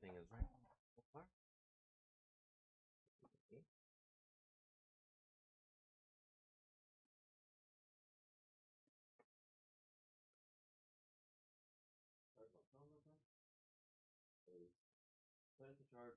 everything is right so far. Okay. Sorry about that. Put it to charge.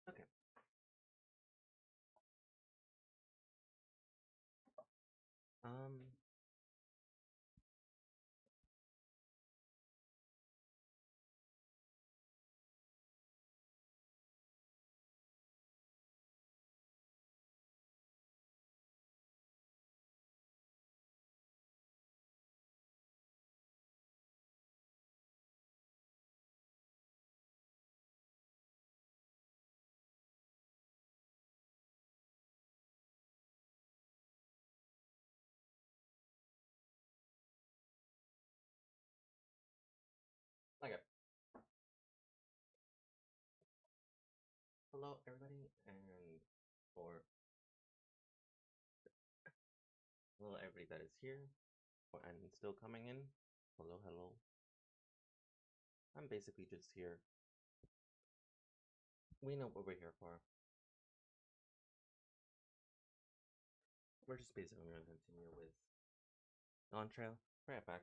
Okay. Um. Okay. Hello, everybody, and for hello, everybody that is here and still coming in. Hello, hello. I'm basically just here. We know what we're here for. We're just basically going to continue with Dawntrail. Right back.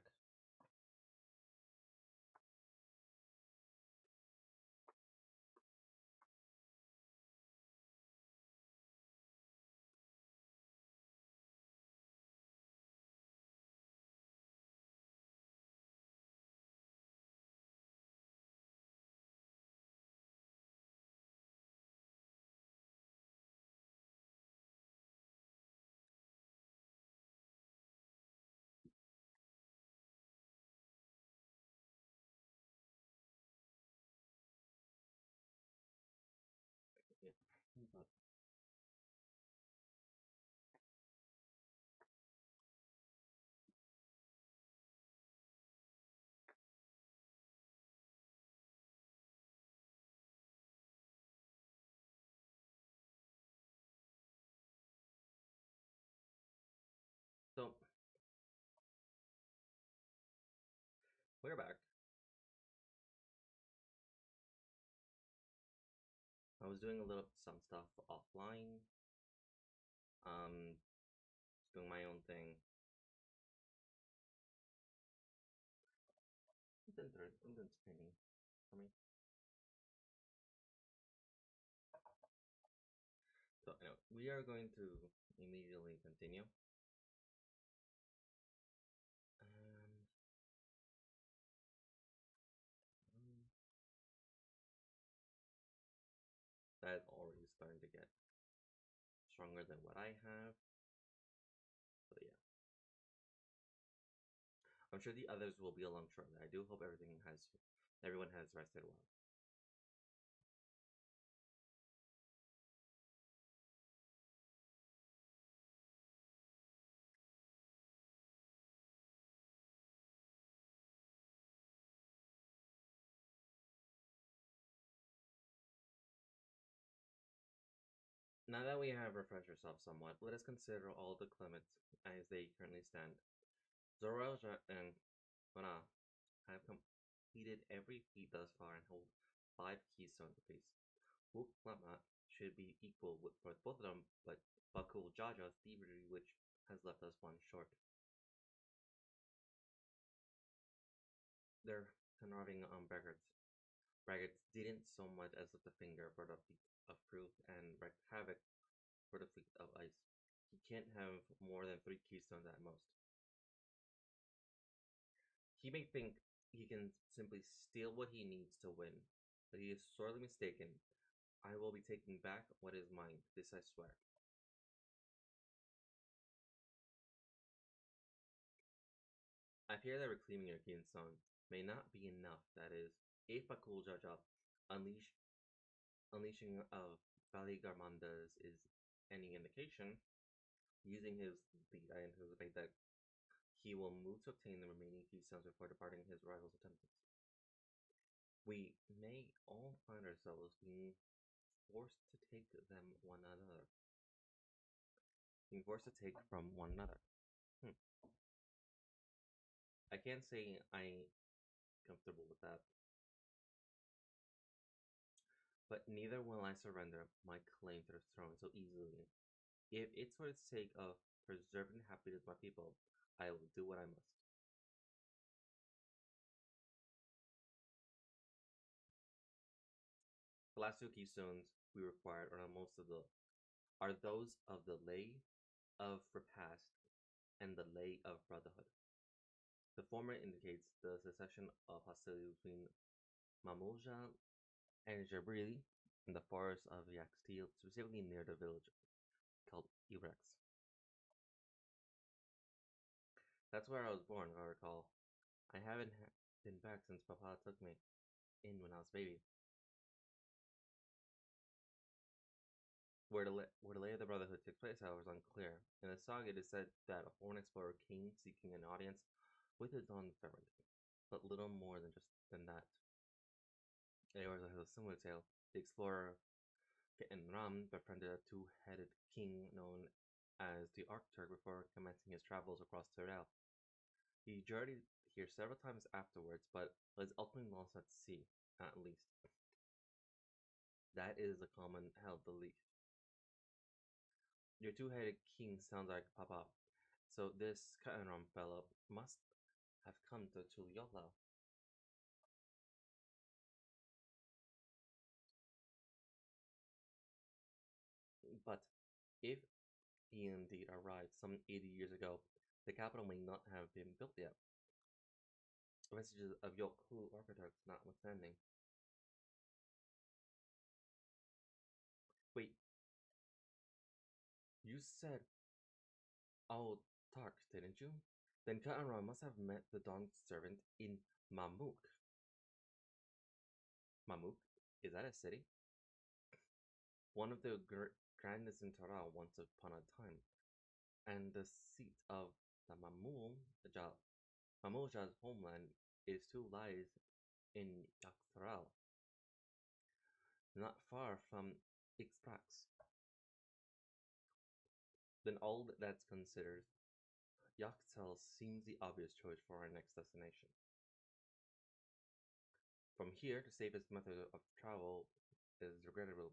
Yeah. So we're back. I was doing a little some stuff offline. Just doing my own thing. It's entertaining for me. So anyway, we are going to immediately continue. Um, um, that already starting to get stronger than what I have. But yeah, I'm sure the others will be along shortly. I do hope everyone has rested well. Now that we have refreshed ourselves somewhat, let us consider all the claimants as they currently stand. Zora and Mana have completed every feat thus far and hold 5 keystones apiece. Wook Lamat should be equal with both of them, but Bakul Jaja's thievery, which has left us one short. Their carving on brackets didn't so much as lift a finger for the feat of proof and wreaked havoc for the fleet of ice. He can't have more than 3 keystones at most. He may think he can simply steal what he needs to win. But he is sorely mistaken. I will be taking back what is mine. This I swear. I fear that reclaiming your Stone may not be enough. That is, if Bakuljaja unleash unleashing of Valigarmandas is any indication, using his lead, I anticipate that he will move to obtain the remaining keystones before departing his rival's attendance. We may all find ourselves forced to take them one another. Being forced to take from one another. Hmm. I can't say I'm comfortable with that. But neither will I surrender my claim to the throne so easily. If it's for the sake of preserving the happiness of my people, I will do what I must. The last two keystones we required are those of the Lay of Repast and the Lay of Brotherhood. The former indicates the succession of hostility between Mamulja and Jabrili in the forest of Yaxtil, specifically near the village called Irex. That's where I was born, if I recall. I haven't been back since Papa took me in when I was a baby. Where the Lay of the Brotherhood takes place, however, is unclear. In the saga, it is said that a foreign explorer came seeking an audience with his own servant, but little more than that. There was a similar tale. The explorer Ke'en Ram befriended a two-headed king known as the Arcturk before commencing his travels across Tyrell. He journeyed here several times afterwards, but was ultimately lost at sea, at least. That is a common held belief. Your two-headed king sounds like Papa, so this Kaenram fellow must have come to Tuliola. But if he indeed arrived some 80 years ago, the capital may not have been built yet. Vestiges of Yokul architects notwithstanding. Wait, you said Al Tark, didn't you? Then Kaenram must have met the Dawn servant in Mamuk. Mamuk? Is that a city? One of the grandest in Tara once upon a time, and the seat of the Mamulja's homeland is two lies in Yaktaral, not far from Ixprax. Then all that's considered, Yaktal seems the obvious choice for our next destination. From here, the safest method of travel is regrettable.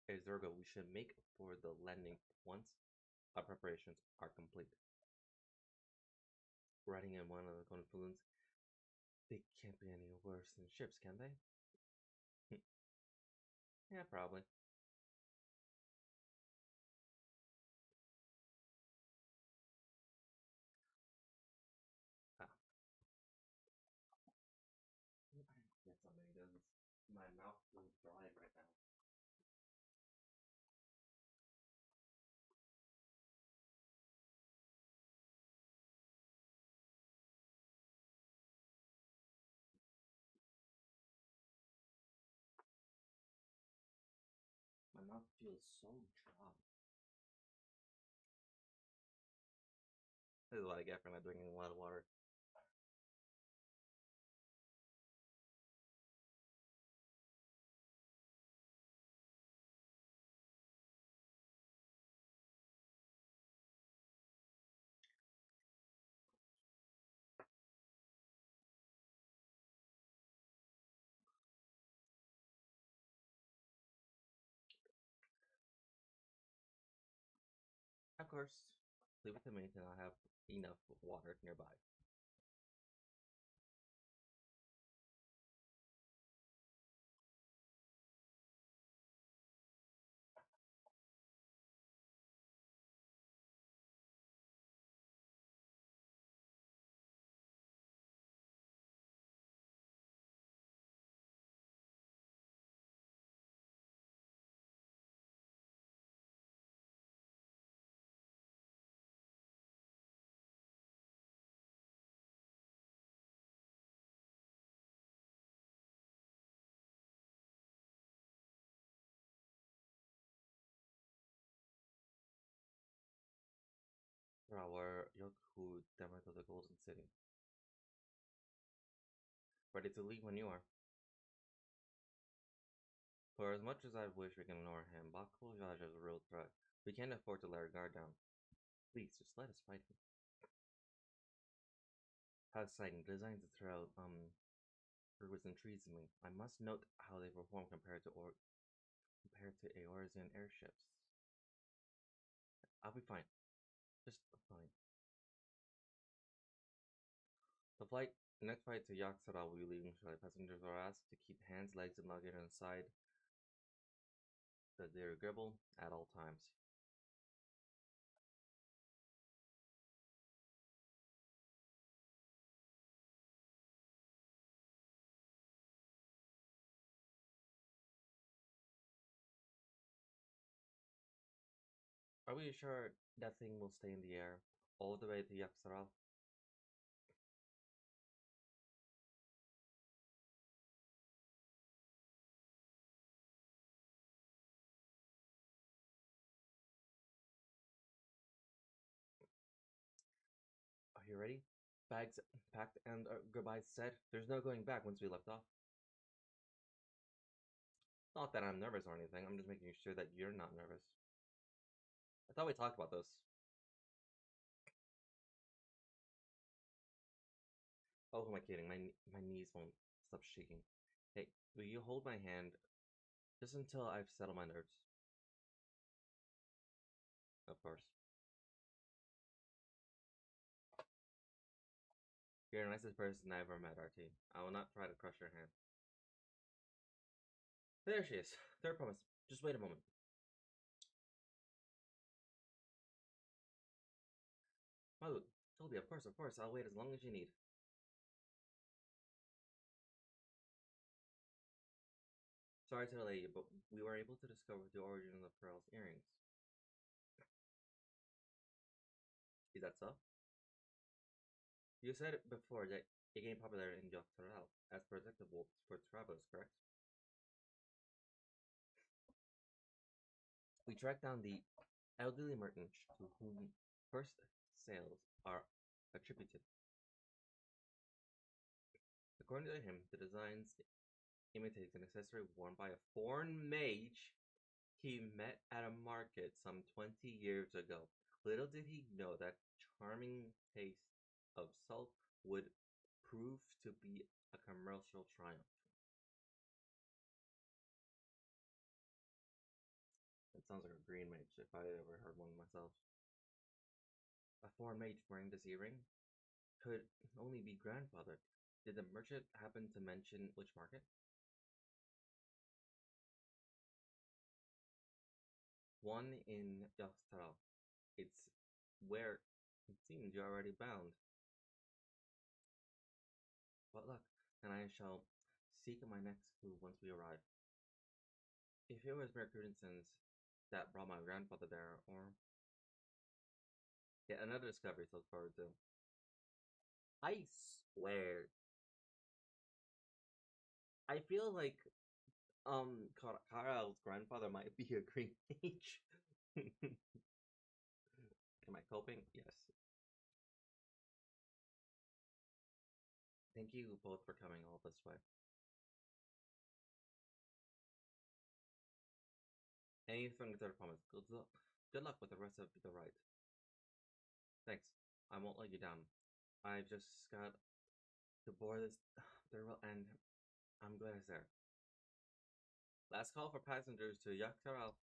Is ergo we should make for the landing once our preparations are complete. Riding in one of the confluence, they can't be any worse than ships, can they? Yeah, probably. Ah, get something done. My mouth feels dry right now. My mouth feels so dry. This is what I get for not drinking a lot of water. Of course, leave it to me until I have enough water nearby. Our Yoku Demo to the Golden City. Ready to leave when you are. For as much as I wish we can ignore him, Bakugo is a real threat. We can't afford to let our guard down. Please, just let us fight him. How exciting. The designs of Trail, was intrigues me. I must note how they perform compared to Eorzean airships. I'll be fine. Just fine. The next flight to Yaksara will be leaving shortly. Passengers are asked to keep hands, legs, and luggage inside the dirigible at all times. Are we sure that thing will stay in the air all the way to Yaksara? Are you ready? Bags packed and goodbyes said. There's no going back once we left off. Not that I'm nervous or anything. I'm just making sure that you're not nervous. I thought we talked about this. Oh, who am I kidding? My knees won't stop shaking. Hey, will you hold my hand just until I've settled my nerves? Of course. You're the nicest person I ever met, RT. I will not try to crush your hand. There she is. Third promise. Just wait a moment. Oh, Toby, of course, of course. I'll wait as long as you need. Sorry to delay you, but we were able to discover the origin of Pearl's earrings. Is that so? You said it before that it gained popularity in Dawntrail as predictable for travelers, correct? We tracked down the elderly merchant to whom first sales are attributed. According to him, the designs imitates an accessory worn by a foreign mage he met at a market some 20 years ago. Little did he know that charming taste of salt would prove to be a commercial triumph. It sounds like a green mage if I ever heard one myself. A foreign mage wearing this earring could only be grandfathered. Did the merchant happen to mention which market? One in Dawntrail. It's where it seems you're already bound. But luck, and I shall seek my next clue once we arrive. If it was mere coincidence that brought my grandfather there, or yet another discovery to look forward to. I swear, I feel like Kara's grandfather might be a green mage. Am I coping? Yes. Thank you both for coming all this way. Anything to promise. Good luck with the rest of the ride. Thanks. I won't let you down. I've just got to board this there and I'm glad it's there. Last call for passengers to Yaktarao.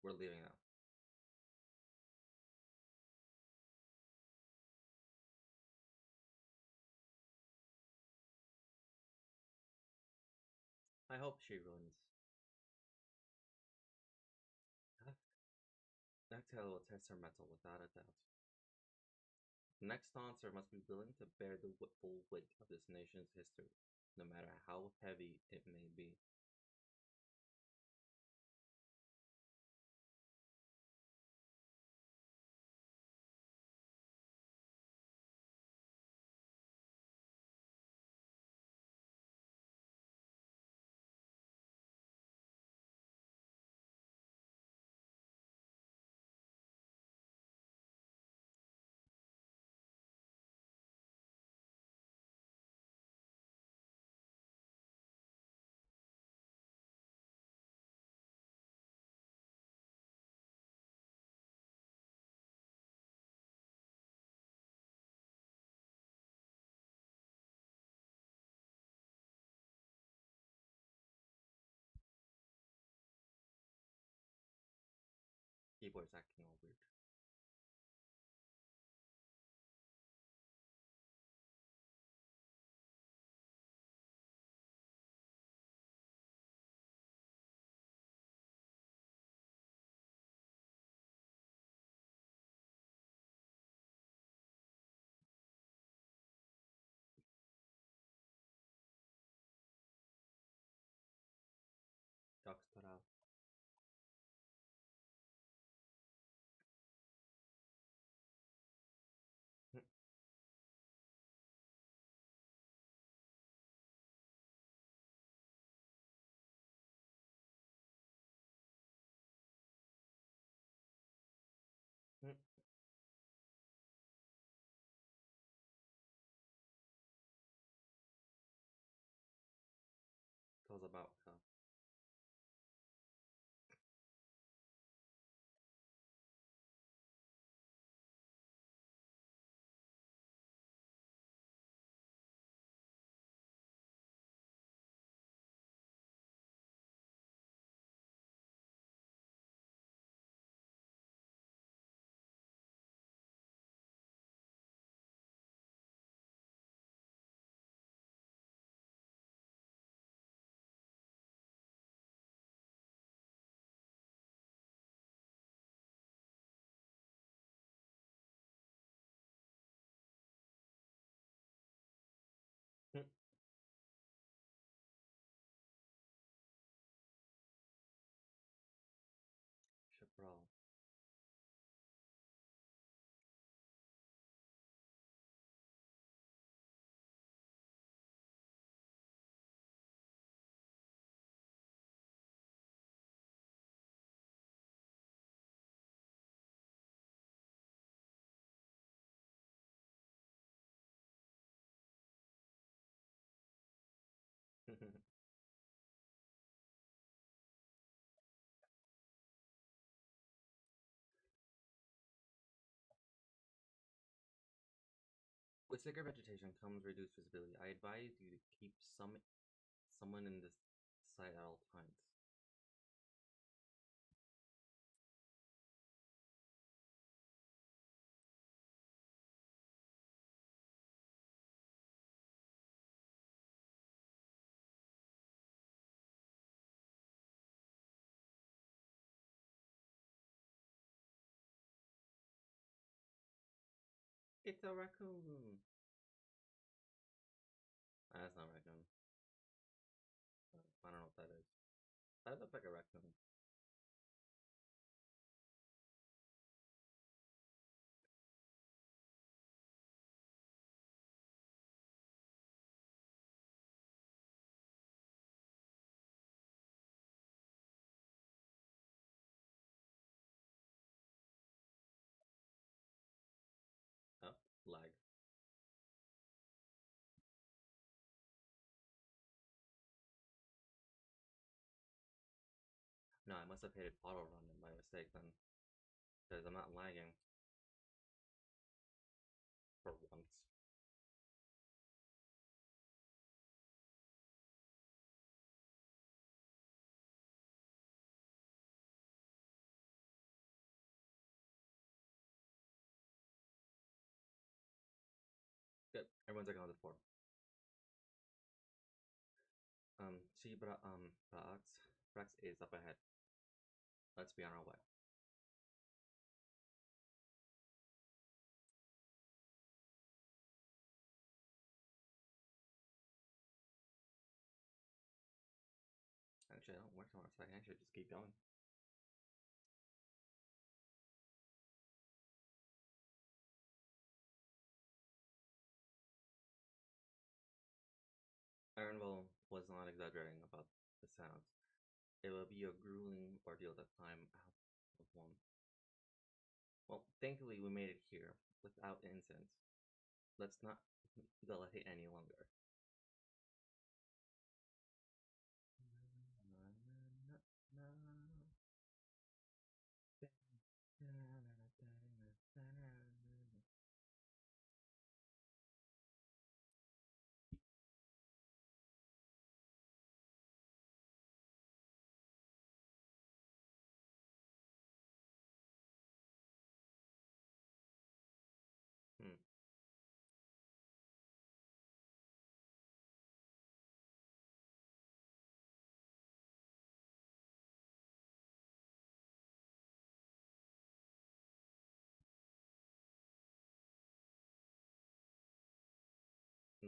We're leaving now. I hope she runs. That, that tail will test her mettle without a doubt. The next dancer must be willing to bear the full weight of this nation's history, no matter how heavy it may be. Keyboard's acting all weird. Ducks cut out. Tells about Chaparral. With thicker vegetation comes reduced visibility. I advise you to keep someone in this site at all times. It's a raccoon. That's not a raccoon. I don't know what that is. That looks like a raccoon. Oh, lag. No, I must have hit auto run by mistake then. Because I'm not lagging. For once. Good. Everyone's accounted for. See, Brax is up ahead. Let's be on our way. Actually, I don't work so much. I can actually just keep going. Ironville was not exaggerating about the sounds. It will be a grueling ordeal to climb out of one. Well, thankfully we made it here without incidents. Let's not delay any longer.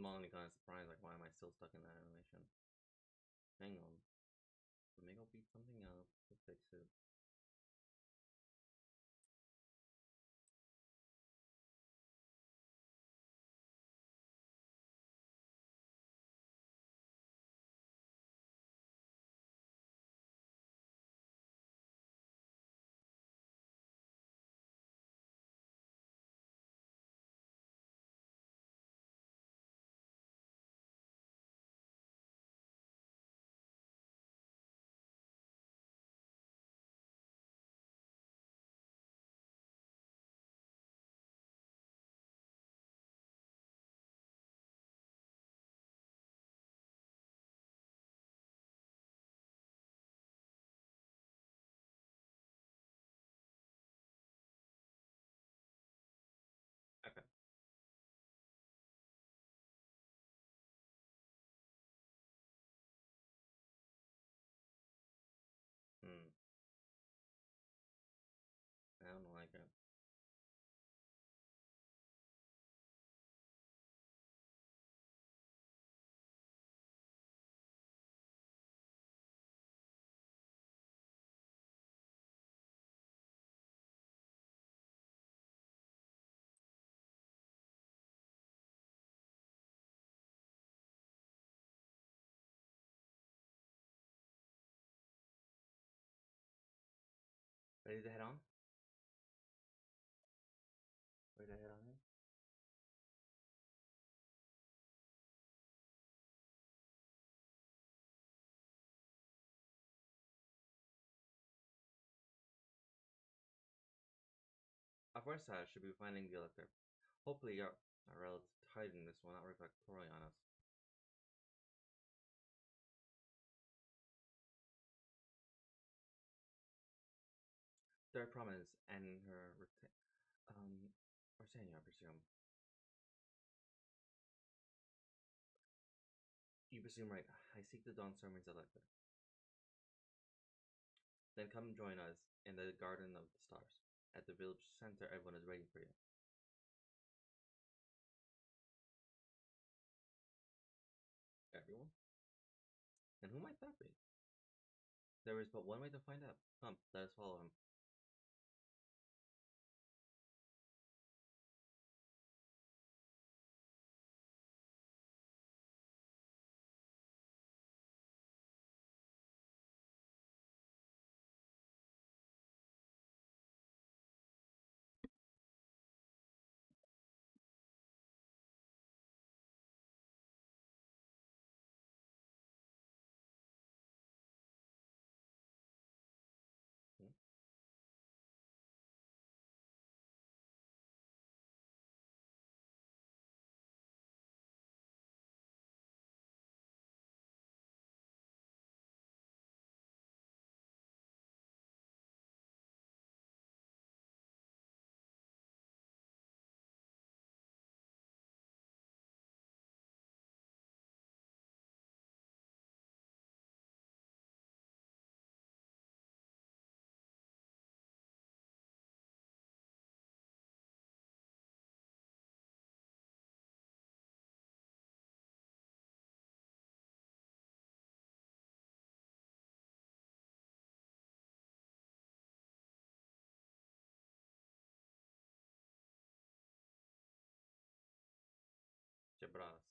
Molly kind of surprised, like, why am I still stuck in that animation? Hang on. Maybe I'll beat something up to fix it. Okay. Hmm. I don't like it. Ready to head on? Ready to head on in? Our first task should be finding the elector. Hopefully, our relative tidiness will not reflect poorly on us. Their promise and her or tenure, I presume. You presume right. I seek the Dawn Sermons elector. Then come join us in the Garden of the Stars. At the village center, everyone is waiting for you. Everyone? And who might that be? There is but one way to find out. Come, let us follow him. Hmm? Jabras.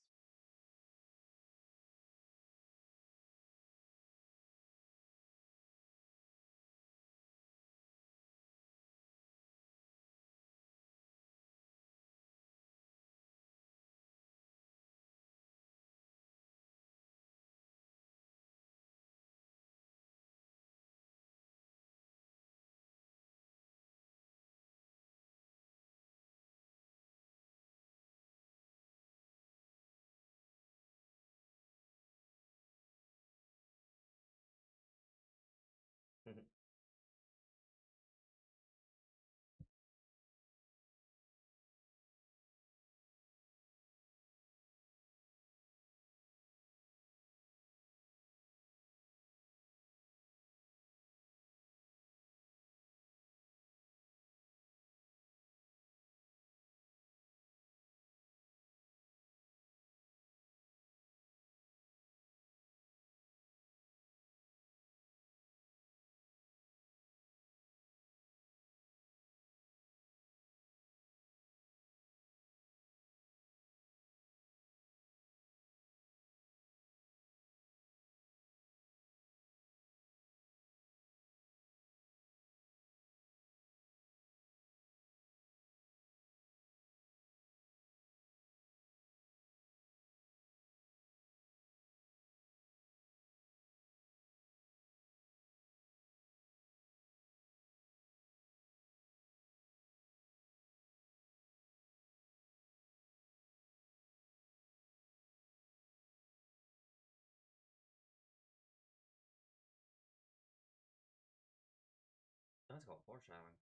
That's called foreshadowing.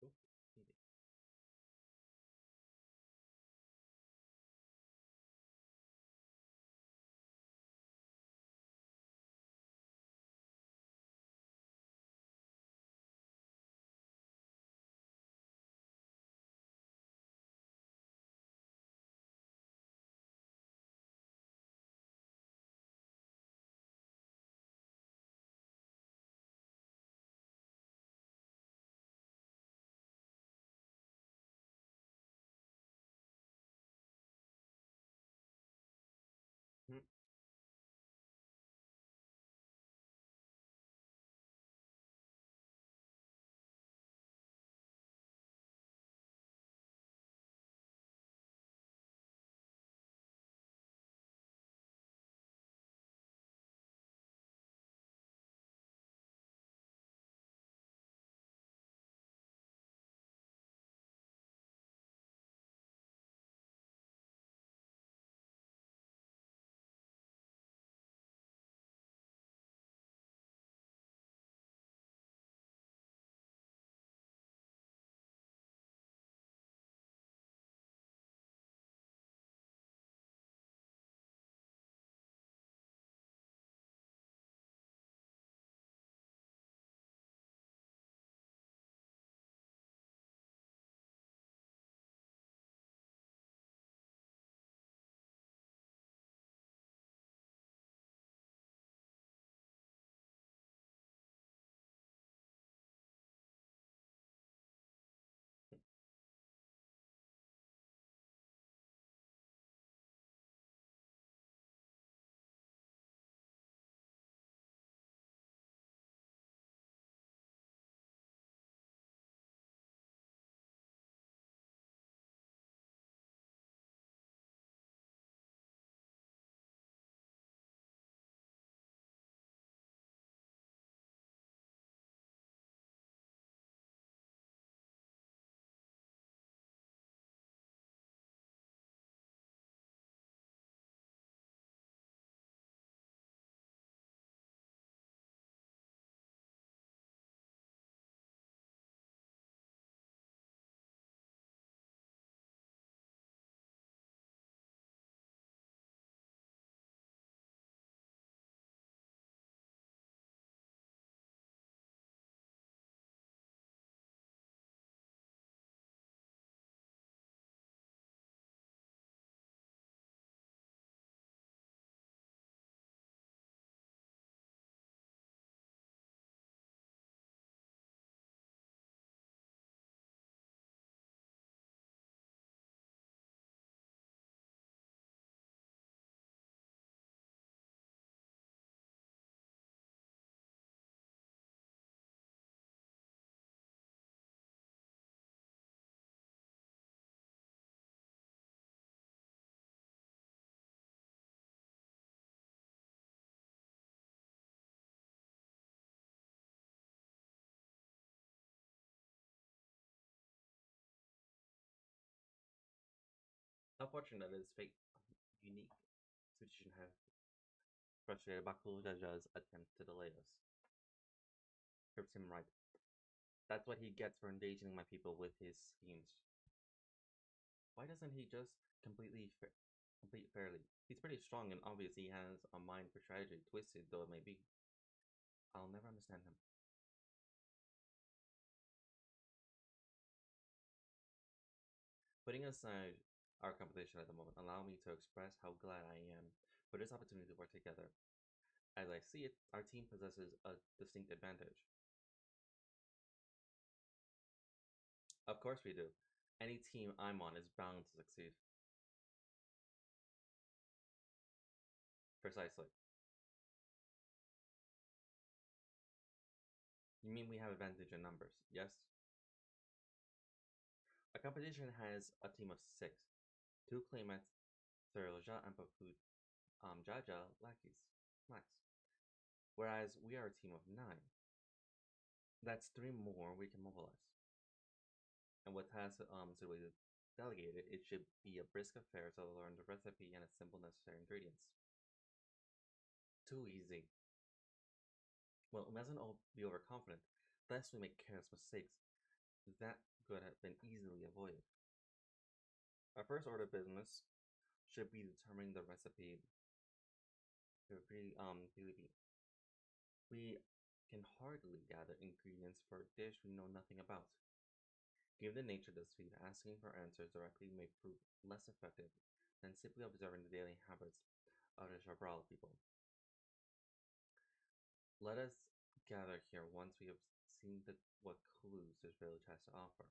Oop, easy. Hmm. Unfortunate that it's fake, unique situation have. frustrated by Jaja's attempt to delay us. Serves him right. That's what he gets for engaging my people with his schemes. Why doesn't he just complete fairly? He's pretty strong and obviously has a mind for strategy, twisted though it may be. I'll never understand him. Putting aside our competition at the moment, allow me to express how glad I am for this opportunity to work together. As I see it, our team possesses a distinct advantage. Of course we do. Any team I'm on is bound to succeed. Precisely. You mean we have advantage in numbers, yes? A competition has a team of six. Two claimants, Seroja and Bakud, Jaja, lackeys, max. Whereas we are a team of nine. That's three more we can mobilize. And what tasks suitably delegated, it should be a brisk affair to learn the recipe and its simple necessary ingredients. Too easy. Well, we mustn't all be overconfident, lest we make careless mistakes. That could have been easily avoided. Our first order of business should be determining the recipe for PvP. We can hardly gather ingredients for a dish we know nothing about. Given the nature of this feat, asking for answers directly may prove less effective than simply observing the daily habits of the Jabral people. Let us gather here once we have seen what clues this village has to offer.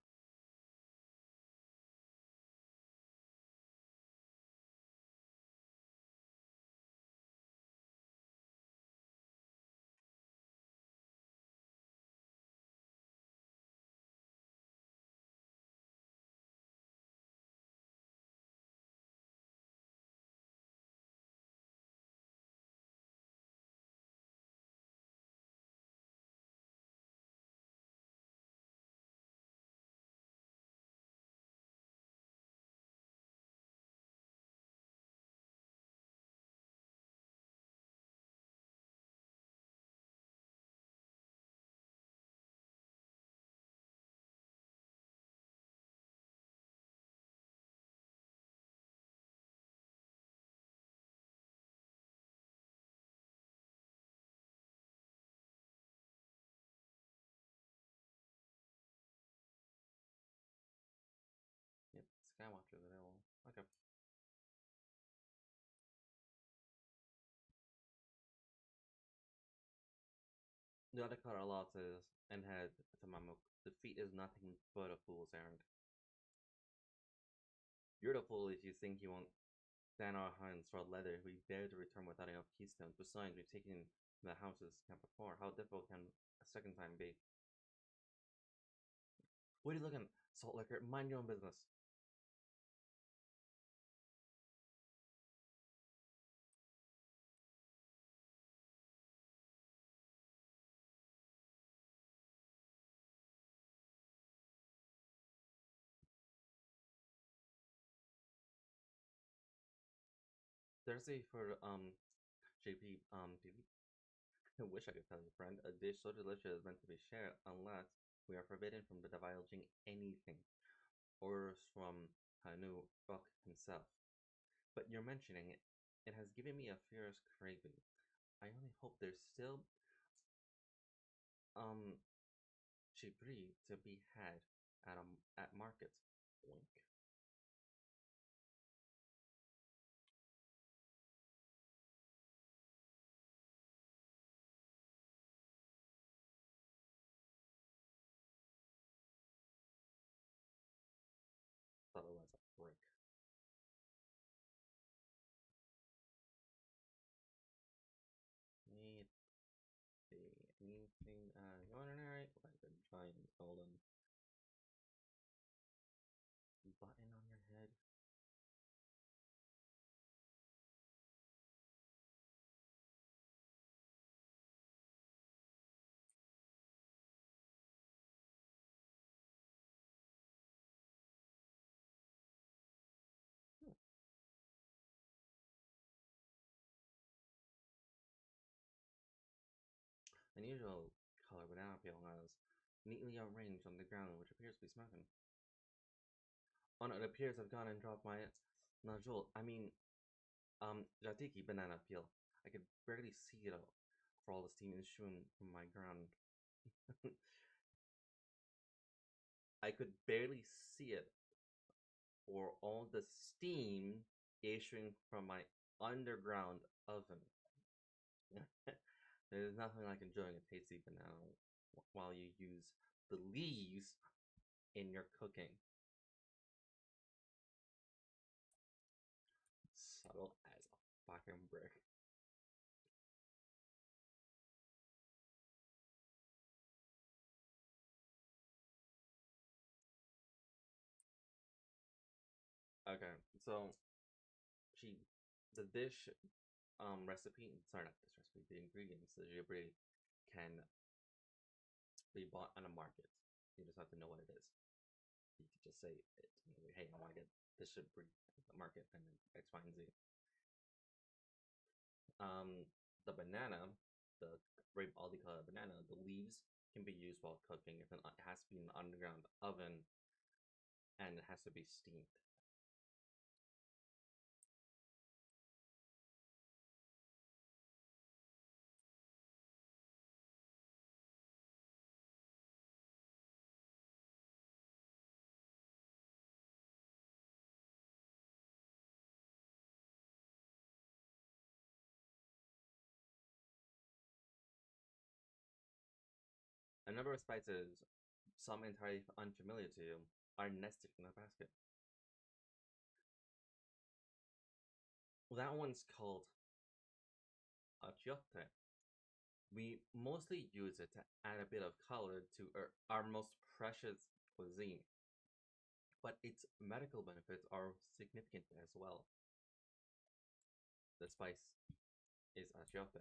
Yep, Skywatcher available. Okay. The other card allotted and head to Mamuk. Defeat is nothing but a fool's errand. You're the fool if you think you won't stand our hands for leather. We dare to return without enough keystones. Besides, we've taken the houses camp before. How difficult can a second time be? What are you looking at? Salt liquor, mind your own business. Thursday for JP PV. I wish I could tell you, friend. A dish so delicious is meant to be shared, unless we are forbidden from divulging anything. Orders from Hanu Rock himself. But you're mentioning it. It has given me a fierce craving. I only hope there's still um chibri to be had at market. Wink. Thought it was a brick. Need see anything ordinary like a giant golden button on your head. Hmm. Unusual color banana peel is neatly arranged on the ground, which appears to be smoking. Oh no, it appears I've gone and dropped my nodule. Jatiki banana peel. I could barely see it all, for all the steam issuing from my ground. I could barely see it for all the steam issuing from my underground oven. There's nothing like enjoying a tasty banana while you use the leaves in your cooking. Subtle as a fucking brick. Okay, so she, the dish recipe, sorry, not this recipe, the ingredients that Ghibli can be bought on a market. You just have to know what it is. You could just say it. Hey, I want to get this should bring the market and then X, Y, and Z. The banana, the grape aldica banana, the leaves can be used while cooking. If it has to be in an underground oven and it has to be steamed. A number of spices, some entirely unfamiliar to you, are nested in a basket. That one's called achiote. We mostly use it to add a bit of color to our most precious cuisine, but its medical benefits are significant as well. The spice is achiote.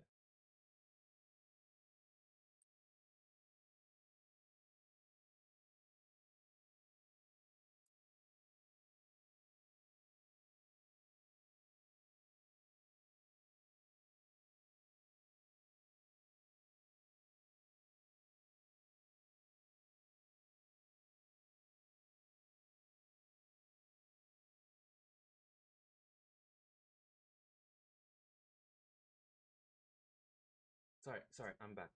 Sorry, I'm back.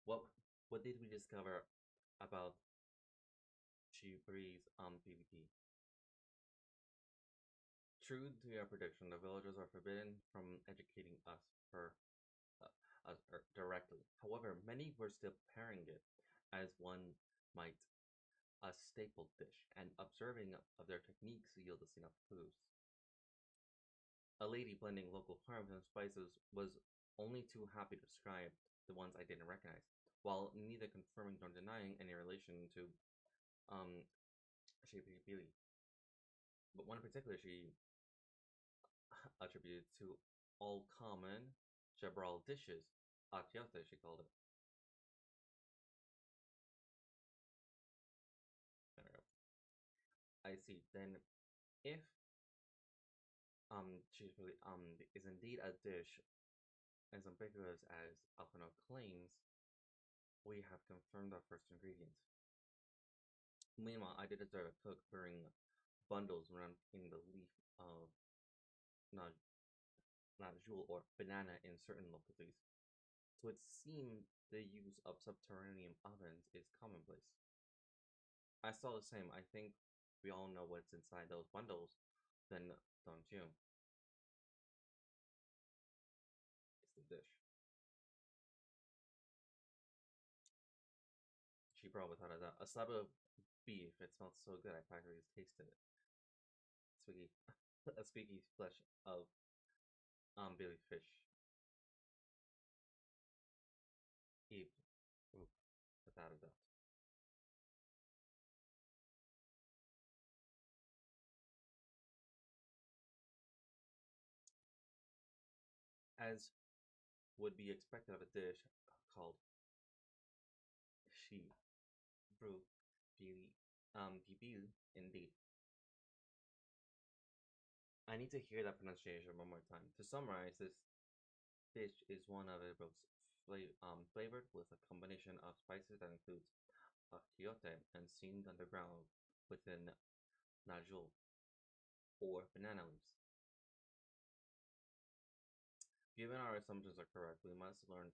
What what did we discover about Chibri's PvP? True to your prediction, the villagers are forbidden from educating us per directly. However, many were still preparing it as one might a staple dish, and observing of their techniques yield us enough clues. A lady blending local herbs and spices was only too happy to describe the ones I didn't recognize, while neither confirming nor denying any relation to um Shibili. But one in particular she attributed to all common Jabral dishes. Atiate, she called it. I see. Then, if Shibili is indeed a dish as ambiguous as Alcano claims, we have confirmed our first ingredient. Meanwhile, I did observe a cook burning bundles around in the leaf of naj- najul or banana in certain localities. So it seemed the use of subterranean ovens is commonplace. I saw the same. I think we all know what's inside those bundles, then don't you? It's the dish. She brought without a doubt a slab of beef. It smelled so good I practically tasted it. Squeaky, a squeaky flesh of baby fish. Eve, without a doubt. As would be expected of a dish called she brew Bili Bibil indeed. I need to hear that pronunciation one more time. To summarize this dish is one of it flavored with a combination of spices that includes achiote and steamed underground within najul or banana leaves. Given our assumptions are correct, we must learn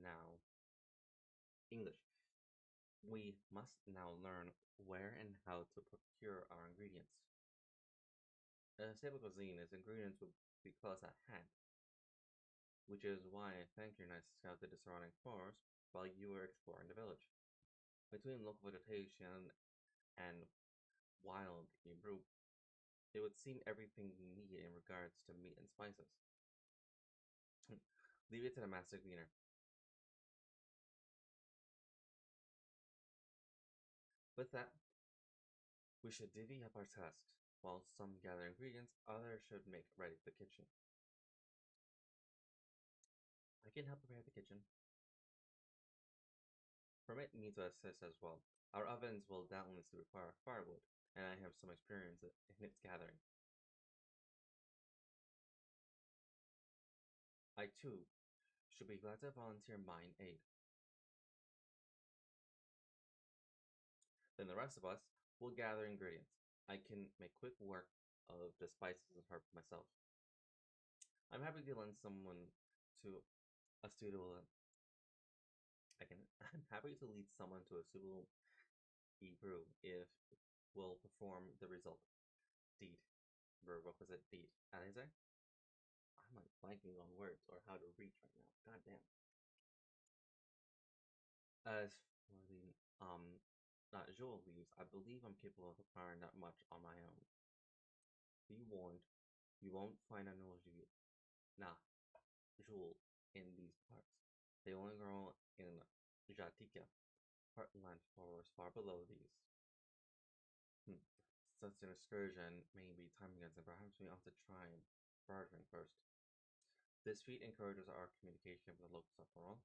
now English. We must now learn where and how to procure our ingredients. A stable cuisine is ingredients would be close at hand, which is why I thank your nice scouted the surrounding forest while you were exploring the village. Between local vegetation and wild Hebrew, it would seem everything we need in regards to meat and spices. Leave it to the master cleaner. With that, we should divvy up our tasks. While some gather ingredients, others should make ready the kitchen. I can help prepare the kitchen. Permit me to assist as well. Our ovens will doubtless require firewood, and I have some experience in its gathering. I too should be glad to volunteer mine aid. Then the rest of us will gather ingredients. I can make quick work of the spices and herbs myself. I'm happy to lend someone to a suitable. I can. I'm happy to lead someone to a suitable Hebrew if will perform the result. Deed. Verb opposite deed. Alize? I'm like blanking on words or how to reach right now. God damn. As for the jewel leaves, I believe I'm capable of acquiring that much on my own. Be warned, you won't find a nah, jewel in these parts. They only grow in Jatika, heartland forest far below these. Hmm. Such an excursion may be time against, and perhaps we ought to try bartering first. This feat encourages our communication with the locals after all.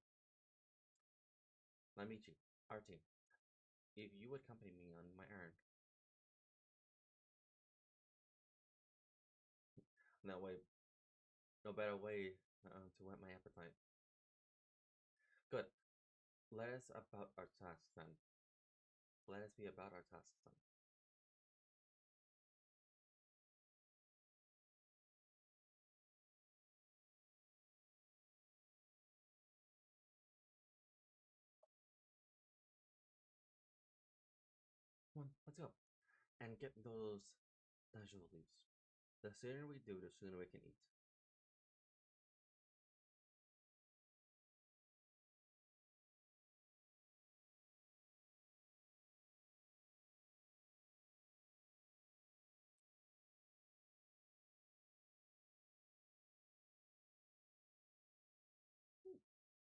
Namichi, our team, if you would accompany me on my errand. No way, no better way to whet my appetite. Good. Let us about our tasks then. Let us be about our tasks then. Come on, let's go. And get those najul leaves. The sooner we do, the sooner we can eat.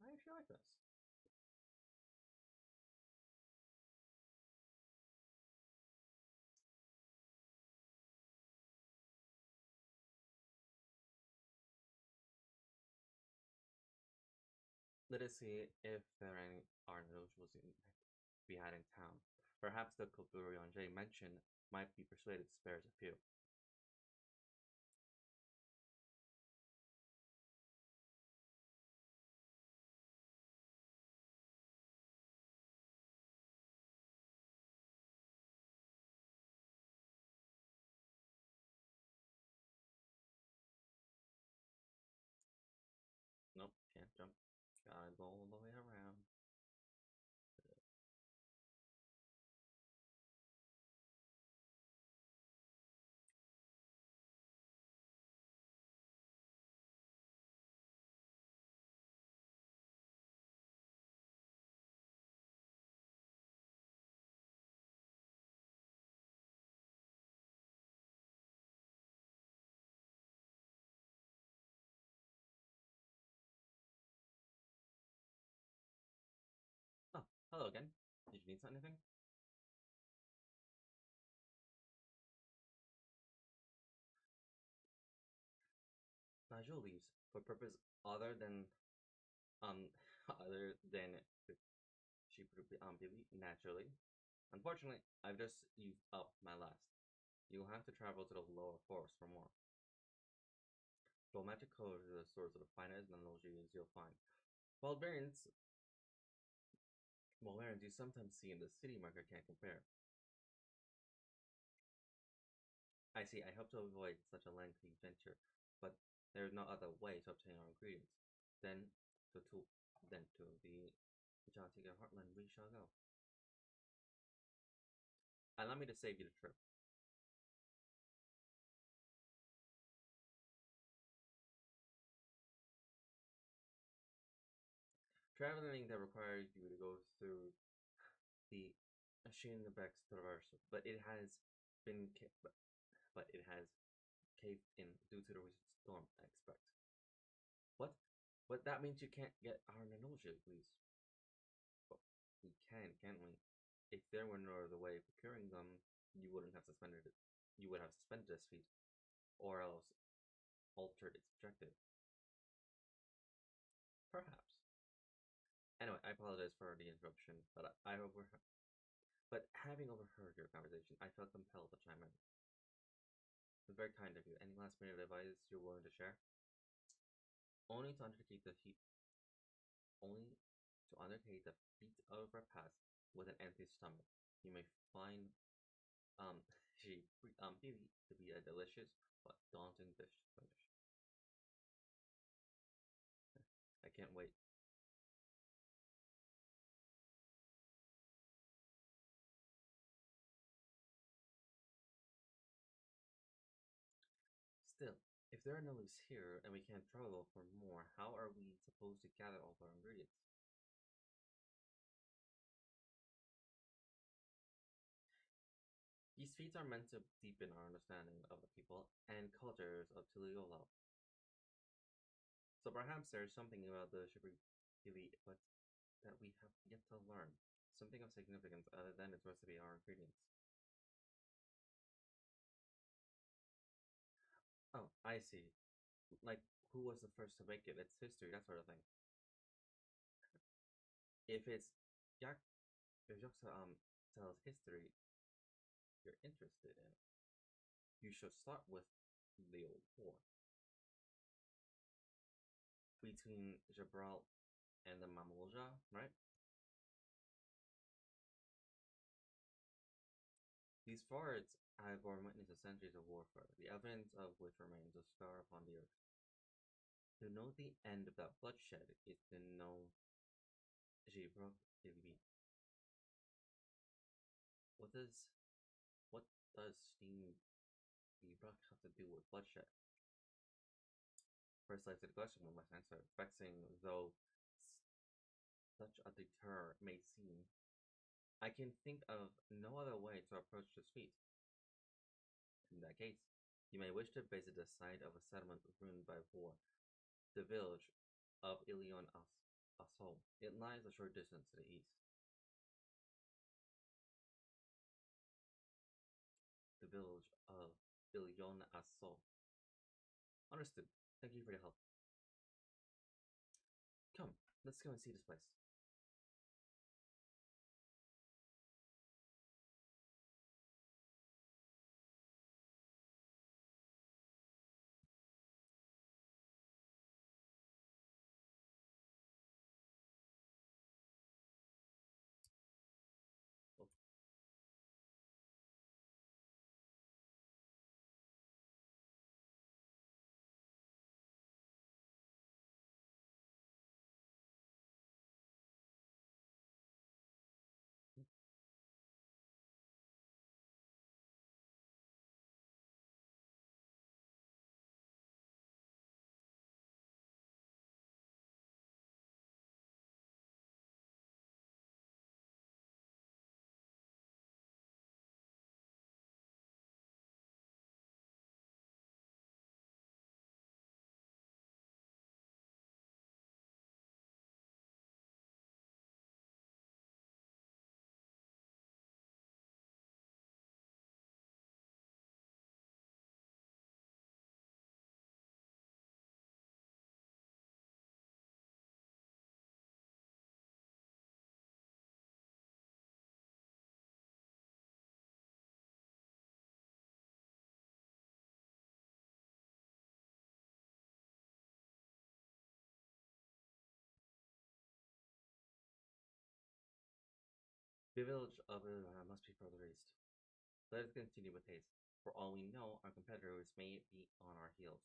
I actually like this. Let us see if there are notables we had in town. Perhaps the Kopurion J mentioned might be persuaded to spare us a few. Nope, can't jump. Gotta go all the way around. Oh, hello again. Did you need anything? Nigel leaves for purpose other than um other than she beauty naturally. Unfortunately, I've just used up my last. You'll have to travel to the lower forest for more. While magic colors are the source of the finest analogies you'll find. While variants, while variants you sometimes see in the city market can't compare. I see, I hope to avoid such a lengthy venture, but there is no other way to obtain our ingredients. Then to, to then to the Exotic Heartland we shall go. Allow me to save you the trip. Traveling that requires you to go through the Shinnebeck's traverse, been but it has caved in due to the recent storm, I expect. What? But that means you can't get our Nanoja, please. But we can, can't we? If there were no other way of procuring them, you wouldn't have suspended it. You would have suspended this feat, or else altered its objective. Perhaps. Anyway, I apologize for the interruption, but having overheard your conversation, I felt compelled to chime in. It's very kind of you. Any last minute advice you're willing to share? Only to undertake the heat, only to undertake the feat of repast with an empty stomach. You may find um she to be a delicious but daunting dish to finish. I can't wait. Still, if there are no leaves here and we can't travel for more, how are we supposed to gather all our ingredients? These feats are meant to deepen our understanding of the people and cultures of Tiliolo. So perhaps there's something about the Shibiri but that we have yet to learn. Something of significance other than its recipe or ingredients. Oh, I see. Like who was the first to make it, its history, that sort of thing. If it's Yak if Yaksa tells history you're interested in, you should start with the old war between Jabral and the Mamulja, right? These forts have borne witness to centuries of warfare, the evidence of which remains a scar upon the earth. To know the end of that bloodshed is to know Jibrok Ilbi. What does what does steam Jibrok have to do with bloodshed? First slice of the question one must answer, vexing though such a deter may seem. I can think of no other way to approach this feat. In that case, you may wish to visit the site of a settlement ruined by war, the village of Ilion Asol. It lies a short distance to the east. The village of Ilion Asol. Understood. Thank you for your help. Come, let's go and see this place. Well, The village of must be further east. Let us continue with haste. For all we know, our competitors may be on our heels.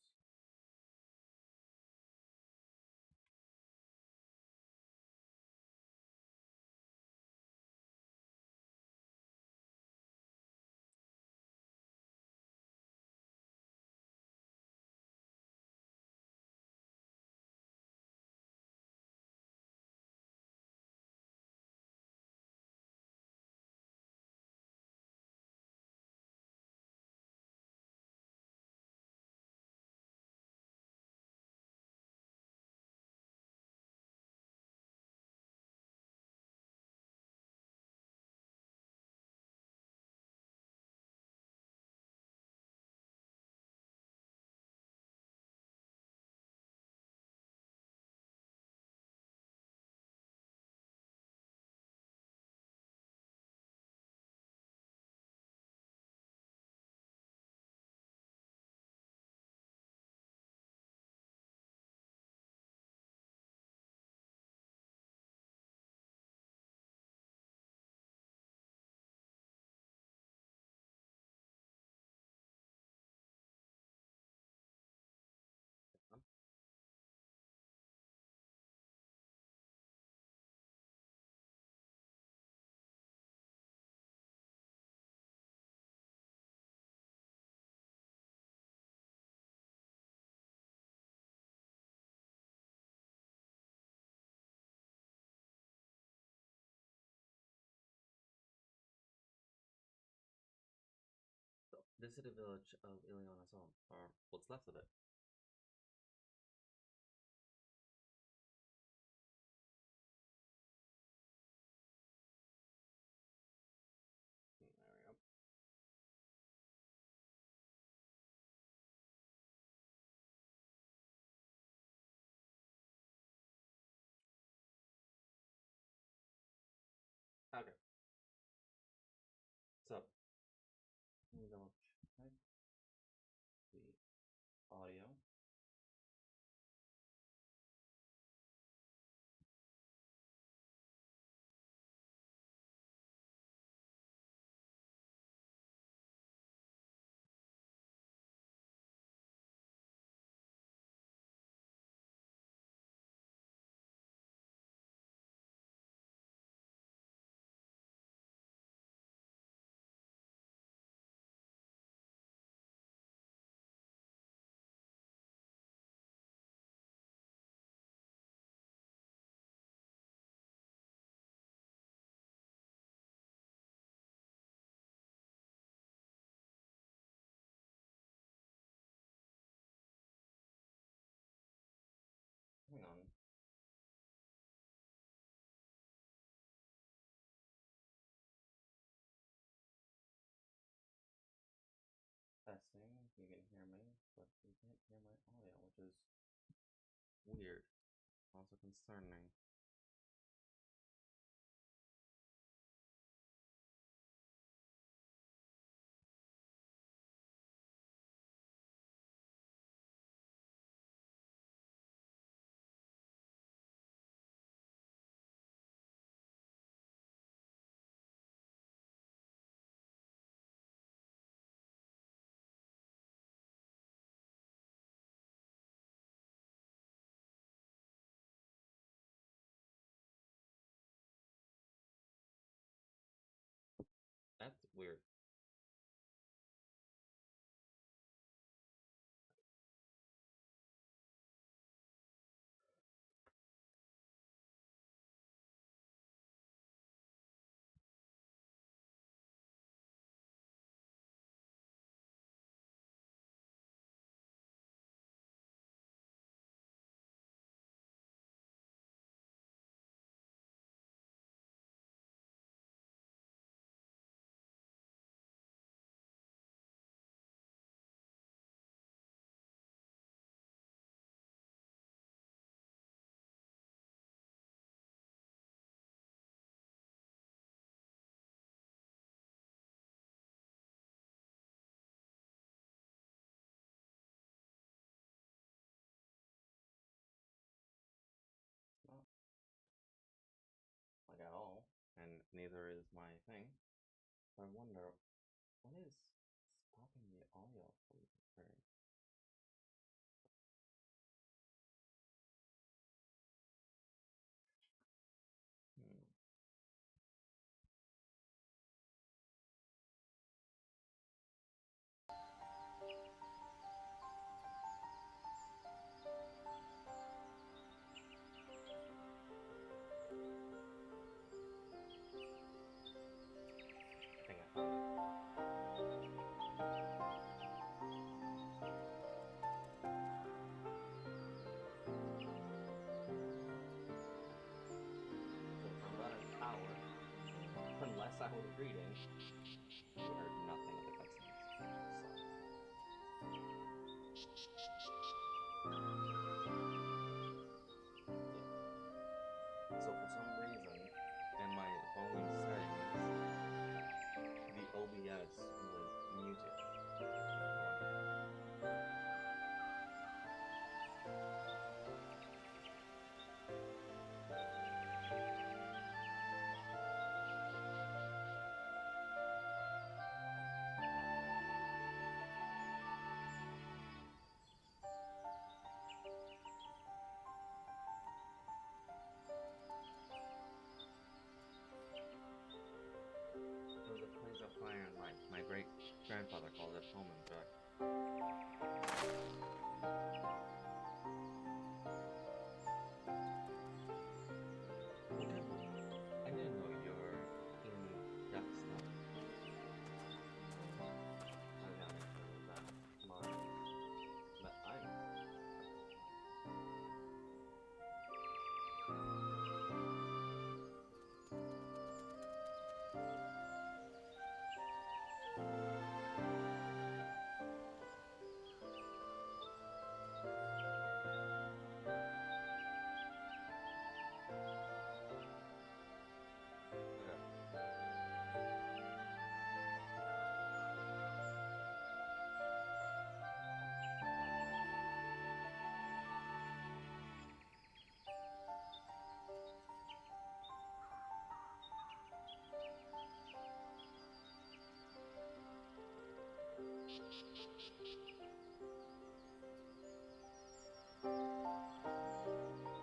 Um, So, this is the village of Ileana's home, or what's left of it. There we go. Okay, so let me double check the audio. Hang on. Testing. You can hear me, but you can't hear my audio, which is weird. Also concerning. That's weird. neither is my thing. I wonder, what is stopping the audio from recording? Hmm. I think I found it. So for about an hour, unless I was reading, you heard nothing of the cutscenes. So for some reason, in my volume settings, the OBS was muted. It was a place of fire and light. My great grandfather called it home and joy. I didn't know you're in Jackson. I gotta make sure that's mine. But I'm.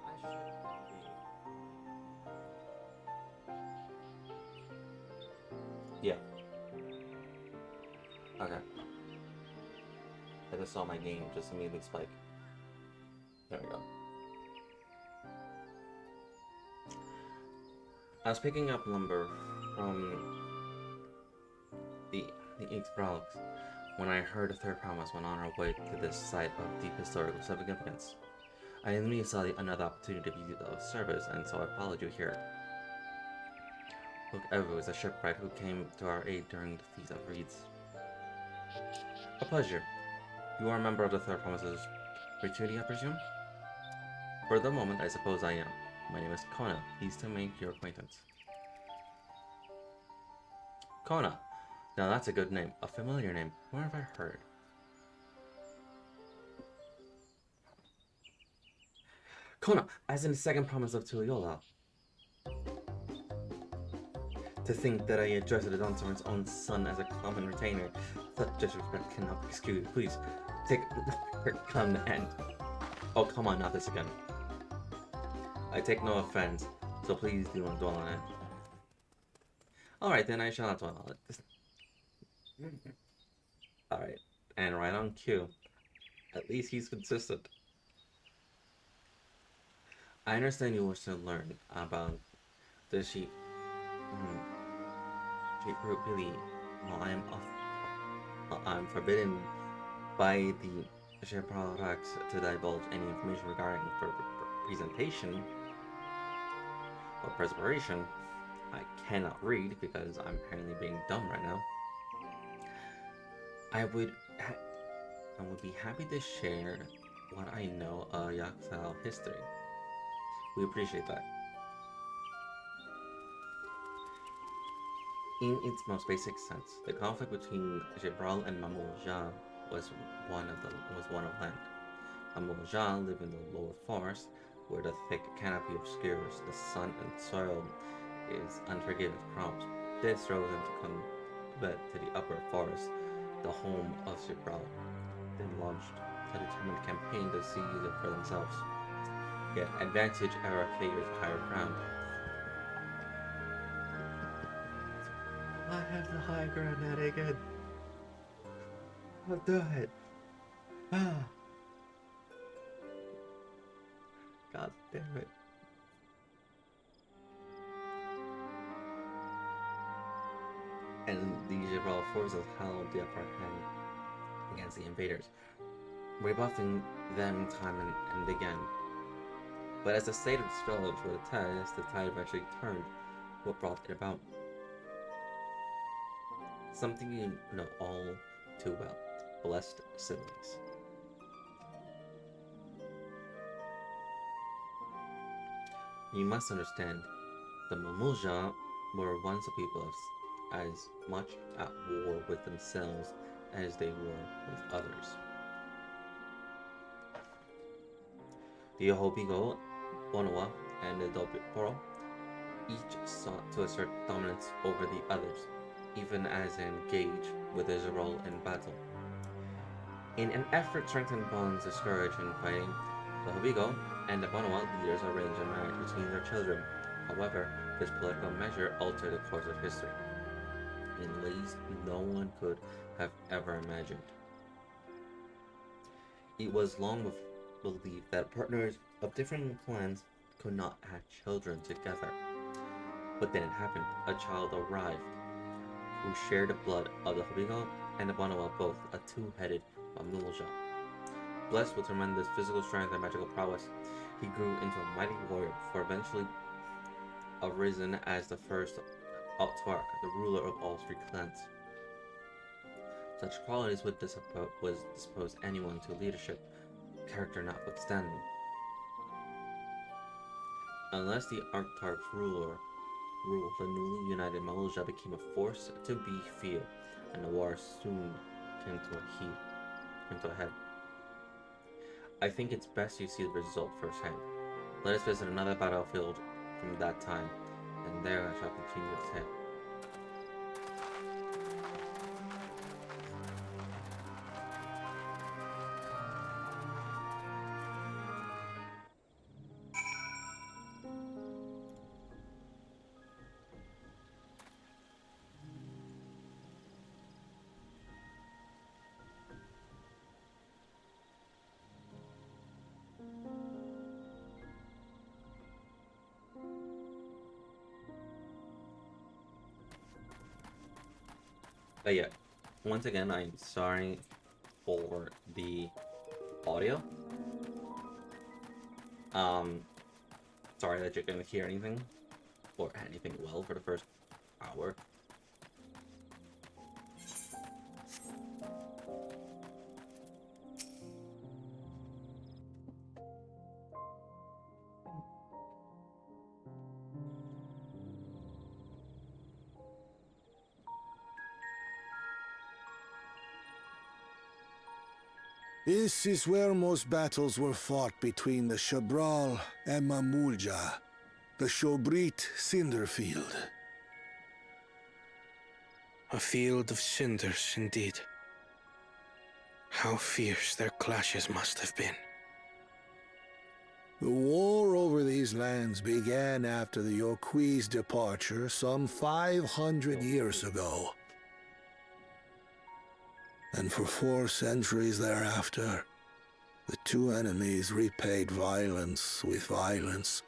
I should be. Yeah. Okay. I just saw my game just immediately spike. There we go. I was picking up lumber from the Ink's Relics when I heard a third promise went on our way to this site of deep historical significance. I immediately saw another opportunity to be of service, and so I followed you here. Look, Evu is a shipwright who came to our aid during the Feast of Reeds. A pleasure. You are a member of the Third Promise's fraternity, I presume? For the moment, I suppose I am. My name is Kona. Pleased to make your acquaintance. Kona. Now that's a good name. A familiar name. Where have I heard? Kona, as in the second promise of Tuiola. To think that I addressed the Dawntrail's own son as a common retainer. Such disrespect cannot be excused. Please, take come to end. Oh, come on, not this again. I take no offense, so please do not dwell on it. Alright, then I shall not dwell on it. Alright, and right on cue. At least he's consistent. I understand you wish to learn about the sheep. Really, well, I'm forbidden by the ship products to divulge any information regarding presentation or preparation. I cannot read because I'm apparently being dumb right now. I would be happy to share what I know of Yaxel history. We appreciate that. In its most basic sense, the conflict between Gibral and Mamouja was one of land. Mamouja lived in the lower forest, where the thick canopy obscures the sun and soil his unforgiving prompt. This drove them to come back to the upper forest, the home of Sibral. They launched a determined campaign to seize it for themselves. Yet advantage ever favored higher ground. I have the high ground yet again. I'll do it. Ah. God damn it. And the Gibral forces held the upper hand against the invaders, rebuffing them time and again. But as the state of the village would attest, the tide eventually turned. What brought it about? Something you know all too well. Blessed siblings. You must understand, the Mamulja were once a people as much at war with themselves as they were with others. The Hobigo, Bonoa, and the Dobiporo each sought to assert dominance over the others, even as they engaged with Israel in battle. In an effort to strengthen bonds, discourage fighting, the Hobigo and the Bonoa leaders arranged a marriage between their children. However, this political measure altered the course of history in ways no one could have ever imagined. It was long believed that partners of different clans could not have children together. But then it happened. A child arrived who shared the blood of the Hobigo and the Bonoa, both a two-headed Mamulja. Blessed with tremendous physical strength and magical prowess, he grew into a mighty warrior, for eventually arisen as the first Altwark, the ruler of all three clans. Such qualities would dispose anyone to leadership, character notwithstanding. Unless the Arctarch's ruled, the newly united Mamulja became a force to be feared, and the war soon came to a head. I think it's best you see the result firsthand. Let us visit another battlefield from that time, and there I shall continue the tale. But yeah, once again, I'm sorry for the audio. Sorry that you're gonna hear anything or anything well for the first hour. This is where most battles were fought between the Shabral and Mamulja, the Shobrit Cinder Field. A field of cinders, indeed. How fierce their clashes must have been. The war over these lands began after the Yoqui's departure some 500 years ago. And for 4 centuries thereafter, the two enemies repaid violence with violence,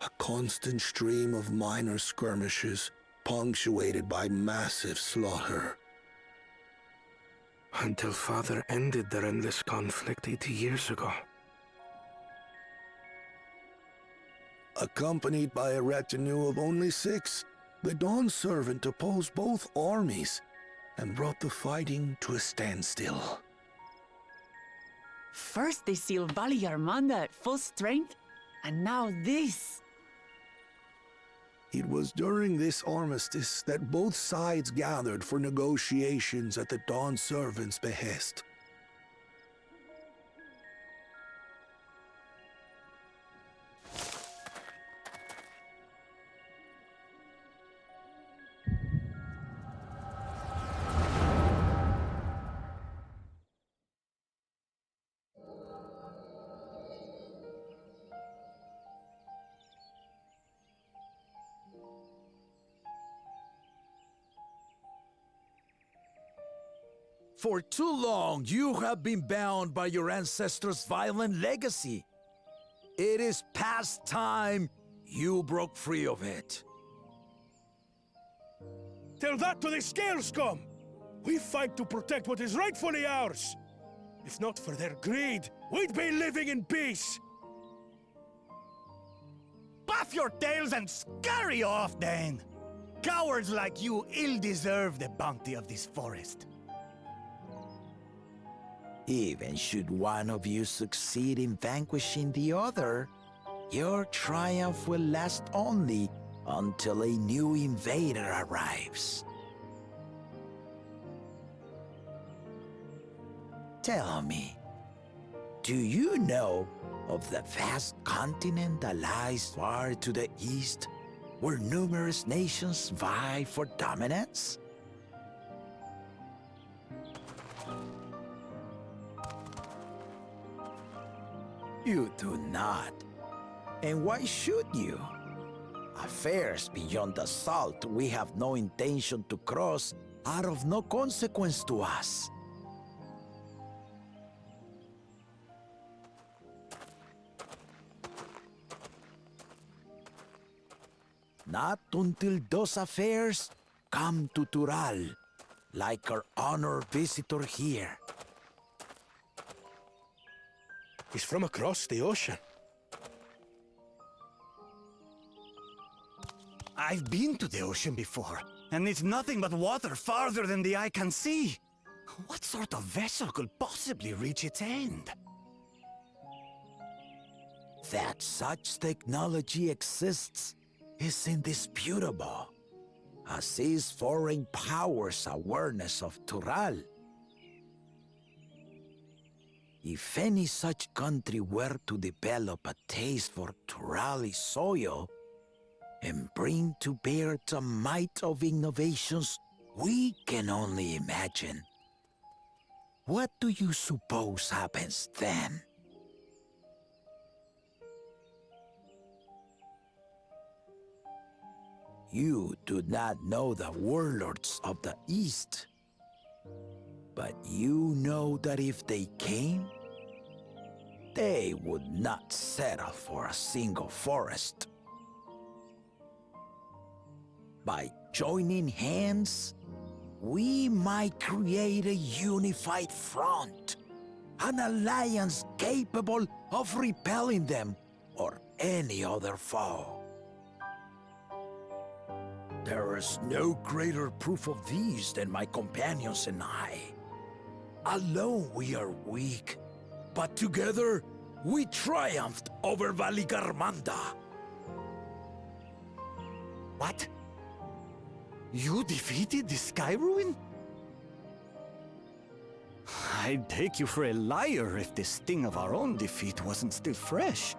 a constant stream of minor skirmishes punctuated by massive slaughter. Until Father ended their endless conflict 80 years ago. Accompanied by a retinue of only 6, the Dawn Servant opposed both armies and brought the fighting to a standstill. First they sealed Valley Armanda at full strength, and now this. It was during this armistice that both sides gathered for negotiations at the Dawn Servant's behest. For too long, you have been bound by your ancestors' violent legacy. It is past time you broke free of it. Tell that to the Scale Scum! We fight to protect what is rightfully ours! If not for their greed, we'd be living in peace! Puff your tails and scurry off, then! Cowards like you ill-deserve the bounty of this forest. Even should one of you succeed in vanquishing the other, your triumph will last only until a new invader arrives. Tell me, do you know of the vast continent that lies far to the east, where numerous nations vie for dominance? You do not. And why should you? Affairs beyond the salt we have no intention to cross are of no consequence to us. Not until those affairs come to Tural, like our honored visitor here. He's from across the ocean. I've been to the ocean before, and it's nothing but water farther than the eye can see. What sort of vessel could possibly reach its end? That such technology exists is indisputable, as is foreign powers' awareness of Tural. If any such country were to develop a taste for Turali soil and bring to bear the might of innovations we can only imagine, what do you suppose happens then? You do not know the warlords of the East, but you know that if they came, they would not settle for a single forest. By joining hands, we might create a unified front, an alliance capable of repelling them or any other foe. There is no greater proof of these than my companions and I. Alone we are weak, but together we triumphed over Valigarmanda. What? You defeated the Sky Ruin? I'd take you for a liar if the sting of our own defeat wasn't still fresh.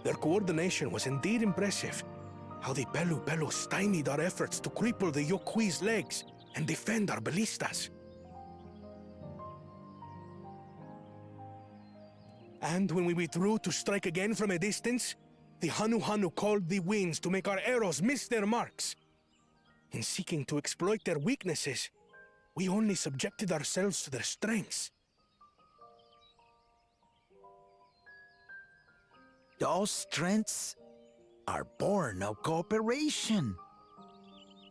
Their coordination was indeed impressive. How the Belu stymied our efforts to cripple the Yokui's legs and defend our ballistas. And when we withdrew to strike again from a distance, the Hanu called the winds to make our arrows miss their marks. In seeking to exploit their weaknesses, we only subjected ourselves to their strengths. Those strengths are born of cooperation.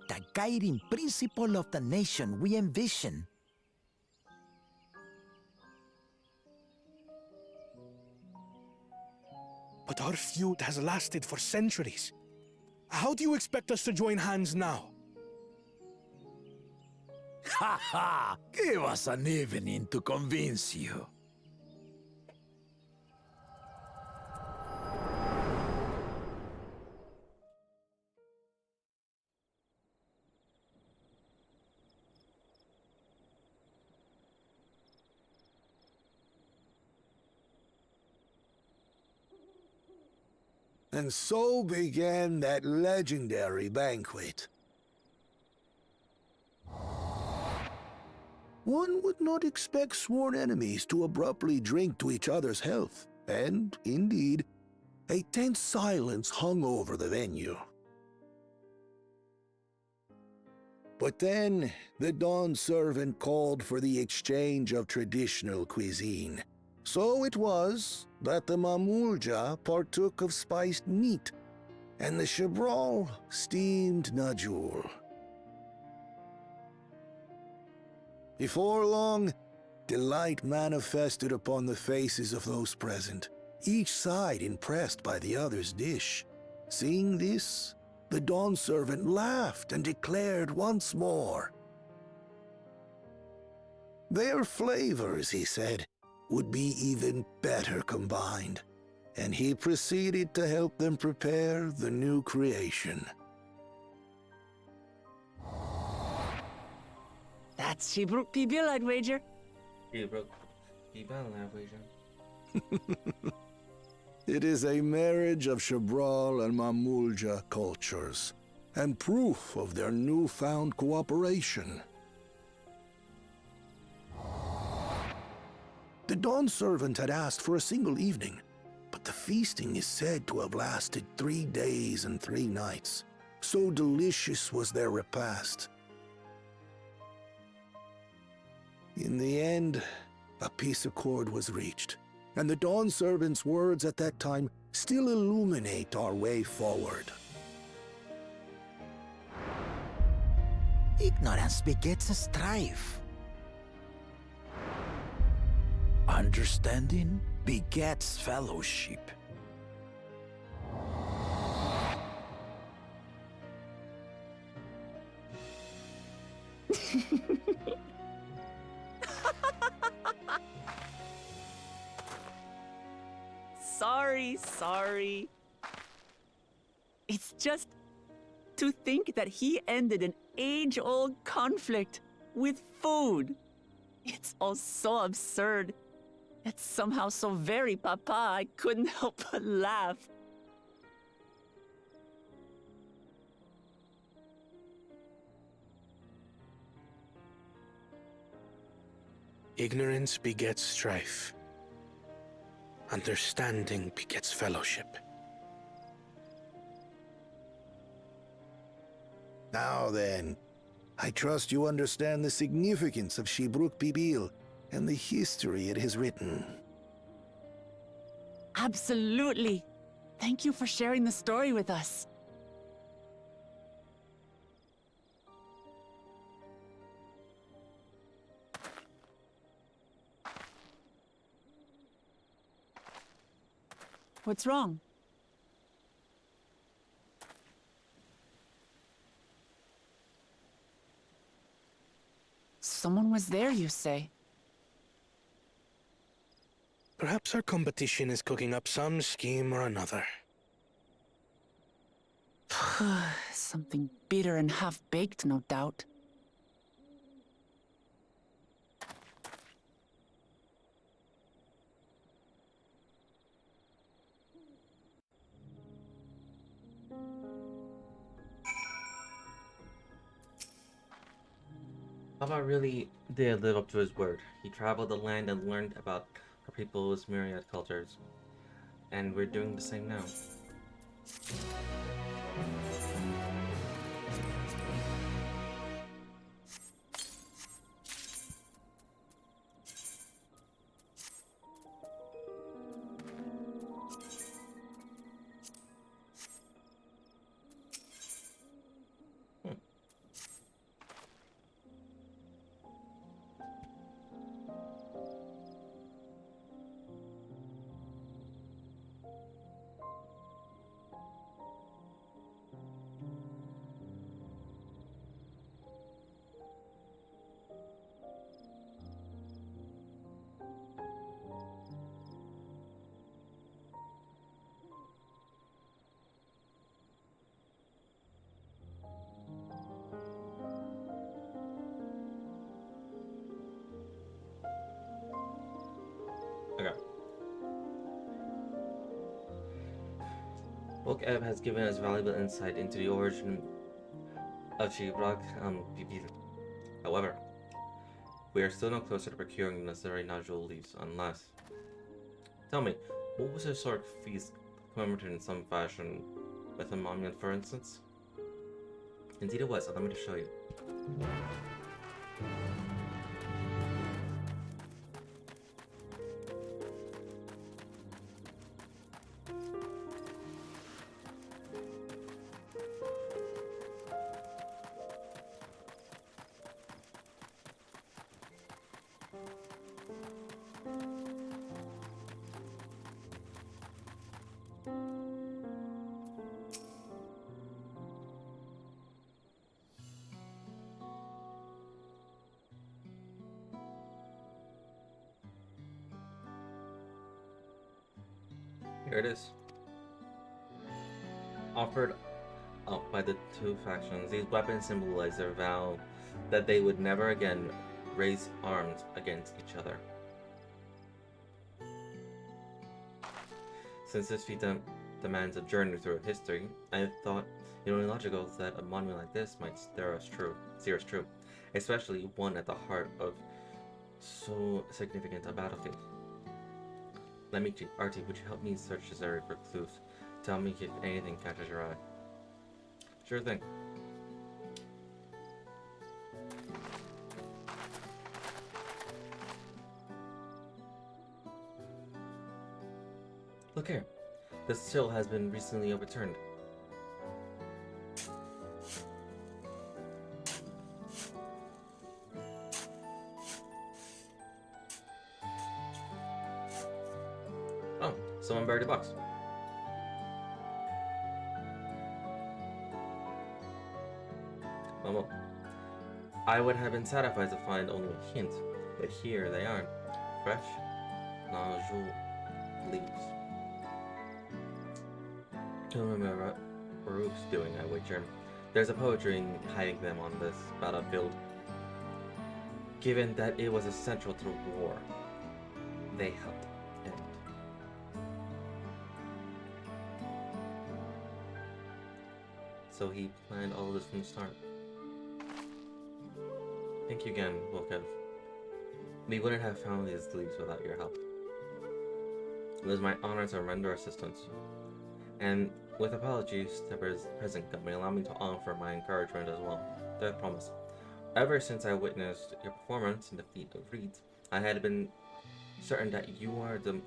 The guiding principle of the nation we envision. But our feud has lasted for centuries. How do you expect us to join hands now? Ha ha! Give us an evening to convince you. And so began that legendary banquet. One would not expect sworn enemies to abruptly drink to each other's health, and, indeed, a tense silence hung over the venue. But then the dawn servant called for the exchange of traditional cuisine. So it was that the Mamulja partook of spiced meat, and the Chebral steamed Najul. Before long, delight manifested upon the faces of those present, each side impressed by the other's dish. Seeing this, the dawn servant laughed and declared once more. Their flavors, he said, would be even better combined, and he proceeded to help them prepare the new creation. That's Shibruk Pibil, I'd wager. You broke the battle average. It is a marriage of Chebral and Mamulja cultures, and proof of their newfound cooperation. The dawn servant had asked for a single evening, but the feasting is said to have lasted 3 days and 3 nights. So delicious was their repast. In the end, a peace accord was reached, and the dawn servant's words at that time still illuminate our way forward. Ignorance begets a strife. Understanding begets fellowship. Sorry. It's just to think that he ended an age-old conflict with food. It's all so absurd. It's somehow so very papa, I couldn't help but laugh. Ignorance begets strife. Understanding begets fellowship. Now then, I trust you understand the significance of Shibruk Pibil and the history it has written. Absolutely. Thank you for sharing the story with us. What's wrong? Someone was there, you say? Perhaps our competition is cooking up some scheme or another. Something bitter and half-baked, no doubt. Papa really did live up to his word. He traveled the land and learned about our people's myriad cultures. And we're doing the same now. Okay. Book Ebb has given us valuable insight into the origin of Shibruk Pibil. However, we are still no closer to procuring the necessary nodule leaves unless... Tell me, what was a historic feast commemorated in some fashion with a monument, for instance? Indeed it was. Allow me to show you. Here it is. Offered up by the two factions, these weapons symbolize their vow that they would never again raise arms against each other. Since this feat demands a journey through history, I thought it only logical that a monument like this might steer us true, especially one at the heart of so significant a battlefield. Let me, Artie, would you help me search this area for clues? Tell me if anything catches your eye. Sure thing. Look here. The sill has been recently overturned. Oh, someone buried a box. Well, I would have been satisfied to find only a hint, but here they are. Fresh, nodules leaves. Don't remember what Baruch's doing, I wager. There's a poetry in hiding them on this battlefield. Given that it was essential to the war, they helped end. So he planned all this from the start. Thank you again, Volkev. We wouldn't have found these leaves without your help. It was my honor to render assistance. And with apologies to the present company, allow me to offer my encouragement as well. I promise. Ever since I witnessed your performance in the feat of reeds, I had been certain that you are the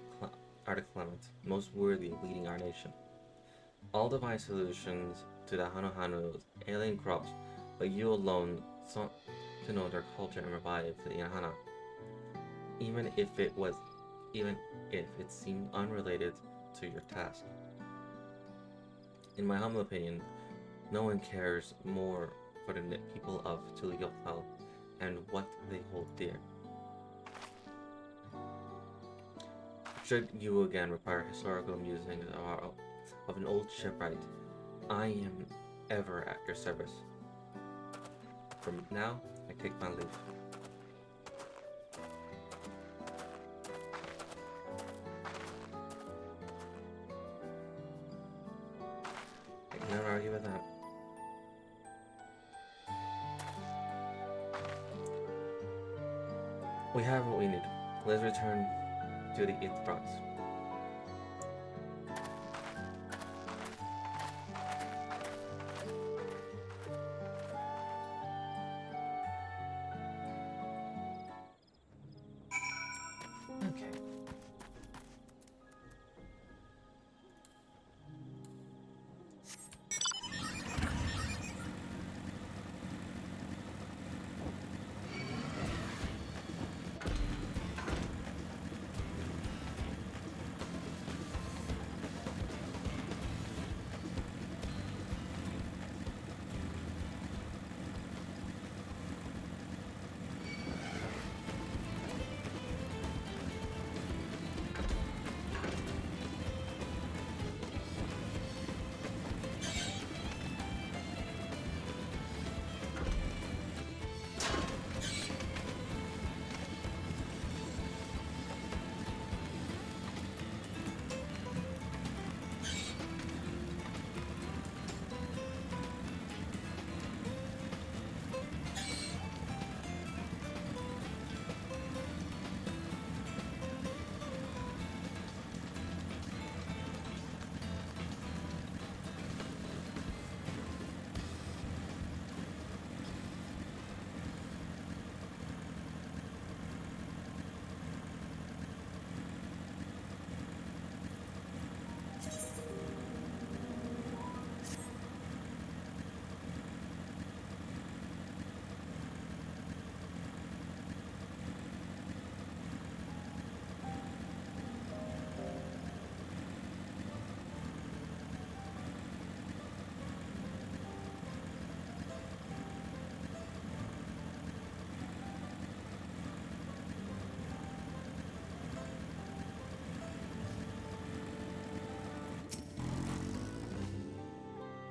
Clement, most worthy of leading our nation. All devised solutions to the Hanuhanu's alien crops, but you alone sought to know their culture and revive the Yahana. Even if it seemed unrelated to your task. In my humble opinion, no one cares more for the people of Tuliyothal and what they hold dear. Should you again require historical musings of an old shipwright, I am ever at your service. From now, I take my leave. I cannot argue with that. We have what we need. Let's return to the Ithrox. Okay.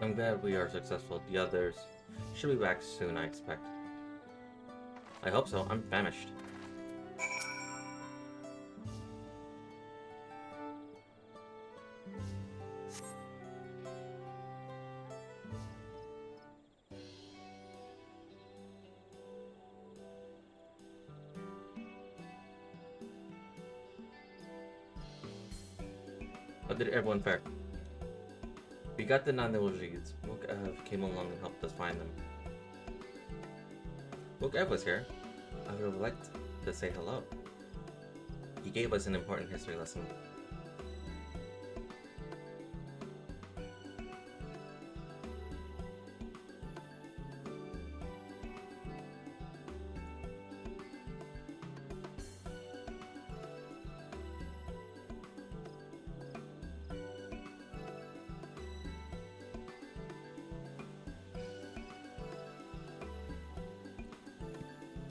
I'm glad we are successful. The others should be back soon, I expect. I hope so. I'm famished. How did everyone fare? We got the non-Norwegians. Look came along and helped us find them. Look, Ev was here. I would have liked to say hello. He gave us an important history lesson.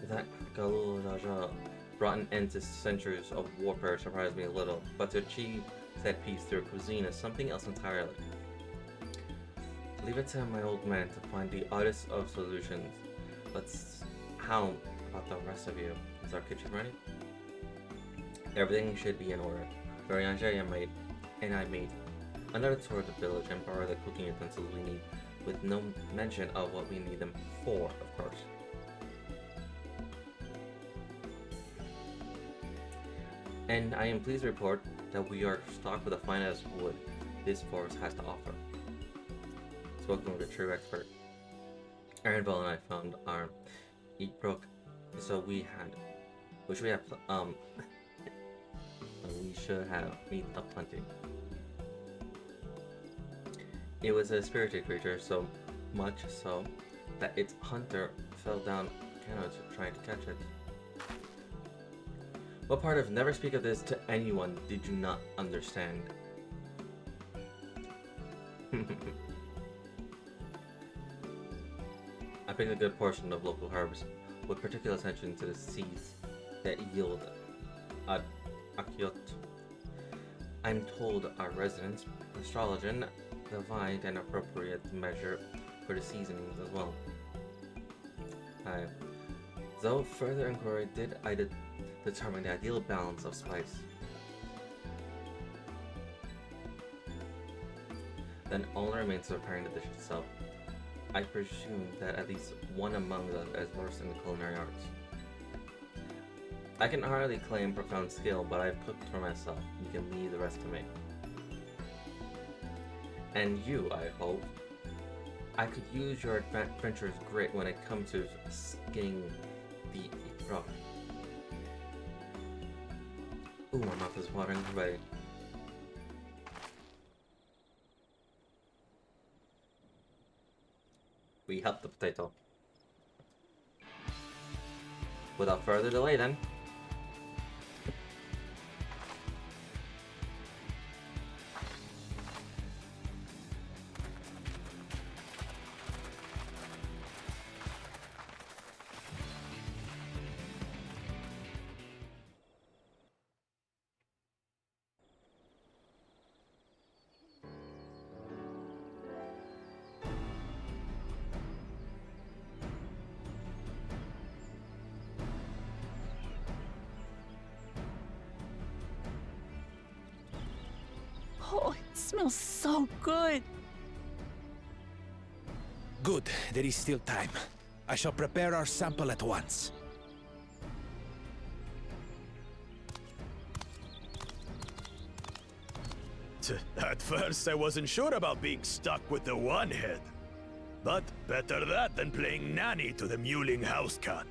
That Galul Raja brought an end to centuries of warfare surprised me a little, but to achieve said peace through cuisine is something else entirely. Leave it to my old man to find the oddest of solutions. But how about the rest of you? Is our kitchen ready? Everything should be in order. Varianje and I made another tour of the village and borrowed the cooking utensils we need, with no mention of what we need them for, of course. And I am pleased to report that we are stocked with the finest wood this forest has to offer. Spoken with a true expert. Aaronville and I found our Eat Brook, so we should have meat aplenty. It was a spirited creature, so much so that its hunter fell down canoes trying to catch it. What part of never speak of this to anyone did you not understand? I picked a good portion of local herbs, with particular attention to the seeds that yield akyot. I'm told our residents, astrologian, divide an appropriate measure for the seasonings as well. Though further inquiry did determine the ideal balance of spice. Then all remains preparing the dish itself. I presume that at least one among us is versed in the culinary arts. I can hardly claim profound skill, but I've cooked for myself. You can leave the rest to me. And you, I hope. I could use your adventurer's grit when it comes to skinning the frog. Ooh, my mouth is watering already. We helped the potato. Without further delay then. Oh, it smells so good. Good, there is still time. I shall prepare our sample at once. At first, I wasn't sure about being stuck with the one head. But better that than playing nanny to the mewling house cat.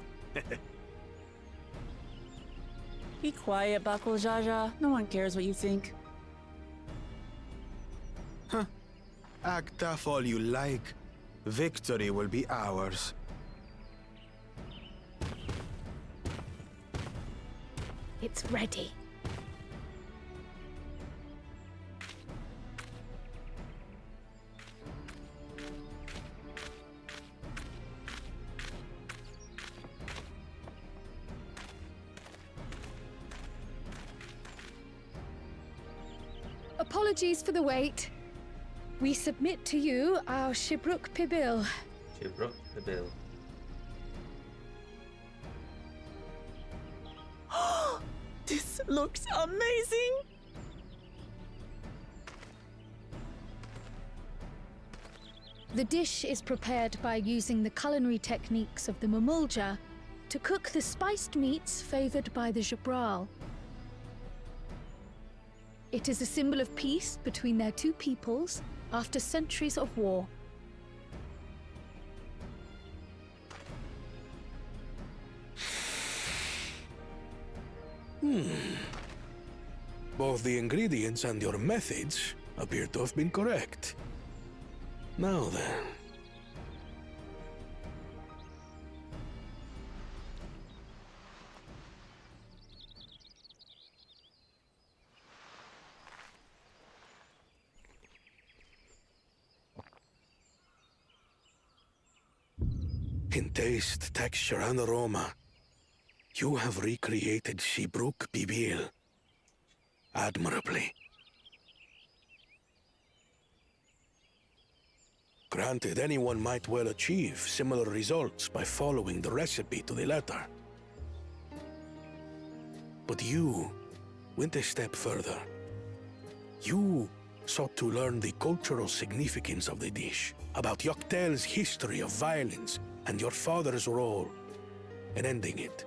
Be quiet, Bakul Jaja. No one cares what you think. Act tough all you like. Victory will be ours. It's ready. Apologies for the wait. We submit to you our Shibruk Pibil. She broke the bill. This looks amazing! The dish is prepared by using the culinary techniques of the Mamulja to cook the spiced meats favored by the Jabral. It is a symbol of peace between their two peoples after centuries of war. Both the ingredients and your methods appear to have been correct. Now then. In taste, texture, and aroma, you have recreated Shibruk Bibil admirably. Granted, anyone might well achieve similar results by following the recipe to the letter. But you went a step further. You sought to learn the cultural significance of the dish, about Yoktel's history of violence and your father's role in ending it.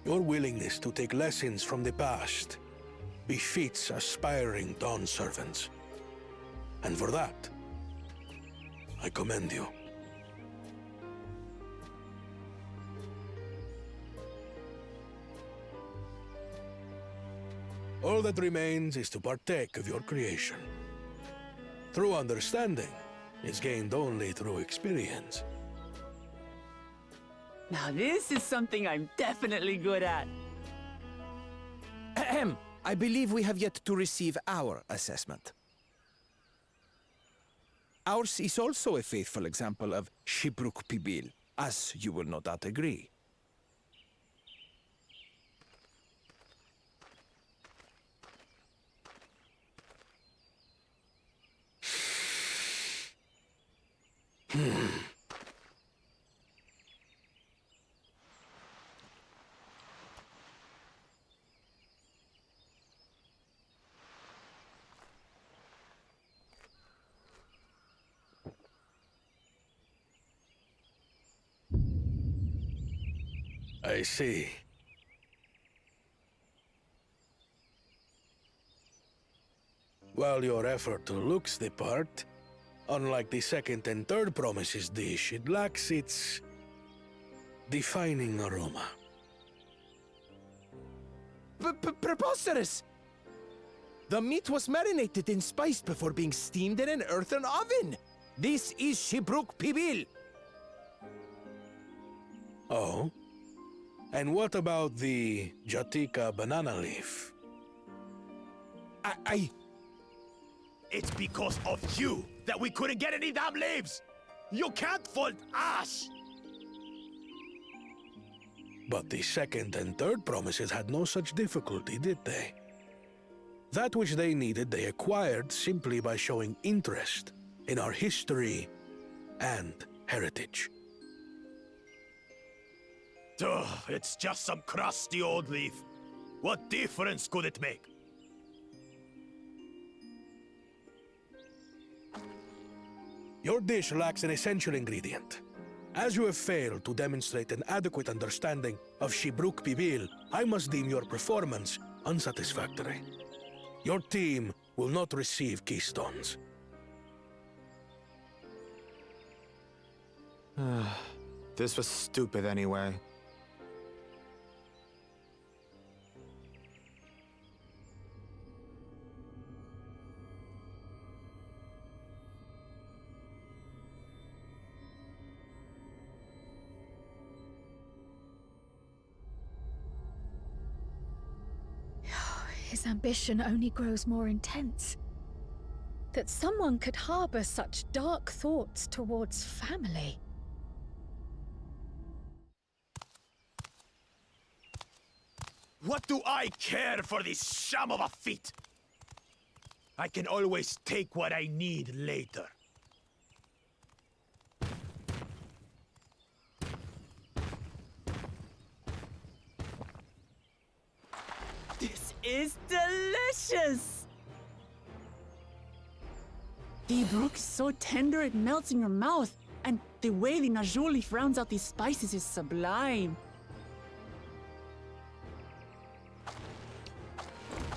Your willingness to take lessons from the past befits aspiring Dawn servants. And for that, I commend you. All that remains is to partake of your creation. True understanding is gained only through experience. Now this is something I'm definitely good at. Ahem. I believe we have yet to receive our assessment. Ours is also a faithful example of Shibruk Pibil, as you will no doubt agree. I see. While your effort looks the part, unlike the second and third promises dish, it lacks its defining aroma. Preposterous! The meat was marinated and spiced before being steamed in an earthen oven. This is Shibruk Pibil. Oh? And what about the Jatika banana leaf? It's because of you that we couldn't get any damn leaves! You can't fault us! But the second and third promises had no such difficulty, did they? That which they needed, they acquired simply by showing interest in our history and heritage. Ugh, it's just some crusty old leaf. What difference could it make? Your dish lacks an essential ingredient. As you have failed to demonstrate an adequate understanding of Shibruk Pibil, I must deem your performance unsatisfactory. Your team will not receive keystones. This was stupid anyway. His ambition only grows more intense. That someone could harbor such dark thoughts towards family. What do I care for this sham of a feat? I can always take what I need later. This is delicious! The brook is so tender it melts in your mouth, and the way the najul leaf rounds out these spices is sublime.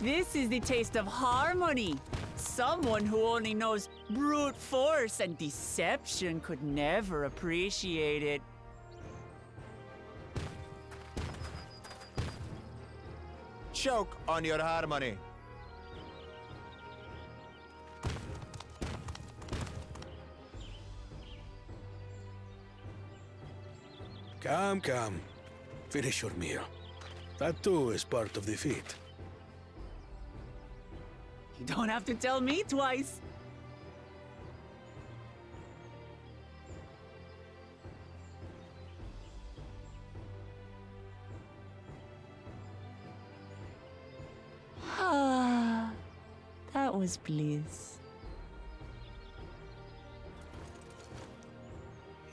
This is the taste of harmony. Someone who only knows brute force and deception could never appreciate it. Choke on your harmony. Come, come. Finish your meal. That too is part of the feat. You don't have to tell me twice. Ah, that was bliss.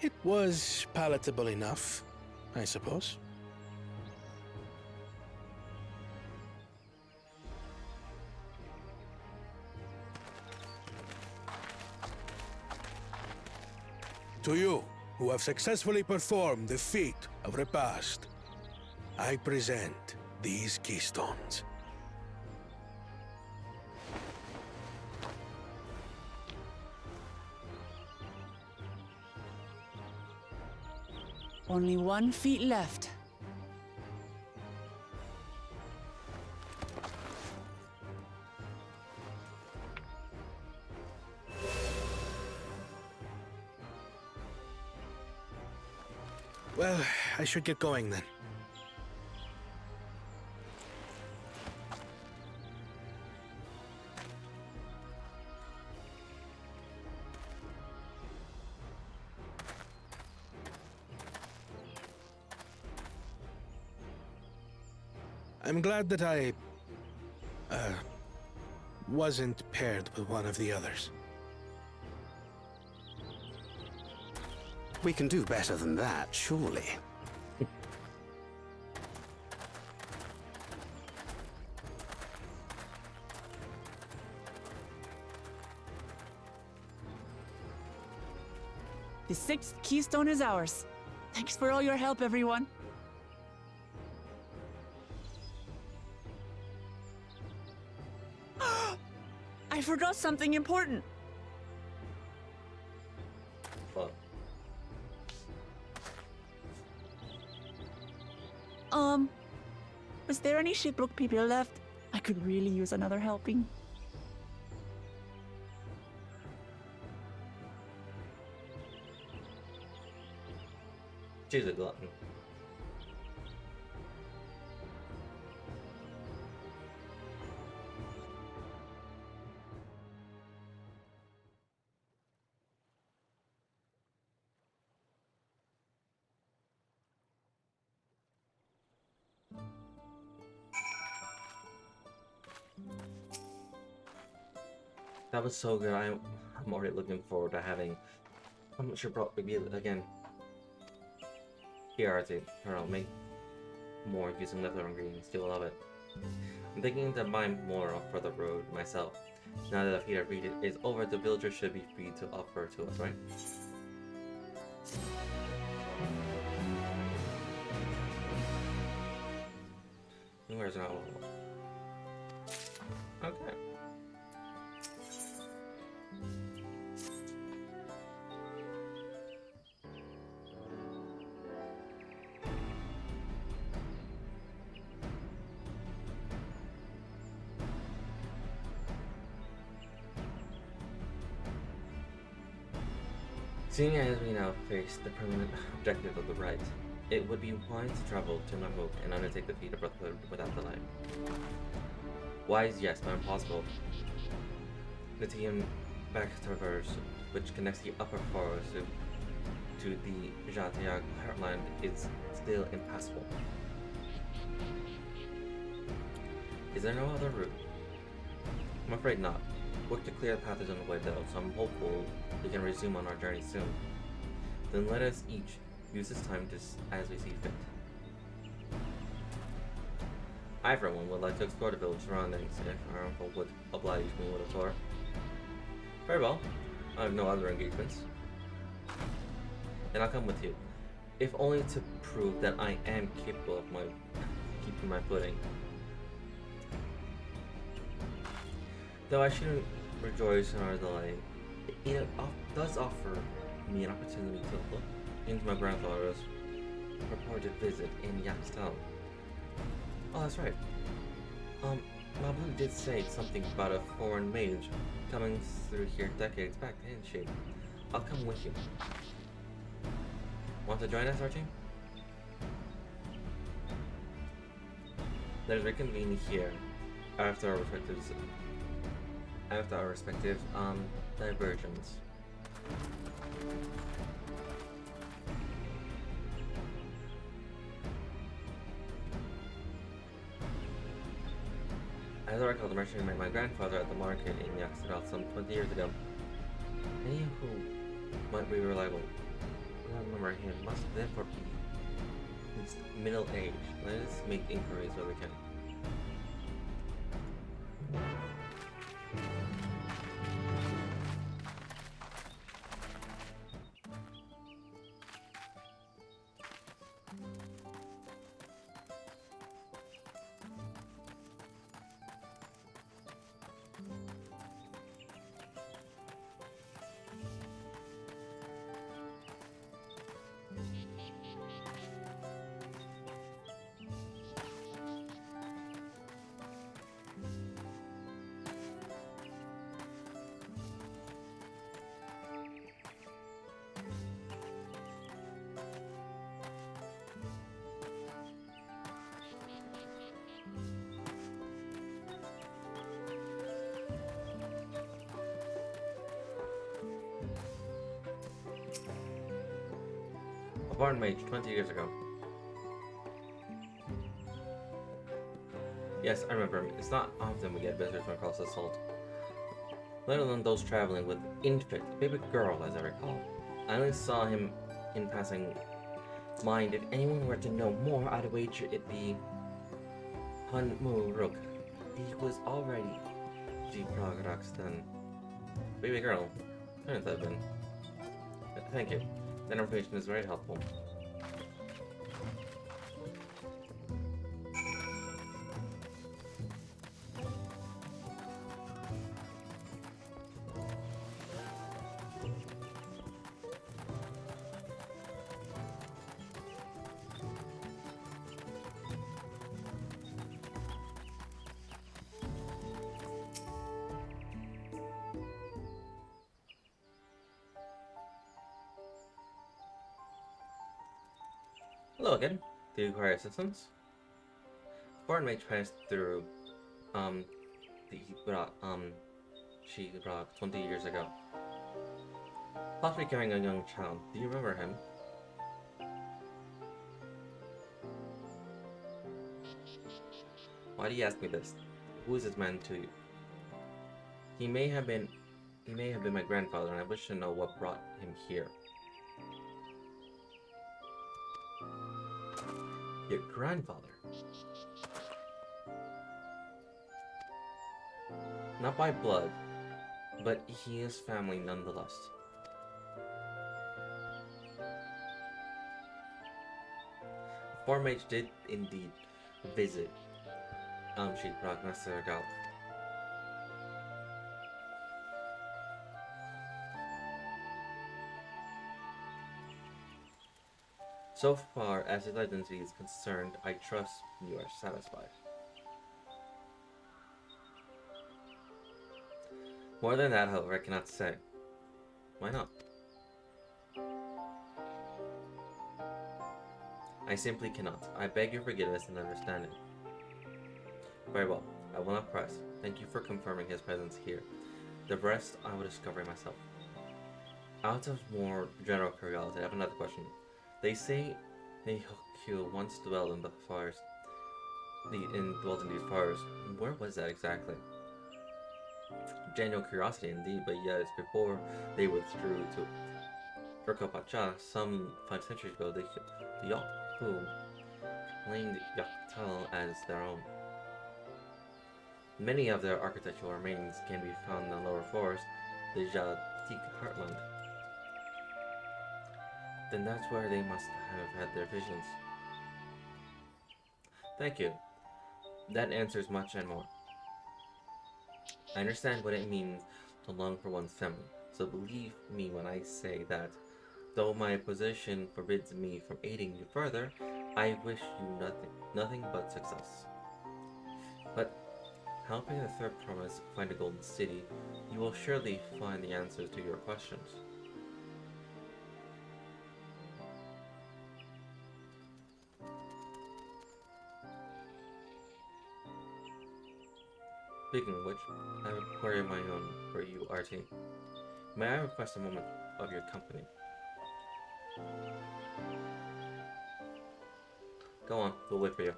It was palatable enough, I suppose. To you, who have successfully performed the feat of repast, I present these keystones. Only 1 feet left. Well, I should get going then. I'm glad that I wasn't paired with one of the others. We can do better than that, surely. The 6th keystone is ours. Thanks for all your help, everyone. I forgot something important. Fuck. Was there any Shipbrook people left? I could really use another helping. She's a glutton. That was so good. I'm already looking forward to having. I'm not sure, bro. Maybe again. PRT. I'll make more using leftover ingredients. Still love it. I'm thinking to buy more for the road myself. Now that the feat of read is over, the villagers should be free to offer to us, right? Where's not? Okay. Seeing as we now face the permanent objective of the right, it would be wise to travel to Namuk and undertake the feat of Brotherhood without delay. Wise, yes, but impossible. The Tian back traverse, which connects the upper forest to the Jatiag heartland, is still impassable. there no other route? I'm afraid not. Work to clear the path is underway though, so I'm hopeful we can resume on our journey soon. Then let us each use this time just as we see fit. I, for one, would like to explore the village surroundings if our uncle would oblige me with a tour. Very well. I have no other engagements. Then I'll come with you, if only to prove that I am capable of keeping my footing. Though I shouldn't rejoice in our delay, it does offer me an opportunity to look into my grandfather's purported visit in Yaxtown. Oh, that's right. Mabu did say something about a foreign mage coming through here decades back, didn't she? I'll come with you. Want to join us, our team? Let us reconvene here after our respective diversions. As I recall, the merchant met my grandfather at the market in Yaxtaral some 20 years ago. Any who might be reliable remember him must therefore be at least middle-aged. Let us make inquiries where we can. A barn mage 20 years ago. Yes, I remember him. It's not often we get visitors from across the salt, let alone those traveling with infant, baby girl, as I recall. I only saw him in passing. Mind, if anyone were to know more, I'd wager it'd be Hun Mu Rook. He was already G Progrox then. Baby girl, couldn't have been. Thank you. That information is very helpful. Hello again. Do you require assistance? Foreign mage passed through, she brought 20 years ago. Possibly carrying a young child. Do you remember him? Why do you ask me this? Who is this man to you? He may have been my grandfather, and I wish to know what brought him here. Your grandfather? Not by blood, but he is family nonetheless. Foreign mage did indeed visit Sheetrock Master Gal. So far as his identity is concerned, I trust you are satisfied. More than that, however, I cannot say. Why not? I simply cannot. I beg your forgiveness and understanding. Very well. I will not press. Thank you for confirming his presence here. The rest I will discover myself. Out of more general curiosity, I have another question. They say Neihokyu once dwelled in the forest. dwelt in these forests. Where was that exactly? Genuine curiosity indeed, but yes, before they withdrew to Urkapacha some 5 centuries ago, the Yakpu claimed Yaktal as their own. Many of their architectural remains can be found in the lower forest, the Jatik heartland. Then that's where they must have had their visions. Thank you. That answers much and more. I understand what it means to long for one's family, so believe me when I say that, though my position forbids me from aiding you further, I wish you nothing but success. But helping the third promise find a golden city, you will surely find the answers to your questions. Speaking of which, I have a query of my own for you, RT. May I request a moment of your company? Go on, we'll wait for you.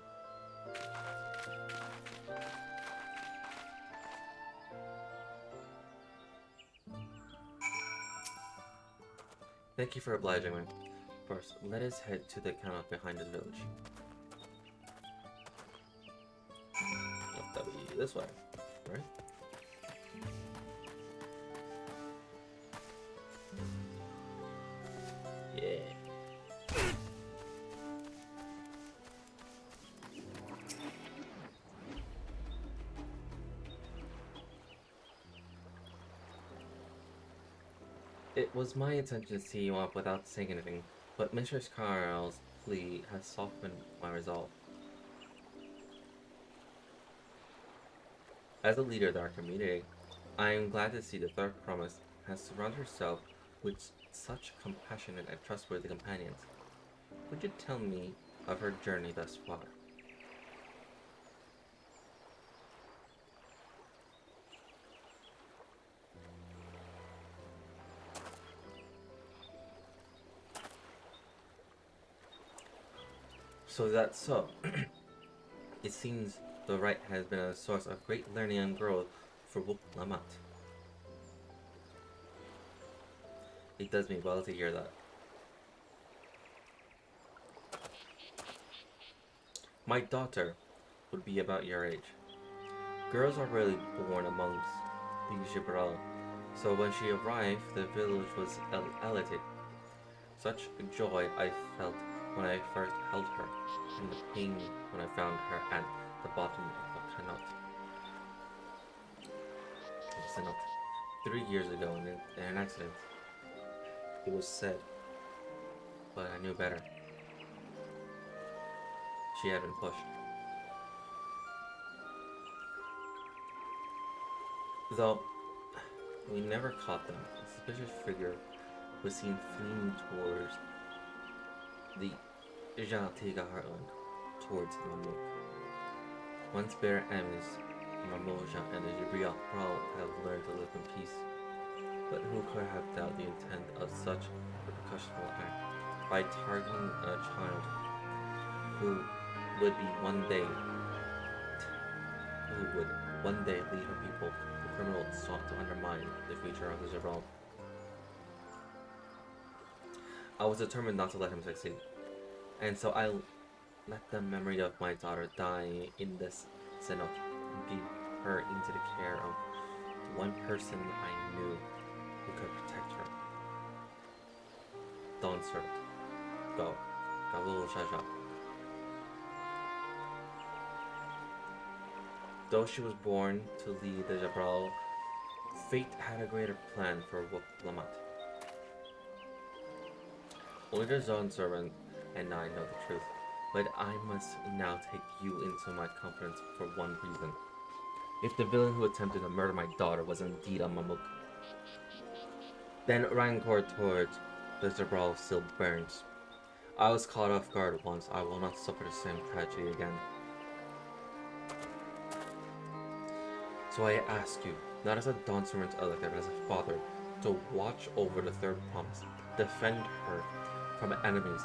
Thank you for obliging me. First, let us head to the canal behind this village. Oh, that'll be this way, right? Yeah. It was my intention to see you off without saying anything, but Mistress Carl's plea has softened my resolve. As a leader of our community, I am glad to see the Third Promise has surrounded herself with such compassionate and trustworthy companions. Would you tell me of her journey thus far? So that's so. It seems the rite has been a source of great learning and growth for Wuk Lamat. It does me well to hear that. My daughter would be about your age. Girls are rarely born amongst the Gibral, so when she arrived, the village was elated. Such joy I felt when I first held her, and the pain when I found her at the bottom of the canot. 3 years ago in an accident. It was said, but I knew better. She had been pushed. Though we never caught them, a suspicious figure was seen fleeing towards the Jaltiga heartland, towards the Mamluk. Once bare enemies, Marmoja and the Jibril have learned to live in peace. But who could have doubted the intent of such a repercussional act by targeting a child who would one day lead her people? The criminal sought to undermine the future of the Jabral. I was determined not to let him succeed, and so I let the memory of my daughter die in this Senok and gave her into the care of the one person I knew who could protect her. Dawn servant. Go. Gabul Shaja. Though she was born to lead the Jabral, fate had a greater plan for Wuk Lamat. Only the Dawn servant and I know the truth, but I must now take you into my confidence for one reason. If the villain who attempted to murder my daughter was indeed a Mamuk, then rancor towards the Jabral still burns. I was caught off guard once. I will not suffer the same tragedy again. So I ask you, not as a Dawn servant elected, but as a father, to watch over the Third Promise, defend her from enemies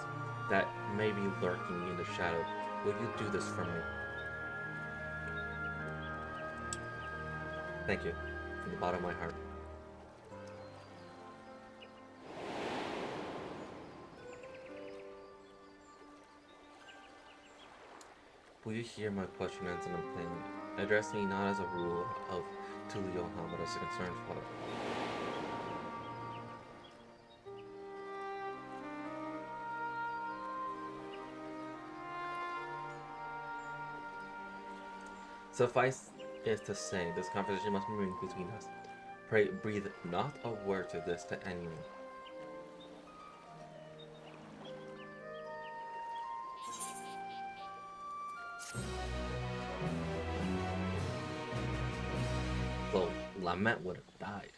that may be lurking in the shadow. Will you do this for me? Thank you, from the bottom of my heart. Will you hear my question and plainly? Address me not as a rule of Tuliohan, but as a concerned father. Suffice it to say, this conversation must remain between us. Pray, breathe not a word to this to anyone. Well, Lament would have died.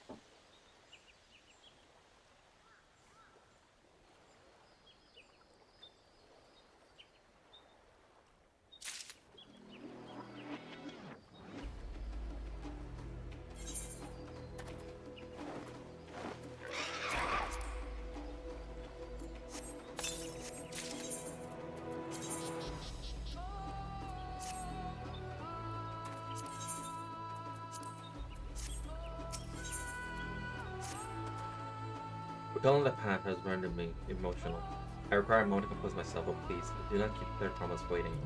Recalling the path has rendered me emotional. I require a moment to compose myself, but please, do not keep their promise waiting.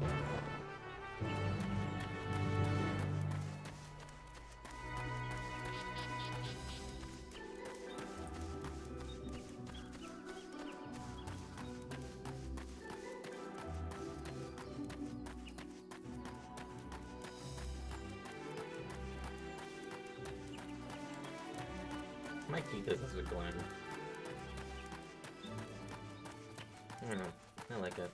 My key does this with Glenn. I don't know. I like it.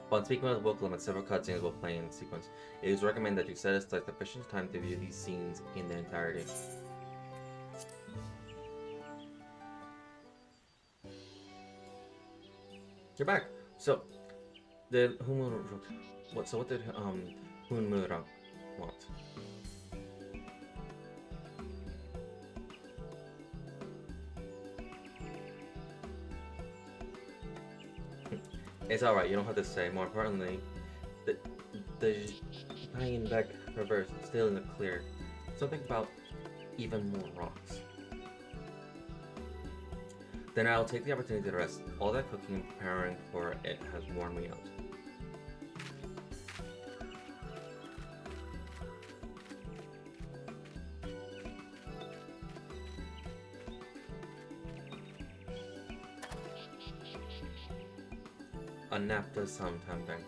While speaking about the book limit, several cutscenes will play in sequence. It is recommended that you set aside sufficient time to view these scenes in their entirety. You're back. So, did what did Hunmura want? It's alright, you don't have to say. More importantly, the buying back reverse still in the clear. Something about even more rocks. Then I'll take the opportunity to rest. All that cooking and preparing for it has worn me out. A nap does sound tempting.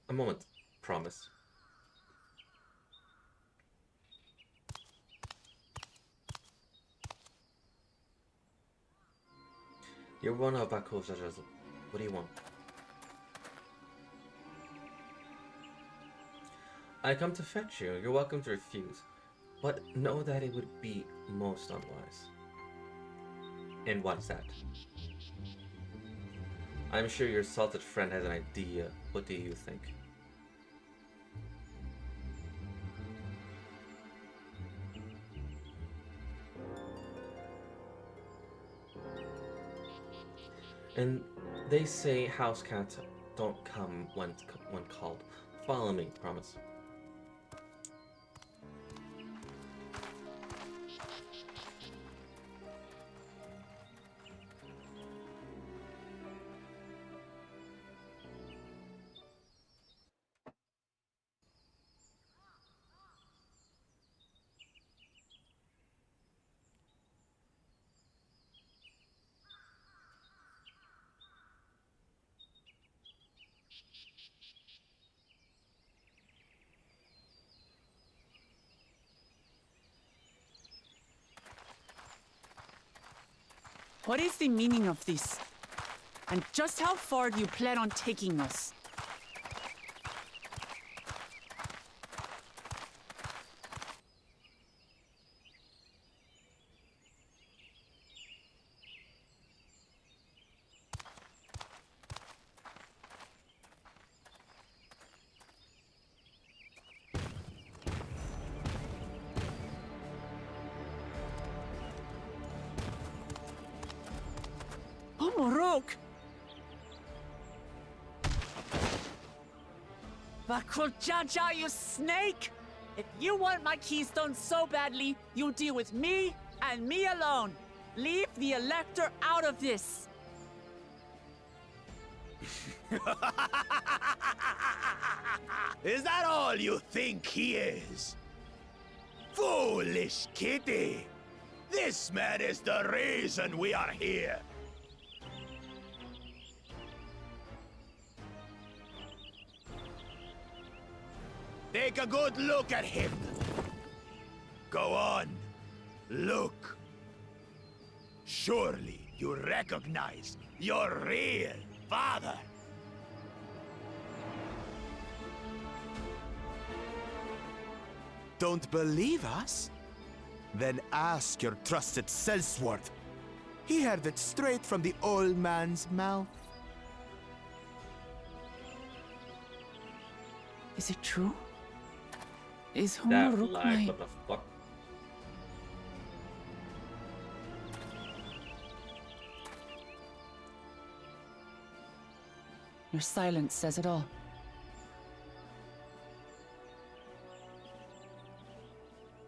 A moment, promise. You're one of Bakov's judges. What do you want? I come to fetch you. You're welcome to refuse. But know that it would be most unwise. And what's that? I'm sure your salted friend has an idea. What do you think? And they say house cats don't come when called. Follow me, promise. What is the meaning of this? And just how far do you plan on taking us? spook! Bakuljaja, you snake! If you want my keystone so badly, you deal with me and me alone. Leave the Elector out of this. Is that all you think he is? Foolish kitty! This man is the reason we are here! Take a good look at him! Go on, look! Surely you recognize your real father! Don't believe us? Then ask your trusted Sellsworth. He heard it straight from the old man's mouth. Is it true? Is That Humaruk lag, my... what the fuck? Your silence says it all.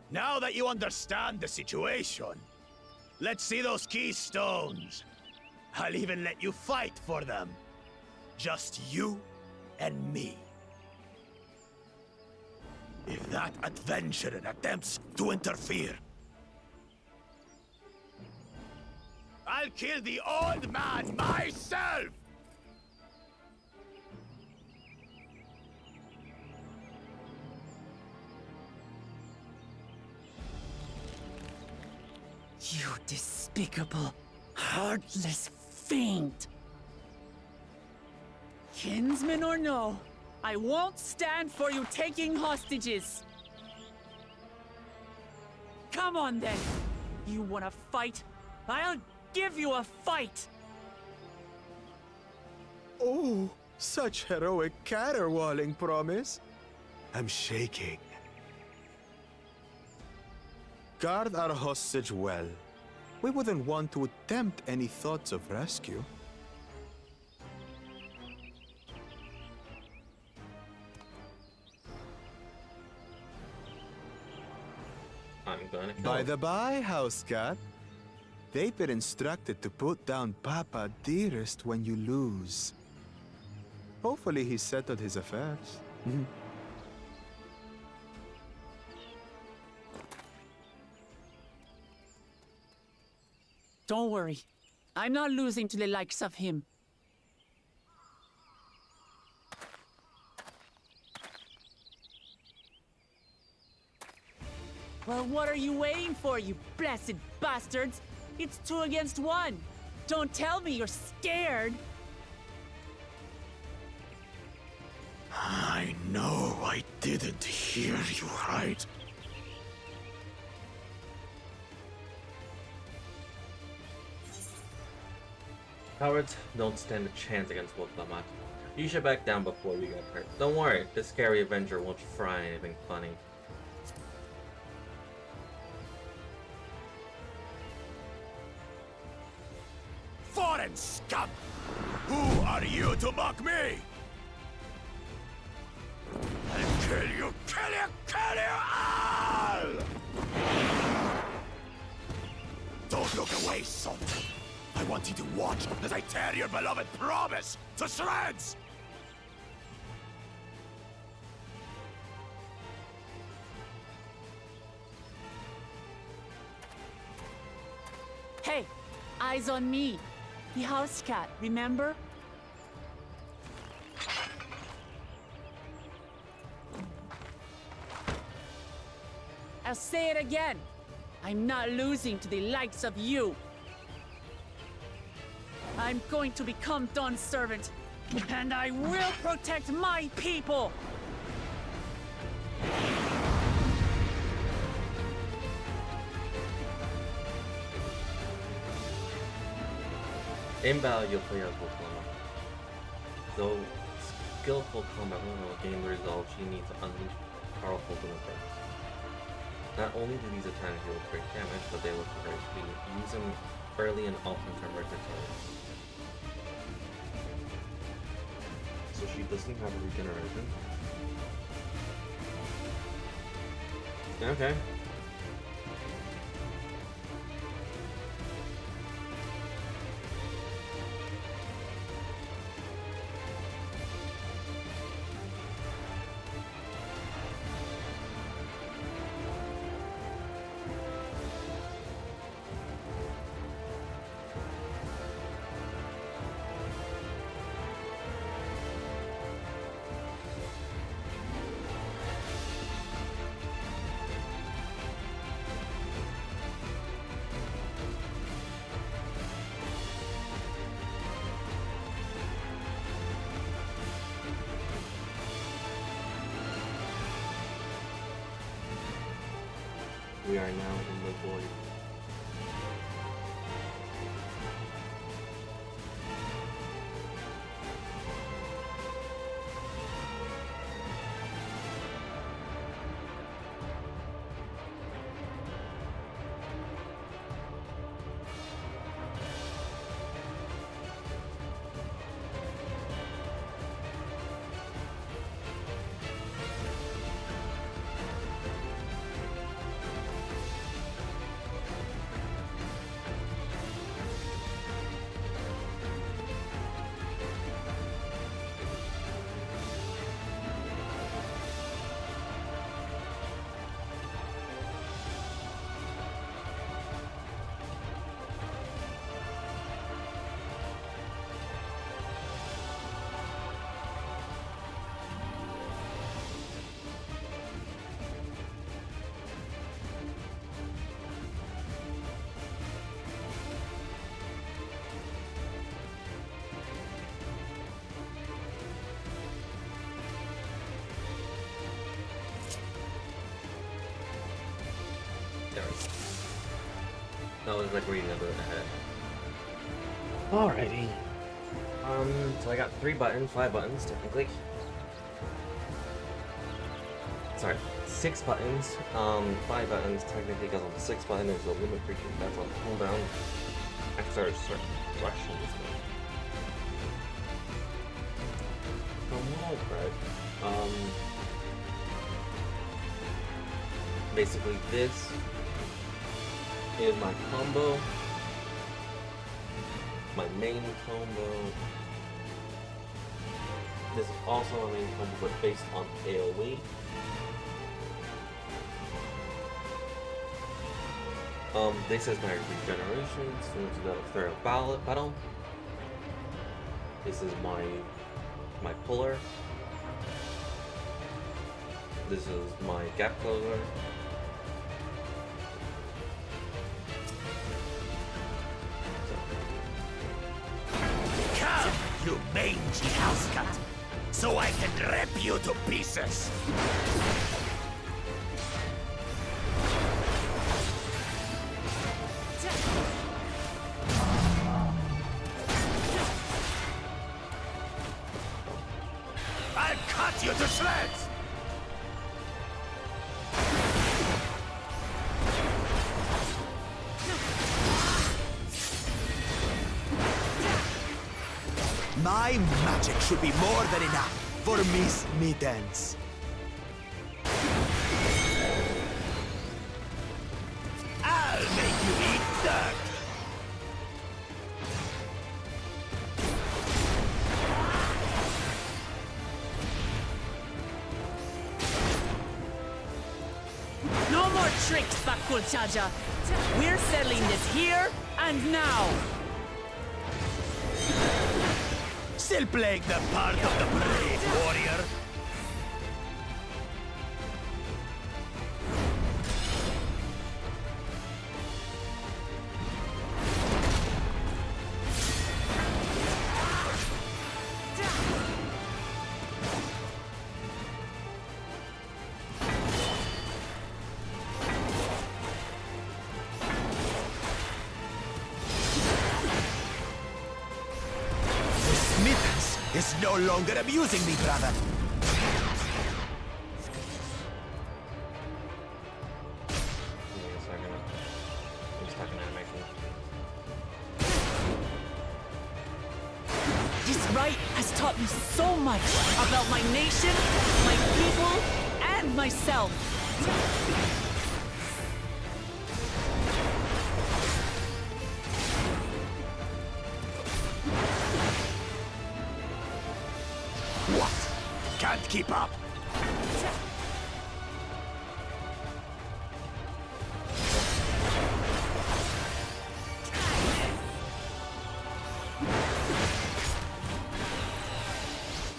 Now that you understand the situation, let's see those keystones. I'll even let you fight for them. Just you and me. If that adventurer attempts to interfere, I'll kill the old man myself! You despicable, heartless fiend! Kinsman or no, I won't stand for you taking hostages! Come on then! You wanna fight? I'll give you a fight! Oh, such heroic caterwauling promise. I'm shaking. Guard our hostage well. We wouldn't want to attempt any thoughts of rescue. I'm gonna kill By him. the by, house cat, they've been instructed to put down Papa Dearest when you lose. Hopefully he settled his affairs. Don't worry. I'm not losing to the likes of him. Well, what are you waiting for, you blessed bastards? It's 2 against 1. Don't tell me you're scared. I know I didn't hear you right. Cowards don't stand a chance against Wolfdamat. You should back down before we get hurt. Don't worry, this scary Avenger won't try anything funny. Foreign scum! Who are you to mock me? I'll kill you, kill you, kill you all! Don't look away, son. I want you to watch as I tear your beloved promise to shreds! Hey, eyes on me. The house cat, remember? I'll say it again. I'm not losing to the likes of you. I'm going to become Dawn's servant, and I will protect my people! Invaluable players will come up. Though skillful combat will gain the results she needs to unleash powerful movements. Not only do these attacks deal great damage, but they look very sweet. Use them early and often turn versatility. she doesn't have a regeneration. Okay. We are now in the void. There we go. That was like reading a bit ahead. Alrighty. So I got 5 buttons technically. Sorry, 6 buttons. 5 buttons technically, because on the 6th button is the limit creature. That's on cooldown. After a certain threshold is good. From what I've read, basically this is my combo. My main combo. This is also my main combo, but based on AoE. This is my regeneration, similar to that of Therial Battle. This is my puller. This is my gap closer. Come, you mangy housecut, so I can rip you to pieces. I'll cut you to shreds. My magic should be more than enough for Miss Mittens. I'll make you eat dirt. No more tricks, Bakulchaja. We're settling this here and now. Still playing the part of the brave warrior. Is no longer amusing me, brother. Give me a second. I'm stuck in animation. Disrupt fight has taught me so much about my nation, my people, and myself. What? Can't keep up.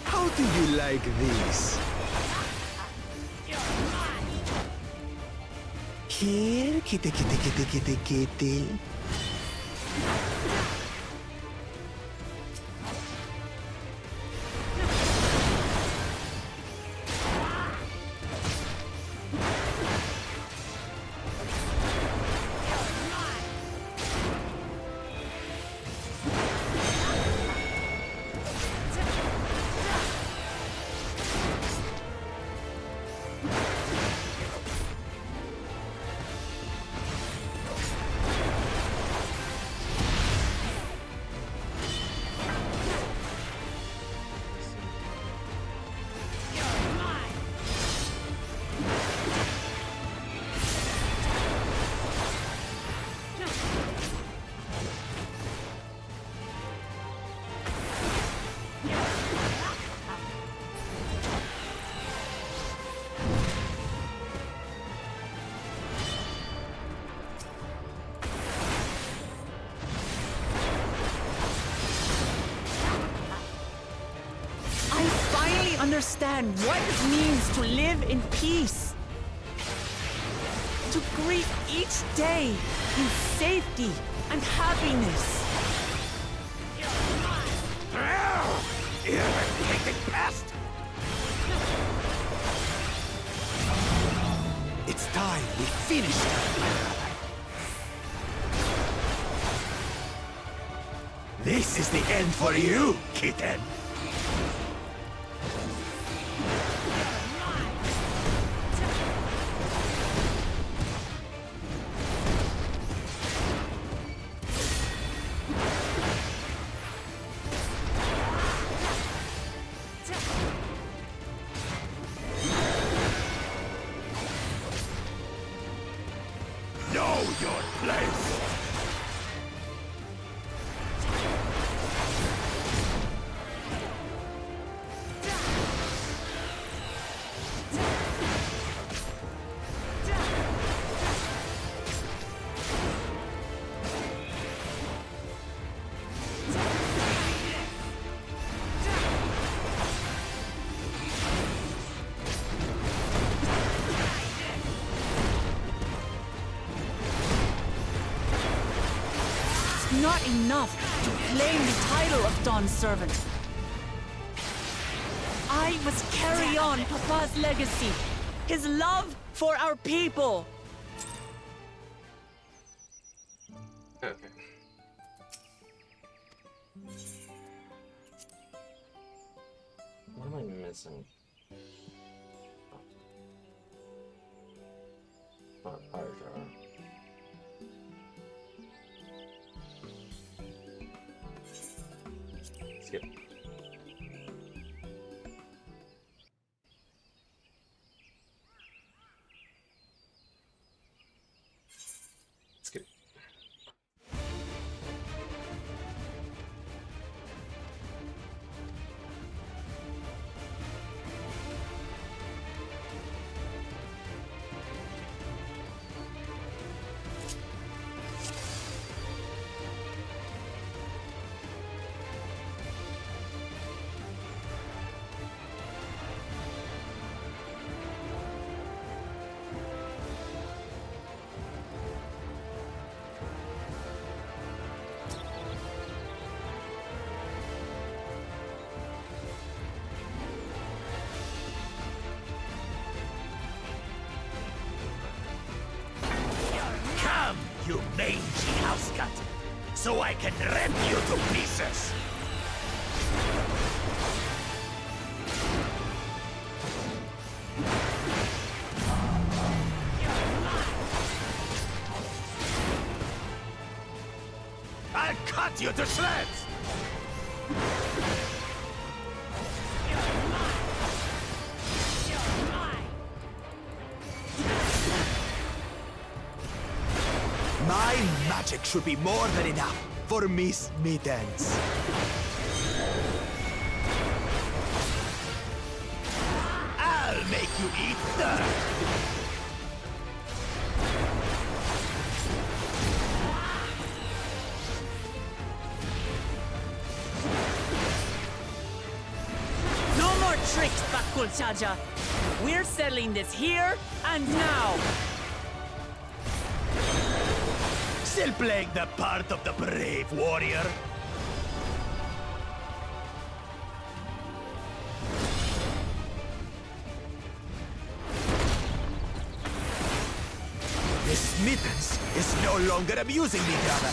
How do you like this? Here, kitty, kitty, kitty, kitty, kitty. Understand what it means to live in peace. To greet each day in safety and happiness. Irritating pest! It's time we finish it. This is the end for you, kitten! Know your place! Not enough to claim the title of Dawn's servant. I must carry on Papa's legacy, his love for our people. Okay. What am I missing? Oh, fire jar. Skip. Skip. Come, you mangy housecut, so I can rip you to pieces! I'll cut you to shreds! My magic should be more than enough for Miss Mittens. I'll make you eat dirt! No more tricks, Bakul Chaja. We're settling this here and now. Still playing the part of the brave warrior? Miss Mittens is no longer amusing me, brother.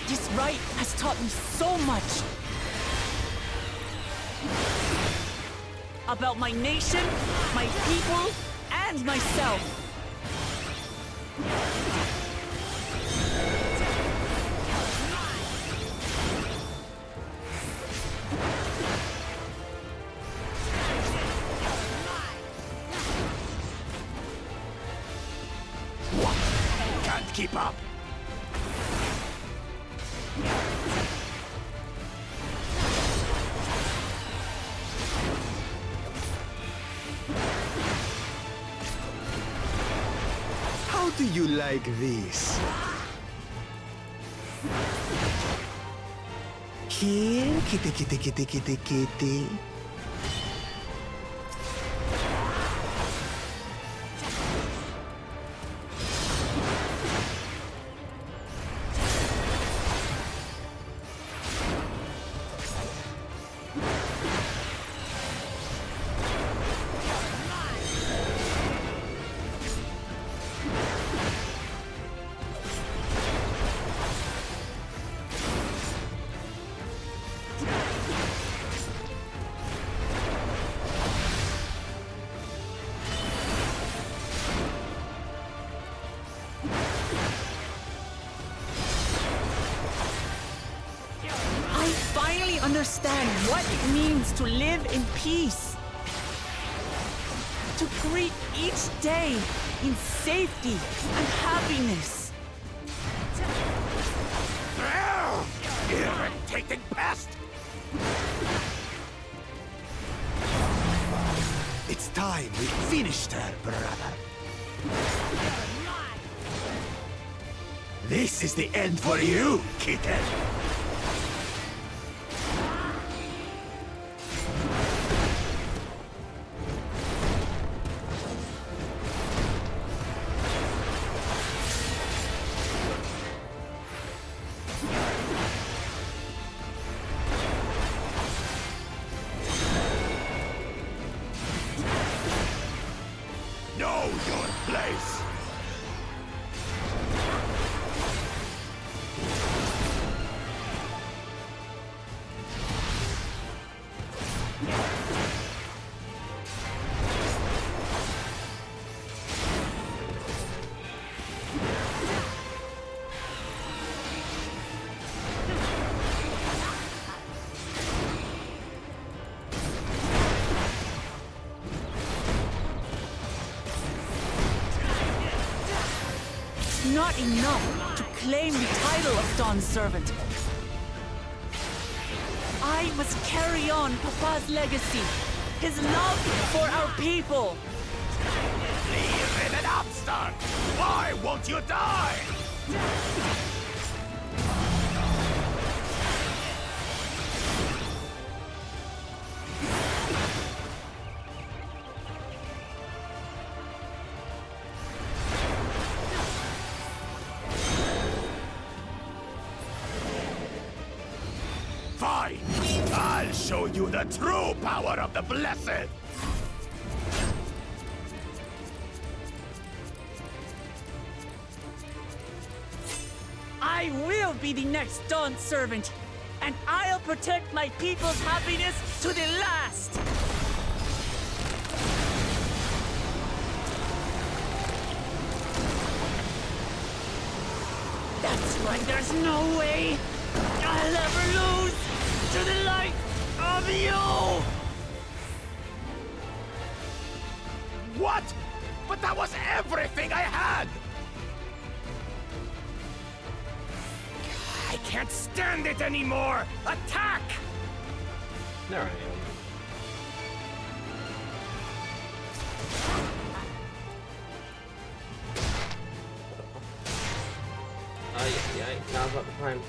This rite has taught me so much. About my nation, my people, and myself. Can't keep up! How do you like this? Here, kitty, kitty, kitty, kitty, kitty. Understand what it means to live in peace. To greet each day in safety and happiness. Irritating pest! It's time we finished her, brother. This is the end for you, kitten. Know your place! Not enough to claim the title of Dawn's servant. I must carry on Papa's legacy, his love for our people. Leave him an upstart! Why won't you die? Fine! I'll show you the true power of the Blessed! I will be the next Dawn servant, and I'll protect my people's happiness to the last! That's right, there's no way I'll ever lose to the light of you! What? But that was everything I had! I can't stand it anymore! Attack! There I am. Ay, now's not the time.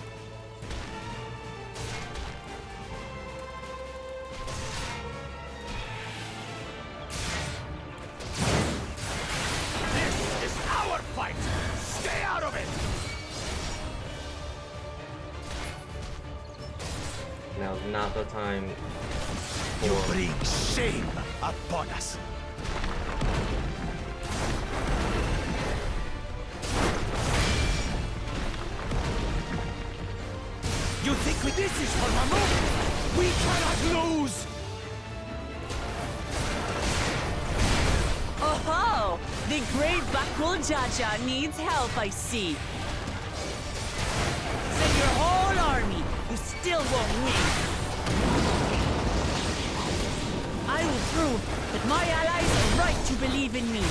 This is our fight! Stay out of it! Now's not the time You for... bring shame upon us! You think this is for Mamuk? We cannot lose! Oh-ho! The great Bakul Jaja needs help, I see. Send your whole army. You still won't win. I will prove that my allies are right to believe in me.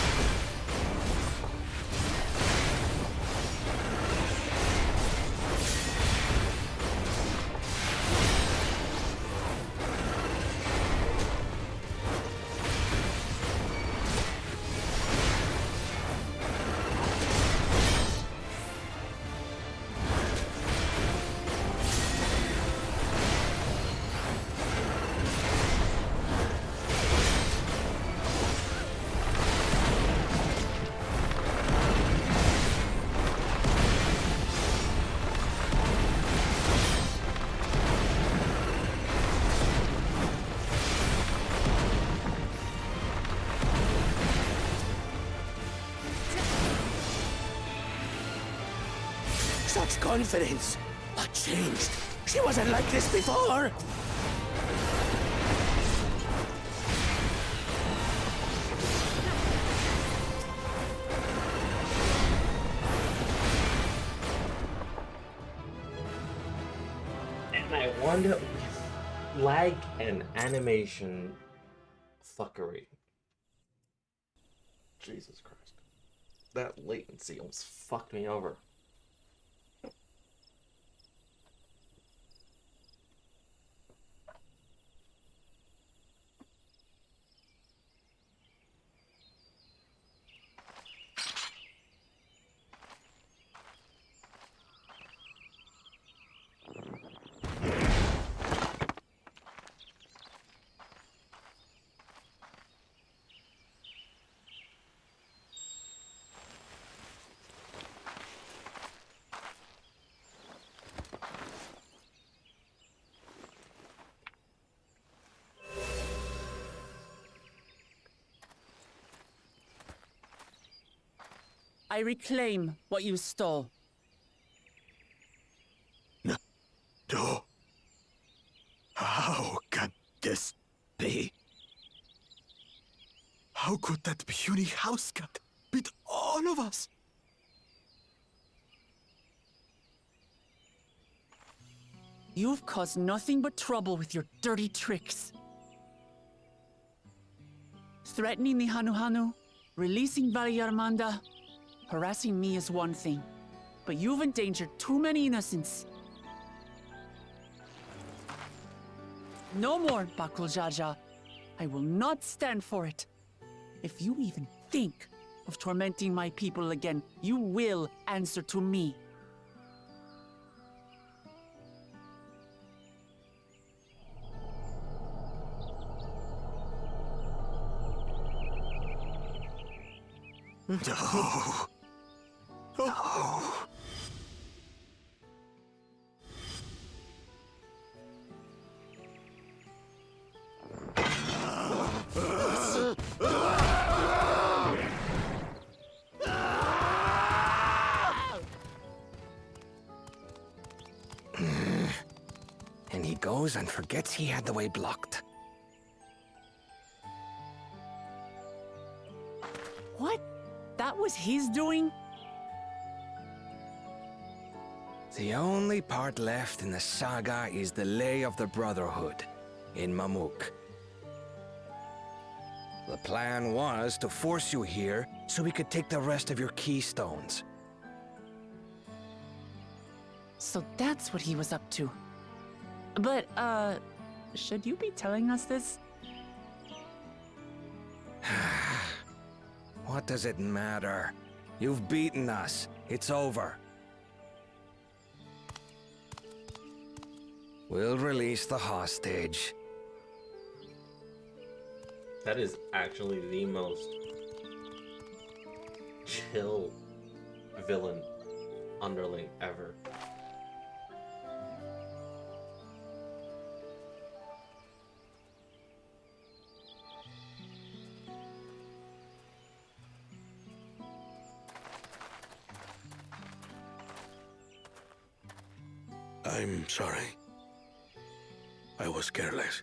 Such confidence! What changed? She wasn't like this before! And I wonder... lag and animation fuckery. Jesus Christ. That latency almost fucked me over. I reclaim what you stole. No. How can this be? How could that puny house cat beat all of us? You've caused nothing but trouble with your dirty tricks. Threatening the Hanu, releasing Valyarmanda, harassing me is one thing, but you've endangered too many innocents. No more, Bakul Jaja. I will not stand for it. If you even think of tormenting my people again, you will answer to me. No. No. And he goes and forgets he had the way blocked. What? That was his doing? The only part left in the saga is the Lay of the Brotherhood in Mamuk. The plan was to force you here so we could take the rest of your keystones. So that's what he was up to. But, should you be telling us this? What does it matter? You've beaten us. It's over. We'll release the hostage. That is actually the most chill villain underling ever. I'm sorry. I was careless.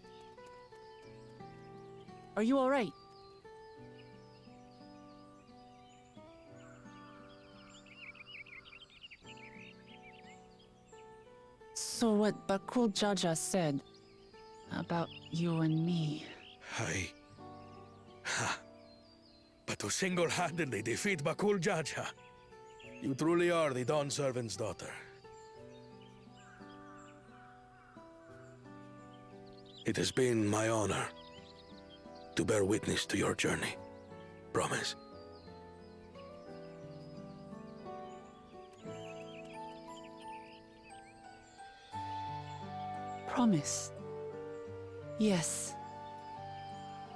Are you alright? So what Bakul Jaja said about you and me... But to single-handedly defeat Bakul Jaja, you truly are the Dawn Servant's daughter. It has been my honor to bear witness to your journey. Promise. Promise. Yes.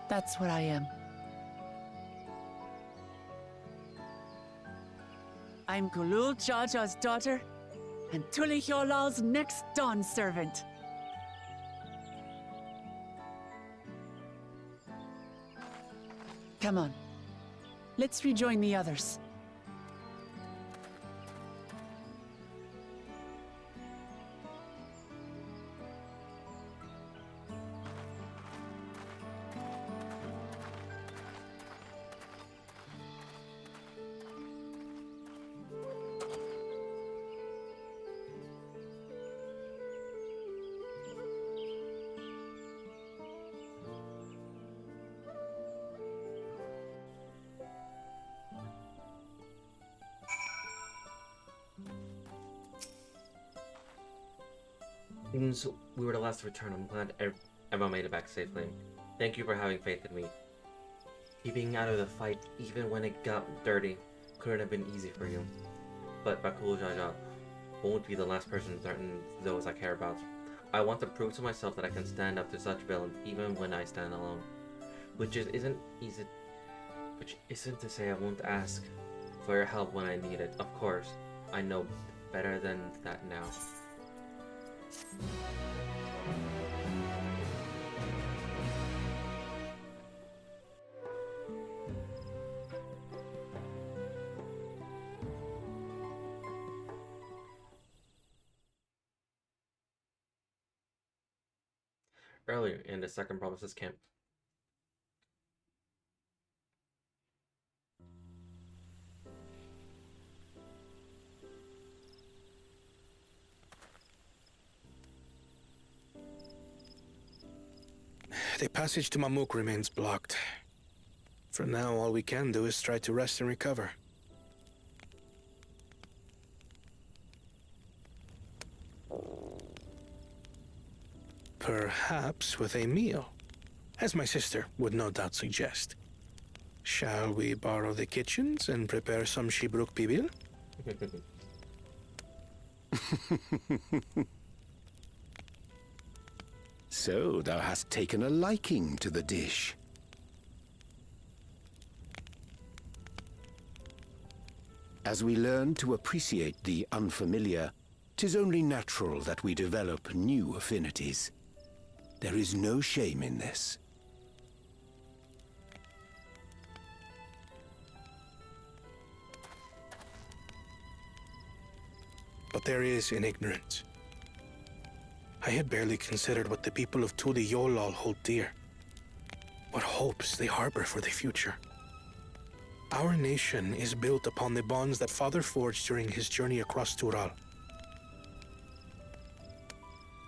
That's what I am. I'm Kulul Jaja's daughter, and Tuli Hyolal's next Dawn servant. Come on. Let's rejoin the others. So we were the last to return. I'm glad everyone made it back safely. Thank you for having faith in me. Keeping out of the fight, even when it got dirty, couldn't have been easy for you. But Bakul Jaja won't be the last person to threaten those I care about. I want to prove to myself that I can stand up to such villains, even when I stand alone. Which isn't to say I won't ask for your help when I need it. Of course, I know better than that now. Earlier in the second province's camp. The passage to Mamuk remains blocked. For now, all we can do is try to rest and recover. Perhaps with a meal, as my sister would no doubt suggest. Shall we borrow the kitchens and prepare some Shibruk Pibil? So thou hast taken a liking to the dish. As we learn to appreciate the unfamiliar, 'tis only natural that we develop new affinities. There is no shame in this. But there is in ignorance. I had barely considered what the people of Tuli Yolal hold dear. What hopes they harbor for the future. Our nation is built upon the bonds that Father forged during his journey across Tural.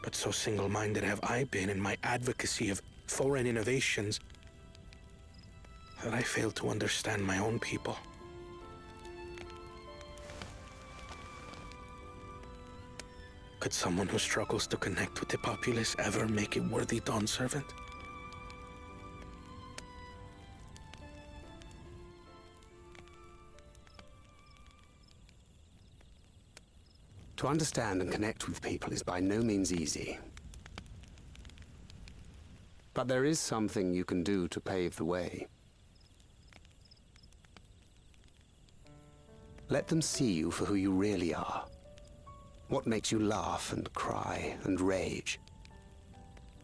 But so single-minded have I been in my advocacy of foreign innovations that I fail to understand my own people. Could someone who struggles to connect with the populace ever make a worthy Dawn servant? To understand and connect with people is by no means easy. But there is something you can do to pave the way. Let them see you for who you really are. What makes you laugh and cry and rage.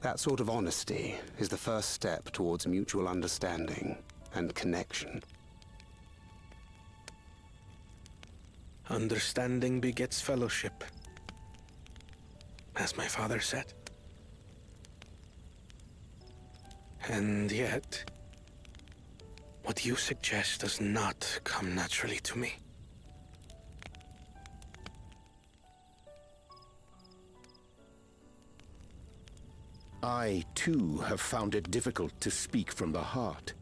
That sort of honesty is the first step towards mutual understanding and connection. Understanding begets fellowship, as my father said. And yet, what you suggest does not come naturally to me. I, too, have found it difficult to speak from the heart.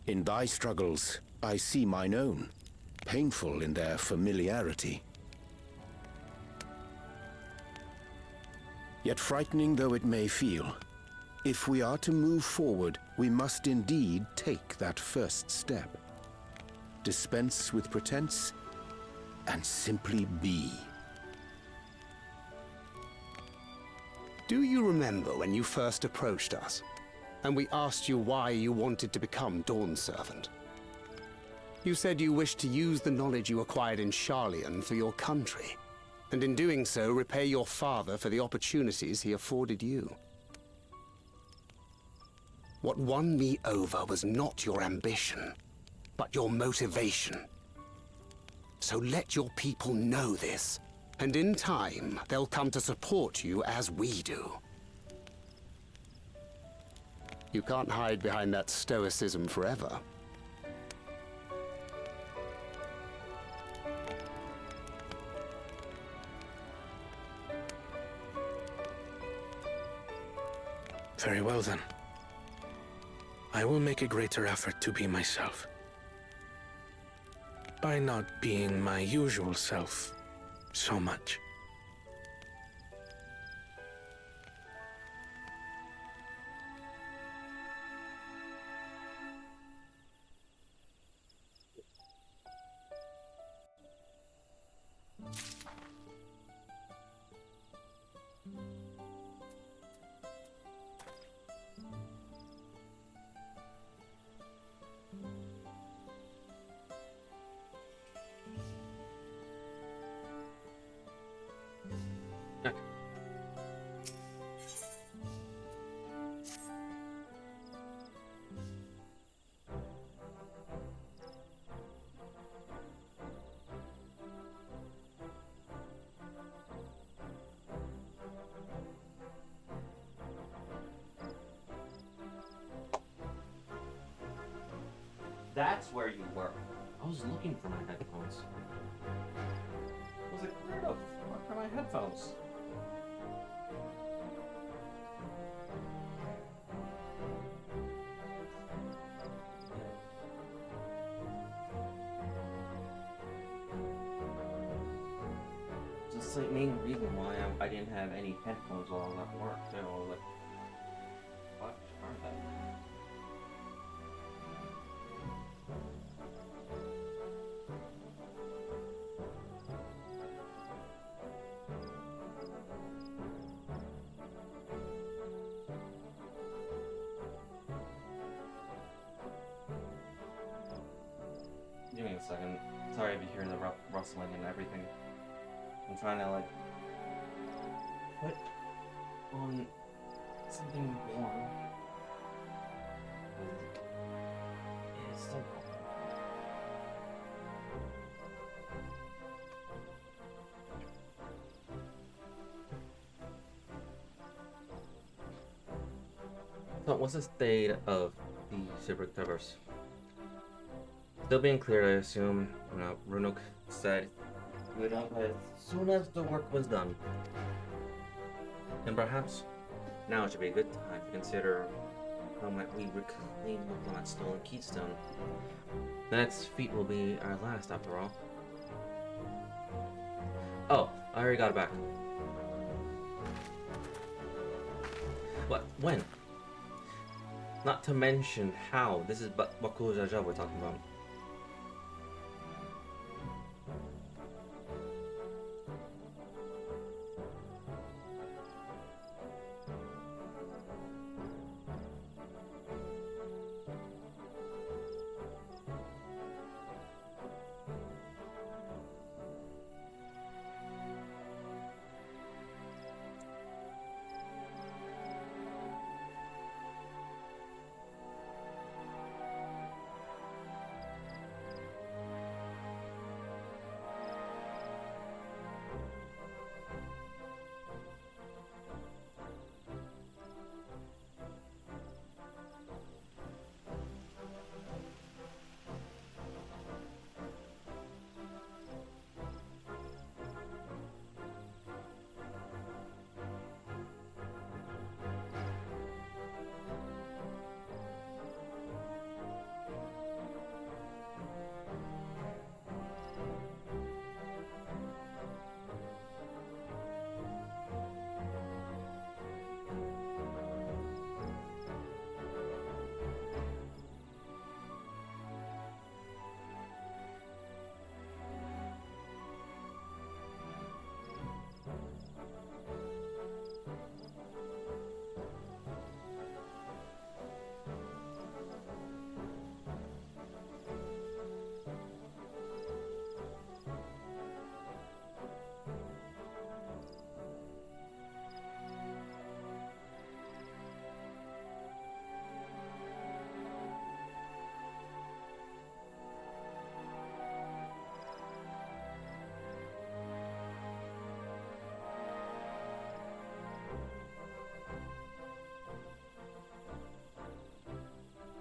In thy struggles, I see mine own, painful in their familiarity. Yet frightening though it may feel, if we are to move forward, we must indeed take that first step. Dispense with pretense, and simply be. Do you remember when you first approached us, and we asked you why you wanted to become Dawn Servant? You said you wished to use the knowledge you acquired in Sharlayan for your country, and in doing so repay your father for the opportunities he afforded you. What won me over was not your ambition, but your motivation. So let your people know this, and in time, they'll come to support you as we do. You can't hide behind that stoicism forever. Very well then. I will make a greater effort to be myself. By not being my usual self so much. That's where you were. I was looking for my headphones. I was like, where the fuck are my headphones? Just like main reason why I didn't have any headphones while I was at work. You know, like, what are they? Give me a second. Sorry if you hear the rustling and everything. I'm trying to like put on something warm. It's still cold. So what's the state of the Super Covers? Still being cleared, I assume. Runuk said he would help as soon as the work was done. And perhaps now should be a good time to consider how might we reclaim that stolen keystone? The next feat will be our last, after all. Oh, I already got it back. What? When? Not to mention how. This is Baku Jaja we're talking about.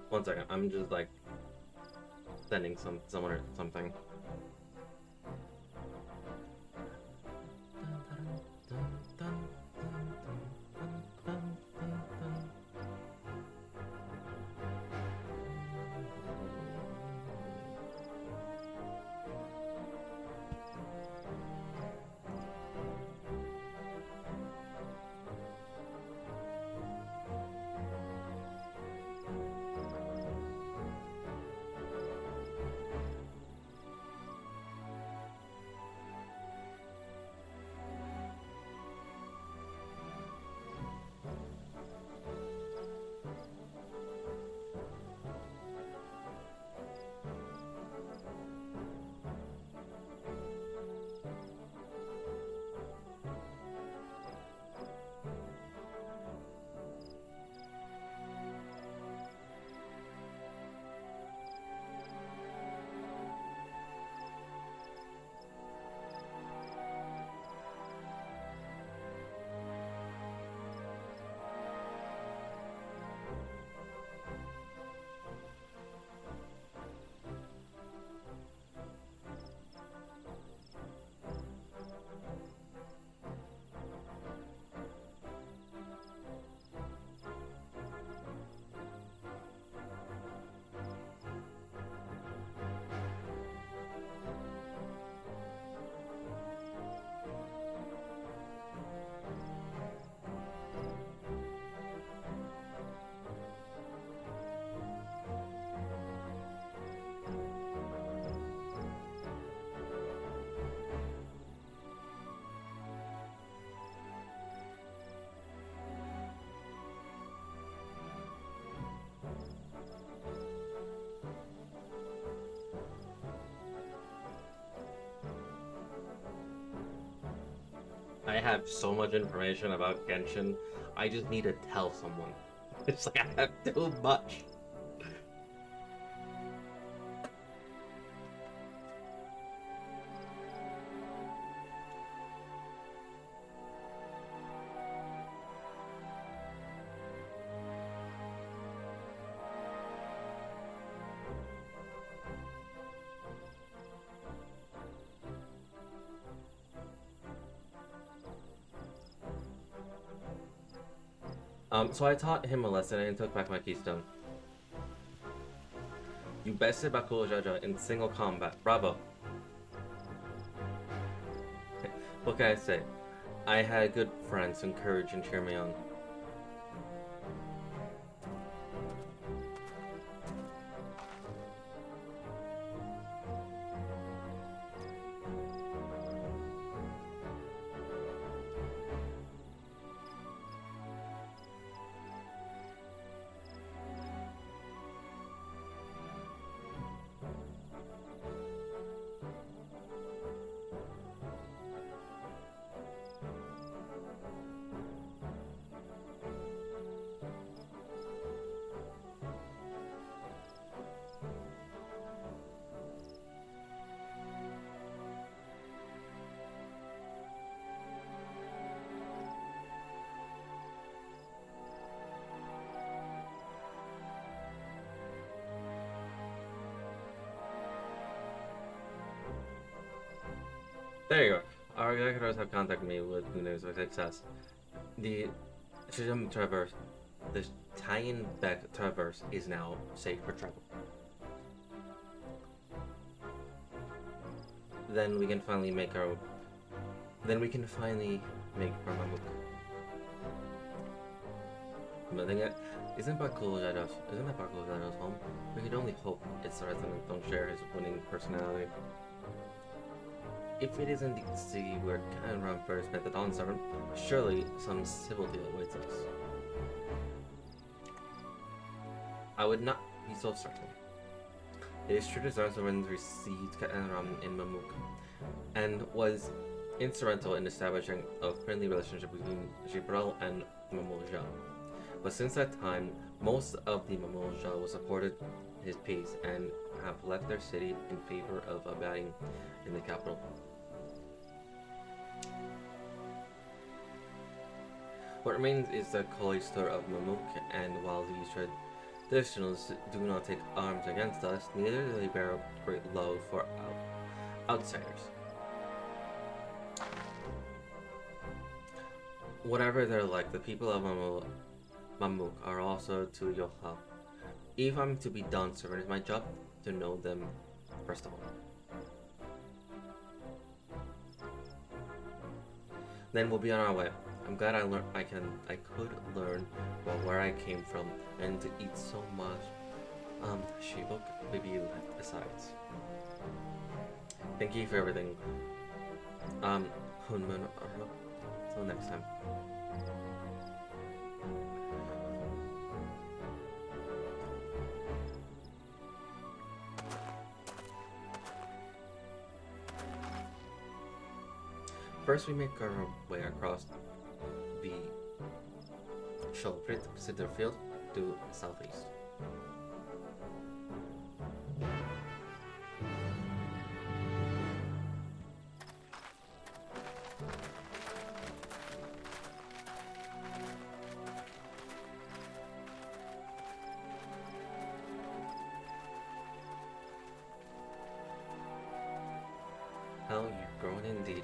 One second, I'm just like sending someone or something. I have so much information about Genshin, I just need to tell someone. It's like I have too much. So I taught him a lesson and took back my keystone. You bested Bakul Jaja in single combat. Bravo. What can I say? I had good friends to encourage and cheer me on. There you go. Our executors have contacted me with good news of success. The Shijim Traverse, the Tyen Beck Traverse, is now safe for travel. Then we can finally make our. Then we can finally make our Mamuk. But then yet, isn't that Bakulo's home? We could only hope its residents don't share his winning personality. If it isn't the city where Canron first met the Dawn Servant, surely some civil deal awaits us. I would not be so certain. It is true the Dawn Servant received Canron in Mamuk, and was instrumental in establishing a friendly relationship between Gibril and Mamulja. But since that time, most of the Mamulja supported his peace and have left their city in favor of abiding in the capital. What remains is the Cloister of Mamuk, and while these traditionals do not take arms against us, neither do they bear great love for outsiders. Whatever they're like, the people of Mamuk are also to your help. If I'm to be Dawn Servant, it's my job to know them first of all. Then we'll be on our way. I'm glad I could learn about where I came from and to eat so much shibuk baby besides. Thank you for everything. Hunmun. Till next time. First, we make our way across the Sholprit Cedar Field to southeast. How you've grown indeed.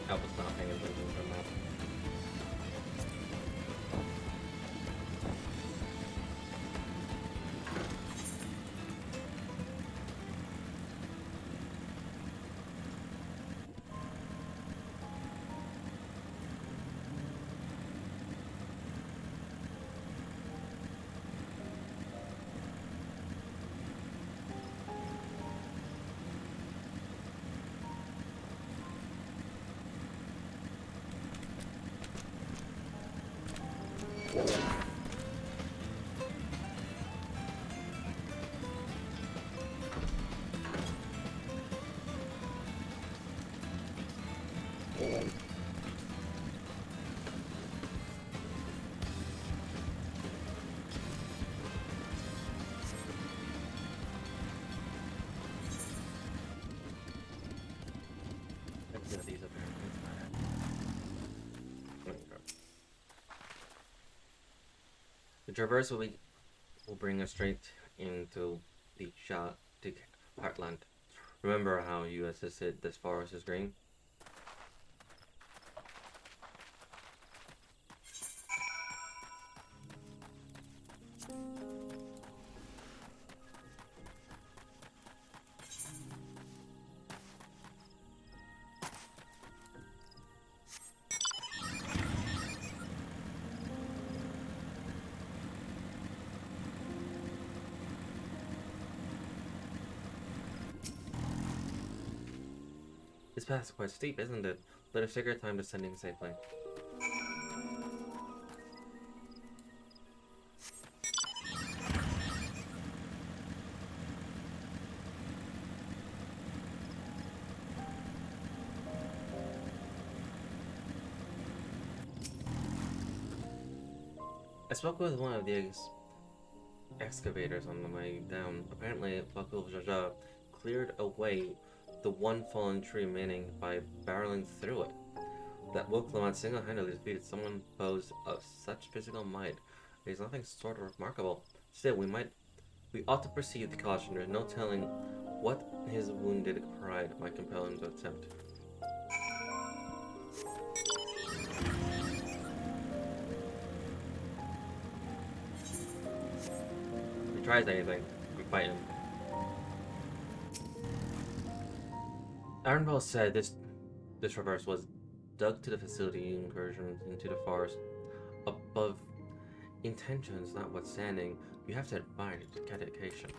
I was not paying attention to the map. Let's see what these apparently inspired. The traverse will bring us straight into the Chaotic Heartland. Remember how you assisted this forest is green? This path is quite steep, isn't it? Let us take our time descending safely. I spoke with one of the excavators on the way down. Apparently, Bakul Jaja cleared away the one fallen tree remaining by barreling through it. That Woklamat single-handedly defeated someone posed of such physical might is nothing sort of remarkable. Still, we ought to proceed with caution. There's no telling what his wounded pride might compel him to attempt. If he tries anything, I'm fighting him. Ironball said this reverse was dug to the facility incursions into the forest above. Intentions notwithstanding, you have to admire the dedication.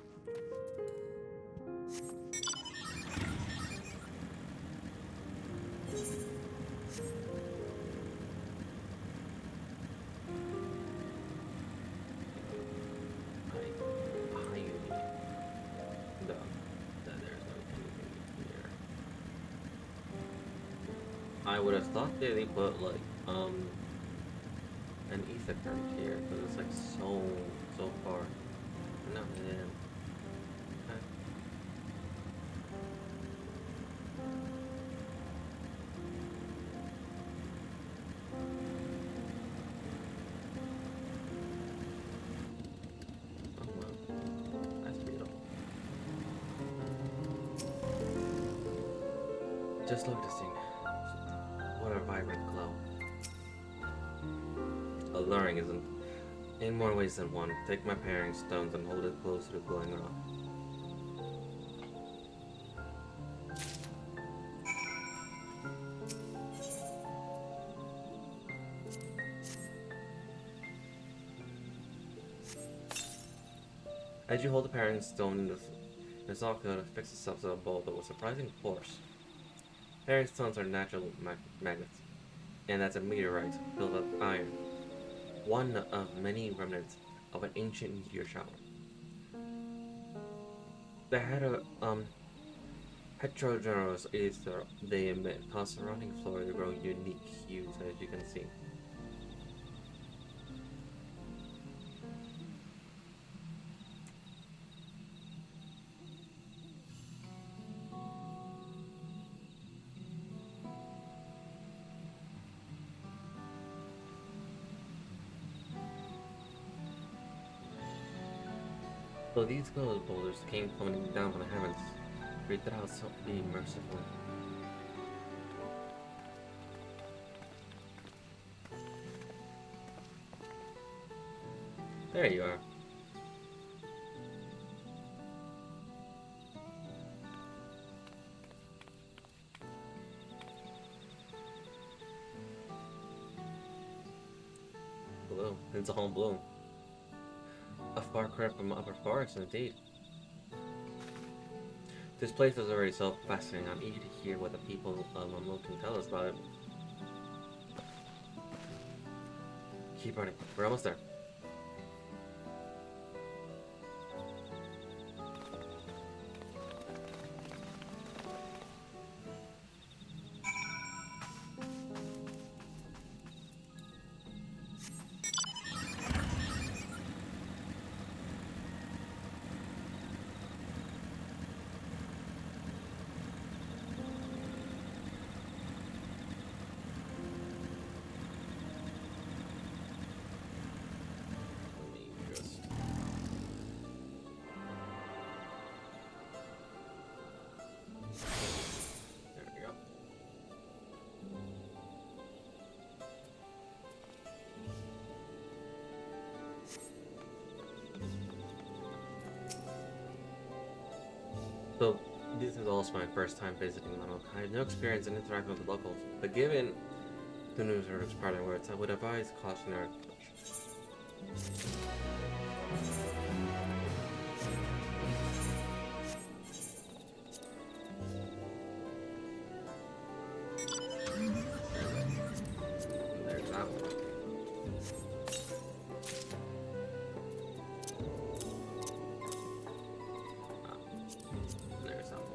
I would have thought that they put like an ether current here, but it's like so far. No, man. Okay. Oh wow, that's beautiful. Just look at this thing. What a vibrant glow. Alluring, isn't in more ways than one. Take my pairing stones and hold it close to the glowing rock. As you hold the pairing stone, the socket fixes itself to a bowl, but with surprising force. Pairing stones are natural magnets, and that's a meteorite filled with iron. One of many remnants of an ancient meteor shower. The heterogeneous ether they emit cause surrounding flora to grow unique hues, as you can see. So these gold boulders came plummeting down from the heavens. Great thou so be merciful. There you are. Blue. It's all blue. A far cry from upper forest, indeed. This place is already so fascinating. I'm eager to hear what the people of Momo can tell us about it. Keep running. We're almost there. There we go. So, this is also my first time visiting Lano. I have no experience in interacting with the locals, but given the news or its parting words, I would advise cautionary. There's that one. There's that one.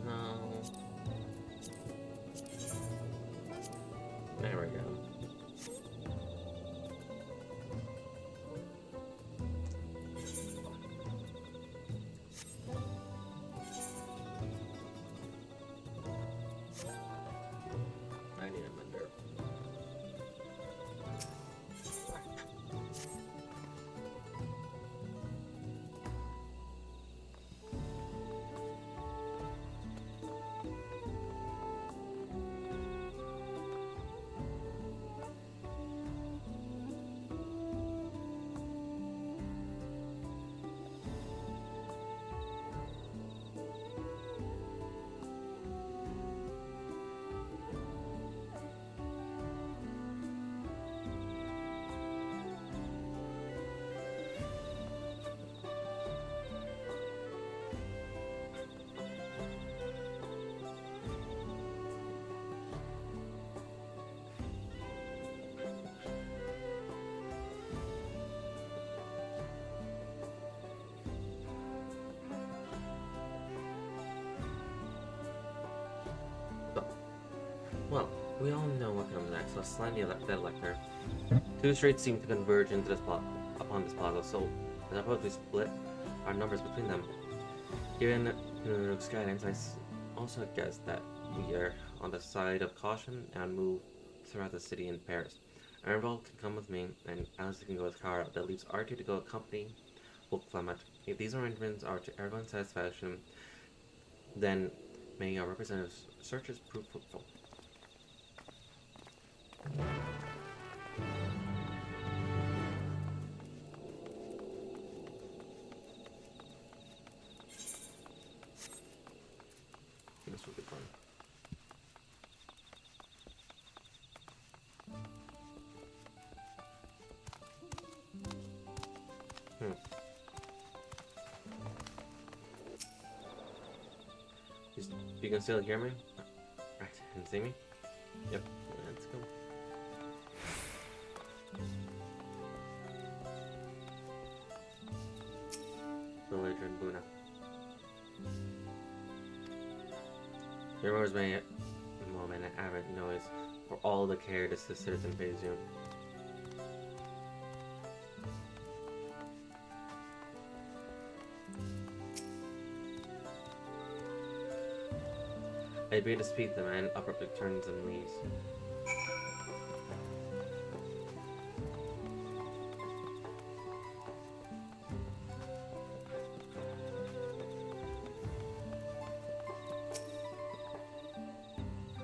No. There we go. I need a mender. So, well, we all know what comes next. Let's land the elector. Two streets seem to converge into this upon this plaza, so as opposed to split our numbers between them. Given Nook's guidance, also guess that we are on the side of caution and move throughout the city in pairs. Ernvald can come with me, and Alice can go with Kara. That leaves Archie to go accompany Wolf Clement. If these arrangements are to everyone's satisfaction, then may our representative's searches prove fruitful. This will be fun. You can still hear me? Right, and see me? Yep, let's go. Villager in Buna. There was my moment of aberrant noise for all the care the sisters in Beijing. I began to speak, the man abruptly turns and leaves.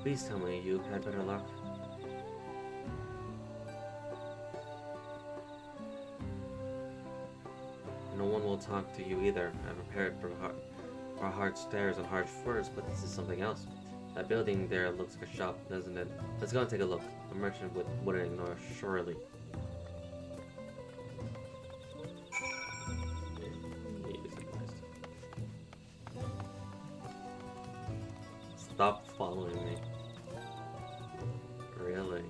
Please tell me you've had better luck. No one will talk to you either. I'm prepared for hard stares and harsh words, but this is something else. That building there looks like a shop, doesn't it? Let's go and take a look. A merchant wouldn't ignore us, surely. Stop following me. Really?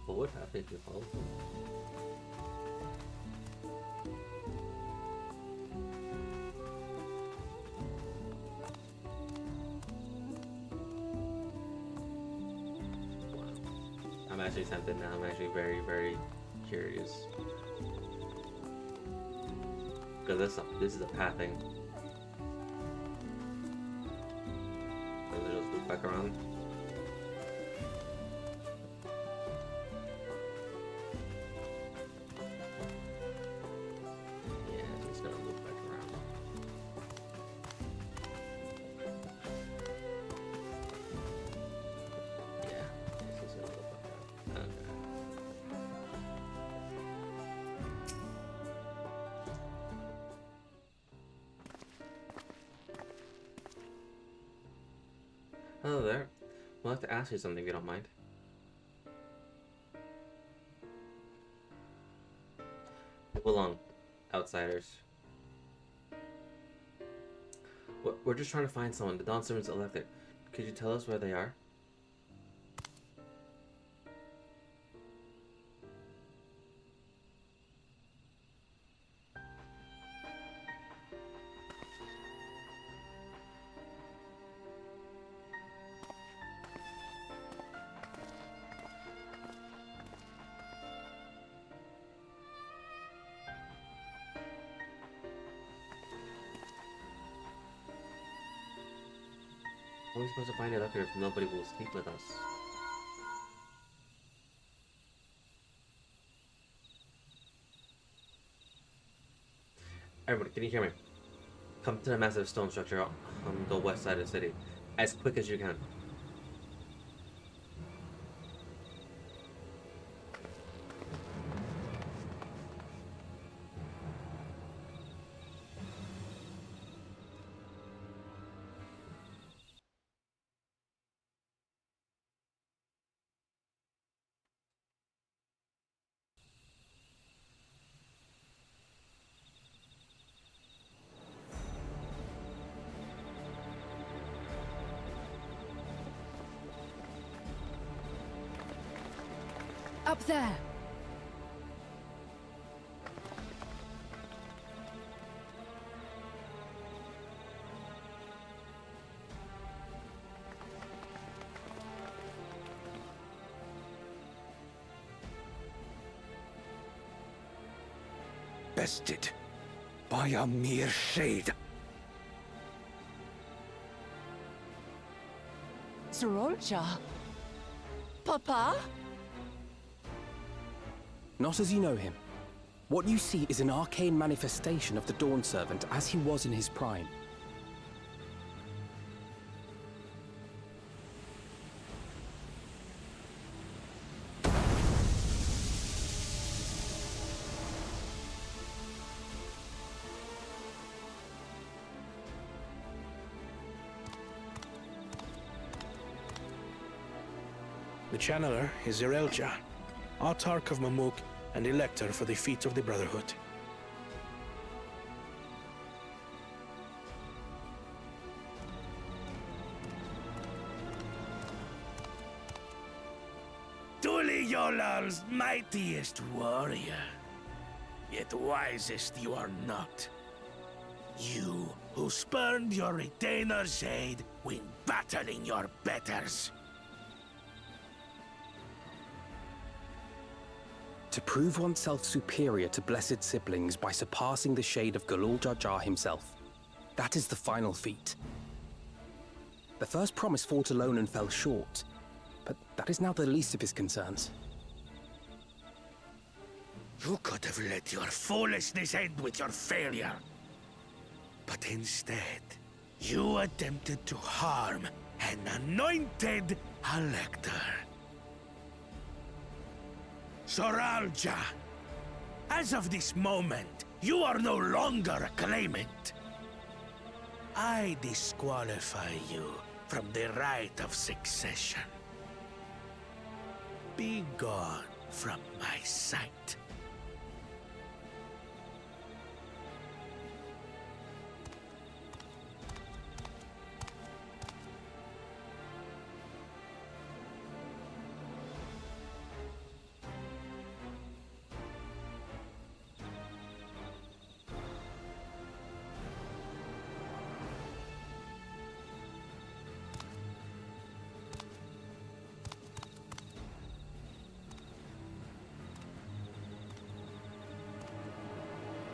What would happen if you followed him? I'm actually tempted now. I'm actually very, very curious. Because this is a path thing. Let's just loop back around. Yeah, it's gonna loop back around. Yeah, it's just gonna loop back around. Okay. Hello there. I'd like to ask you something if you don't mind. You belong, outsiders. We're just trying to find someone. The Dawn servants elected. Could you tell us where they are? How are we supposed to find it up here if nobody will speak with us? Everybody, can you hear me? Come to the massive stone structure on the west side of the city, as quick as you can. Up there! Bested by a mere shade. Sorolja? Papa? Not as you know him. What you see is an arcane manifestation of the Dawn Servant as he was in his prime. The channeler is Zerelja, Autarch of Mamuk and Elector for the feet of the Brotherhood. Yolal's mightiest warrior, yet wisest you are not. You who spurned your retainer's aid when battling your betters. To prove oneself superior to blessed siblings by surpassing the shade of Galul Jar Jar himself. That is the final feat. The first promise fought alone and fell short, but that is now the least of his concerns. You could have let your foolishness end with your failure. But instead, you attempted to harm an anointed elector. Zoralja, as of this moment, you are no longer a claimant. I disqualify you from the right of succession. Be gone from my sight.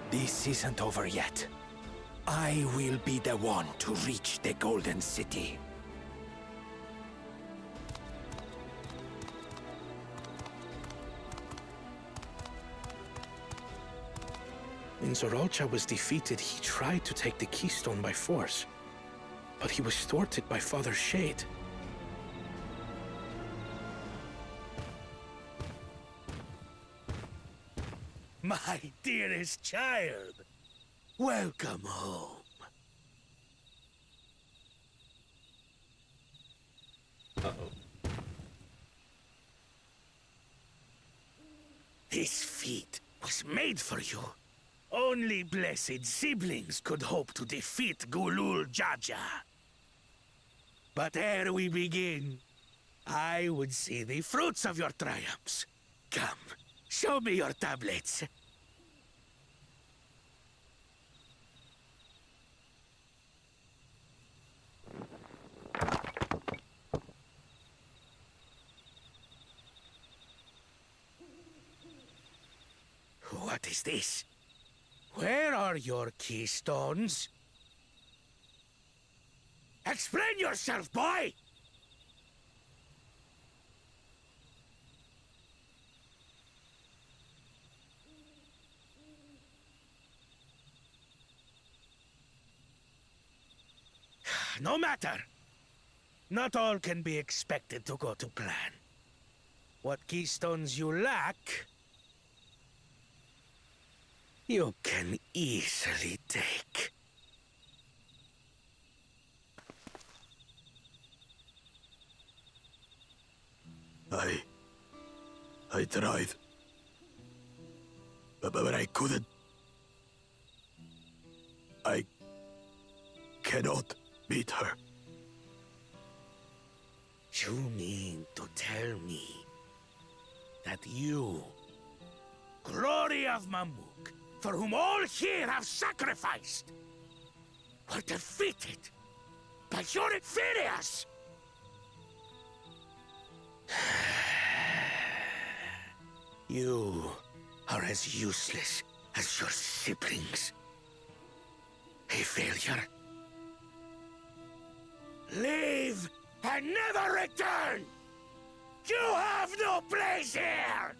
This isn't over yet. I will be the one to reach the Golden City. When Zoralcha was defeated, he tried to take the keystone by force. But he was thwarted by Father Shade. My dearest child, welcome home. Uh-oh. This feat was made for you. Only blessed siblings could hope to defeat Gulul Jaja. But ere we begin, I would see the fruits of your triumphs. Come, show me your tablets. What is this? Where are your keystones? Explain yourself, boy! No matter. Not all can be expected to go to plan. What keystones you lack, you can easily take. I tried. But I couldn't. I cannot beat her. You mean to tell me that you, Glory of Mamuk, for whom all here have sacrificed, were defeated by your inferiors? You are as useless as your siblings. A failure. Leave and never return! You have no place here!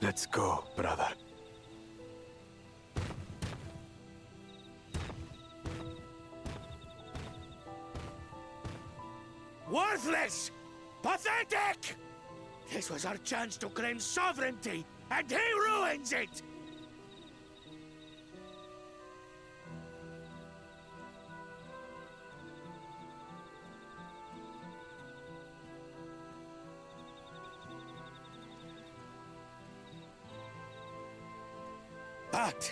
Let's go, brother. Worthless! Pathetic! This was our chance to claim sovereignty, and he ruins it! But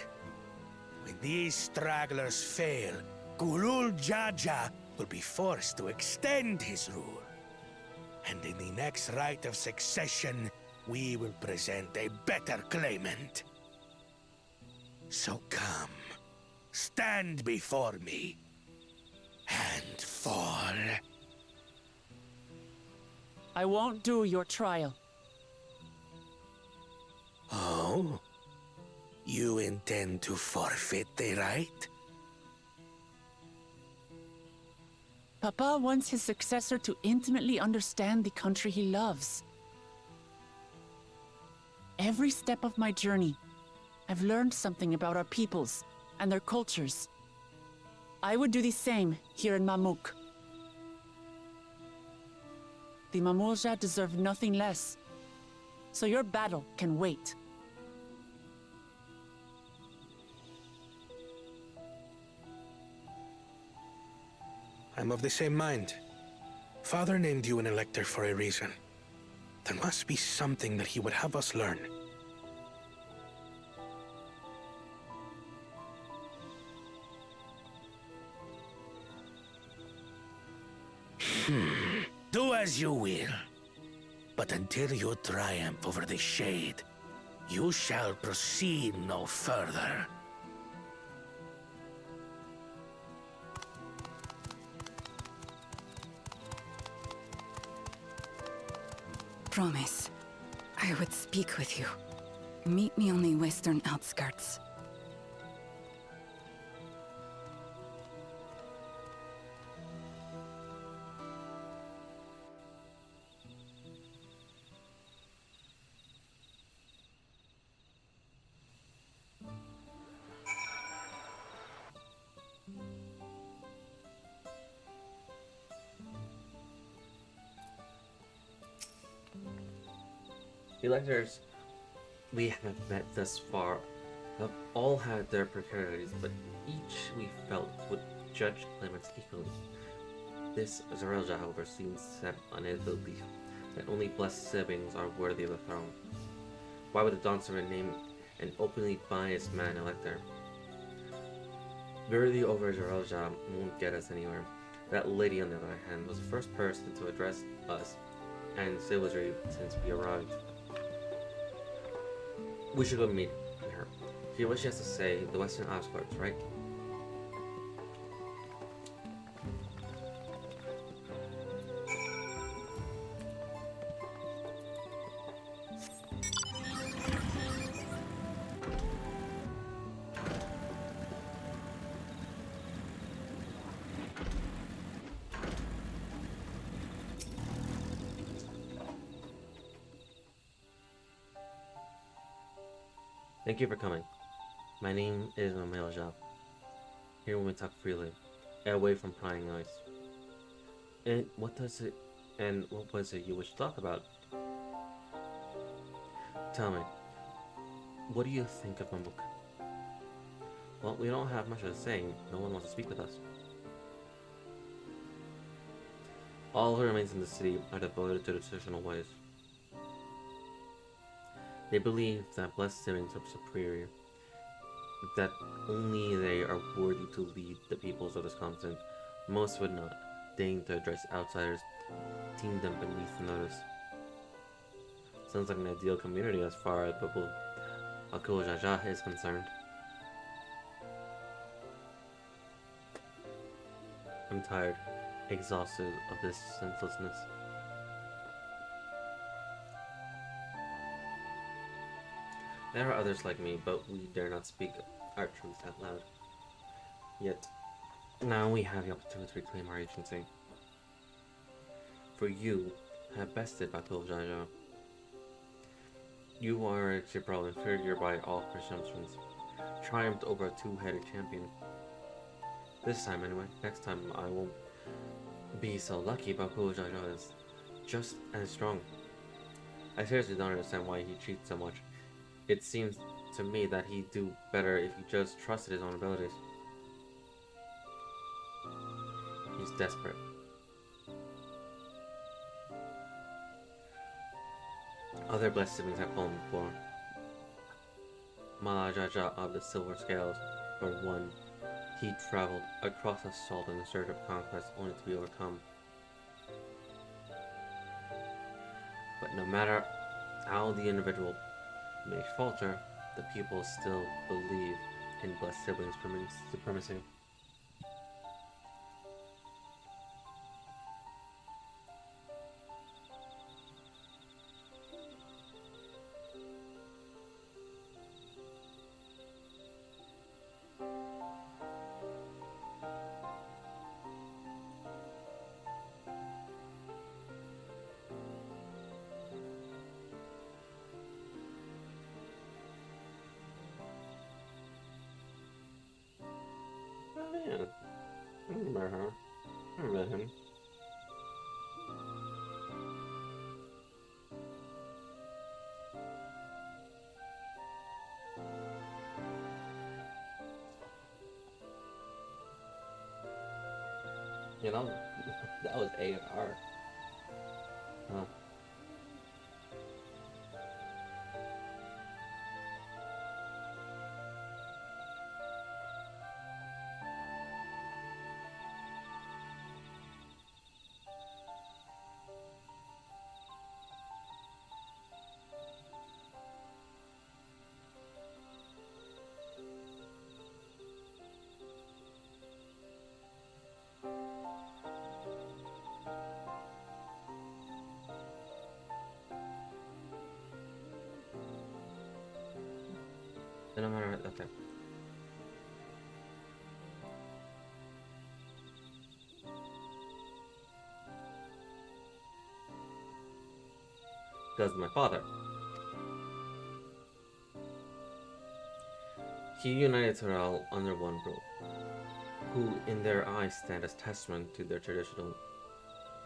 when these stragglers fail, Gulul Jaja will be forced to extend his rule. And in the next rite of succession, we will present a better claimant. So come, stand before me, and fall. I won't do your trial. Oh? You intend to forfeit the right? Papa wants his successor to intimately understand the country he loves. Every step of my journey, I've learned something about our peoples and their cultures. I would do the same here in Mamuk. The Mamurja deserve nothing less, so your battle can wait. I'm of the same mind. Father named you an elector for a reason. There must be something that he would have us learn. Do as you will. But until you triumph over the Shade, you shall proceed no further. Promise. I would speak with you. Meet me on the western outskirts. The electors we have met thus far have all had their peculiarities, but each we felt would judge claimants equally. This Zarelja, however, seems set on his belief that only blessed siblings are worthy of the throne. Why would the Dawntrail name an openly biased man elector? Worthy over Zarelja won't get us anywhere. That lady, on the other hand, was the first person to address us and civilization since we arrived. We should go meet her. Hear what she has to say, the western outskirts, right? Thank you for coming. My name is Mamelja. Here we talk freely, away from prying eyes. And what was it you wish to talk about? Tell me, what do you think of Mamuk? Well, we don't have much to say. No one wants to speak with us. All who remains in the city are devoted to the traditional ways. They believe that blessed siblings are superior, that only they are worthy to lead the peoples of this continent. Most would not deign to address outsiders, deem them beneath notice. Sounds like an ideal community as far as Akul Jaja is concerned. I'm tired, exhausted of this senselessness. There are others like me, but we dare not speak our truth out loud. Yet, now we have the opportunity to reclaim our agency. For you have bested Bakul Jaja. You are Gibral, inferior by all presumptions, triumphed over a two-headed champion. This time anyway, next time I won't be so lucky. Bakul Jaja is just as strong. I seriously don't understand why he cheats so much. It seems to me that he'd do better if he just trusted his own abilities. He's desperate. Other blessed siblings have fallen before. Malajaja of the Silver Scales, for one, he traveled across the salt in search of conquest only to be overcome. But no matter how the individual may falter, the people still believe in blessed siblings' supremacy. Uh-huh. I remember him. You know, that was A&R. Huh. No matter, okay. Because my father. He united Toral under one rule, who in their eyes stand as testament to their traditional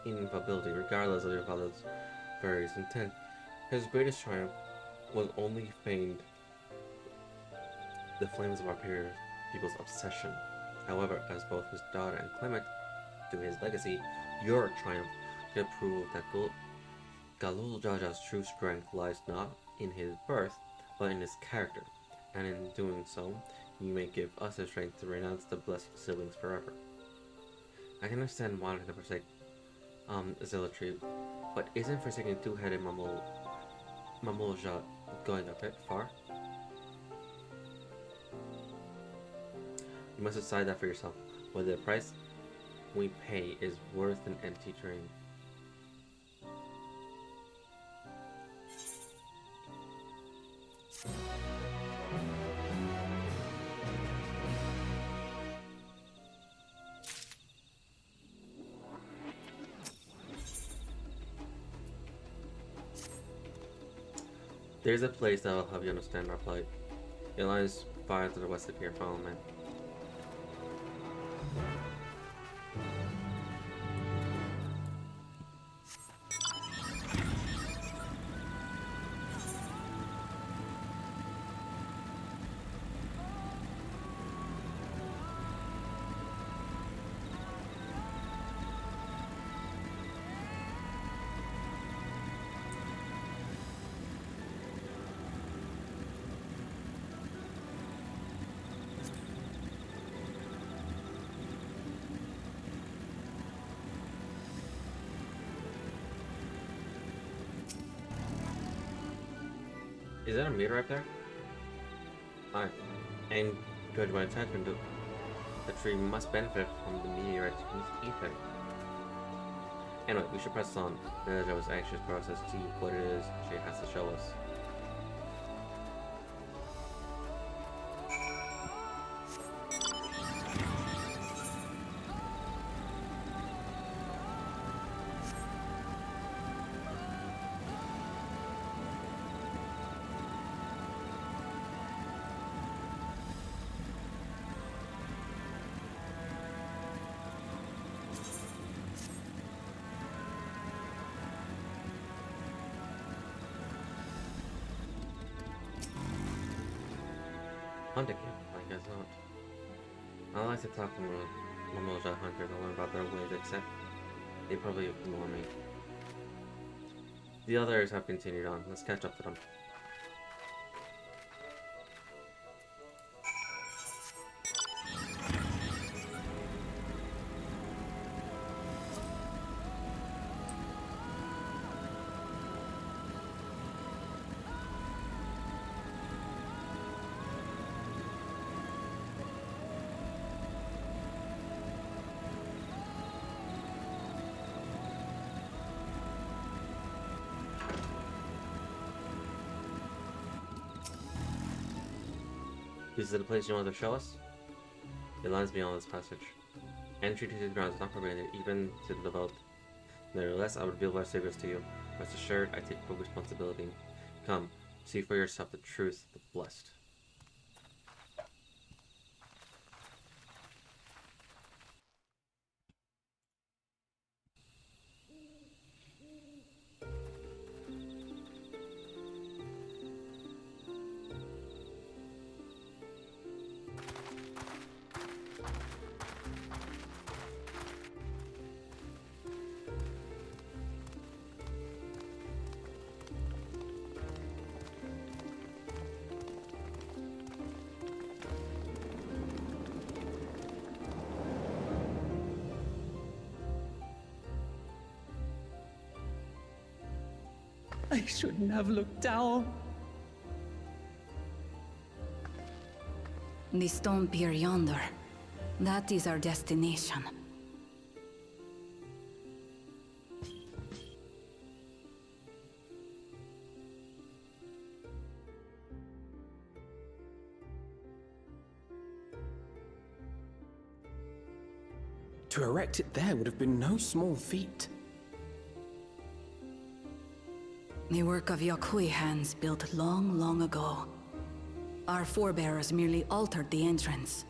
infallibility, regardless of your father's various intent. His greatest triumph was only feigned the flames of our people's obsession. However, as both his daughter and Clement to his legacy, your triumph could prove that Galul Jaja's true strength lies not in his birth, but in his character, and in doing so, you may give us the strength to renounce the blessed siblings forever. I can understand wanting to forsake zealotry, but isn't forsaking two-headed Mamulja going a bit far? You must decide that for yourself, whether the price we pay is worth an empty train. There's a place that will help you understand our plight. It lies far to the west of here, follow me. Is that a meteor right there? I ain't judge my attachment to the tree must benefit from the meteorite's ether. Anyway, we should press on. Manager was anxious process to see what it is she has to show us. Hunting camp? I guess not. I like to talk to Mamoja hunters and learn about their ways, except they probably ignore me. The others have continued on. Let's catch up to them. This is the place you want to show us? It lies beyond this passage. Entry to the grounds is not permitted, even to the devout. Nevertheless, I would reveal my secrets to you. Rest assured, I take full responsibility. Come, see for yourself the truth of the blessed. I shouldn't have looked down. The stone pier yonder. That is our destination. To erect it there would have been no small feat. The work of Yakui hands built long, long ago. Our forebears merely altered the entrance.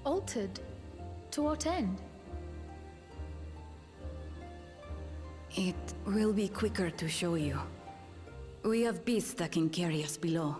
Altered? To what end? It will be quicker to show you. We have beasts that can carry us below.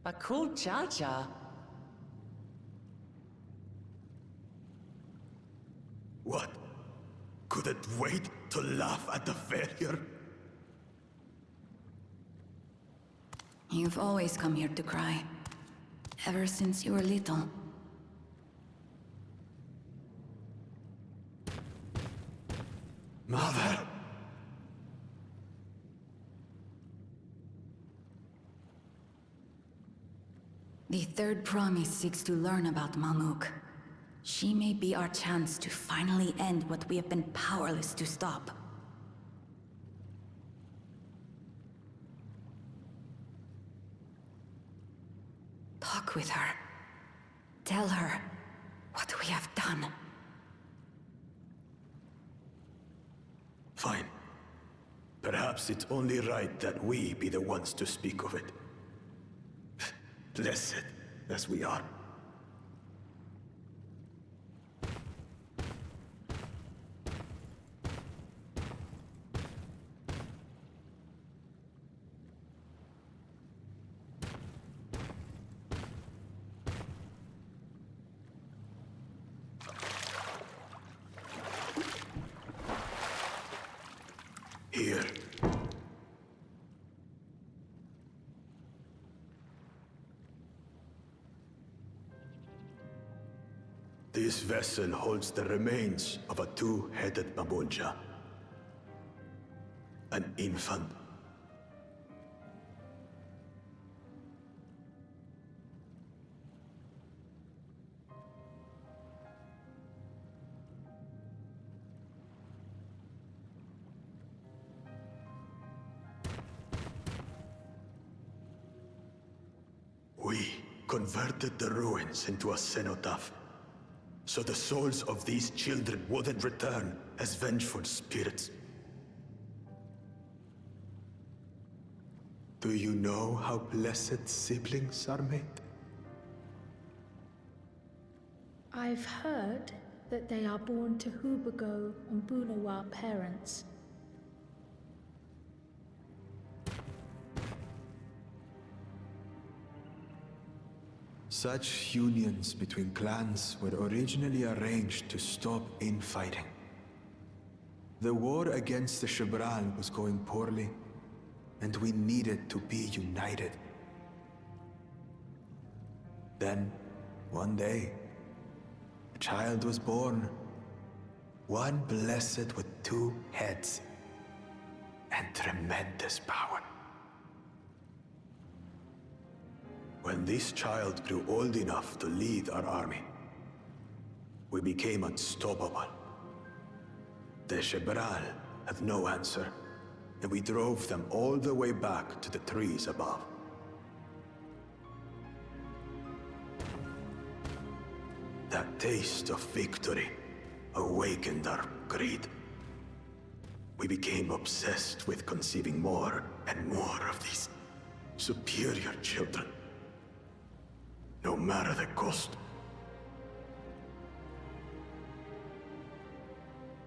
A cool cha-cha. What? Couldn't wait to laugh at the failure? You've always come here to cry. Ever since you were little. Mother! The third promise seeks to learn about Malmuk. She may be our chance to finally end what we have been powerless to stop. Talk with her. Tell her what we have done. Fine. Perhaps it's only right that we be the ones to speak of it. Blessed as we are. Here. This vessel holds the remains of a two-headed Mabulja. An infant. We converted the ruins into a cenotaph, so the souls of these children wouldn't return as vengeful spirits. Do you know how blessed siblings are made? I've heard that they are born to Hubago and Bunawa parents. Such unions between clans were originally arranged to stop infighting. The war against the Shibral was going poorly, and we needed to be united. Then, one day, a child was born. One blessed with two heads and tremendous power. When this child grew old enough to lead our army, we became unstoppable. The Shibral had no answer, and we drove them all the way back to the trees above. That taste of victory awakened our greed. We became obsessed with conceiving more and more of these superior children, no matter the cost.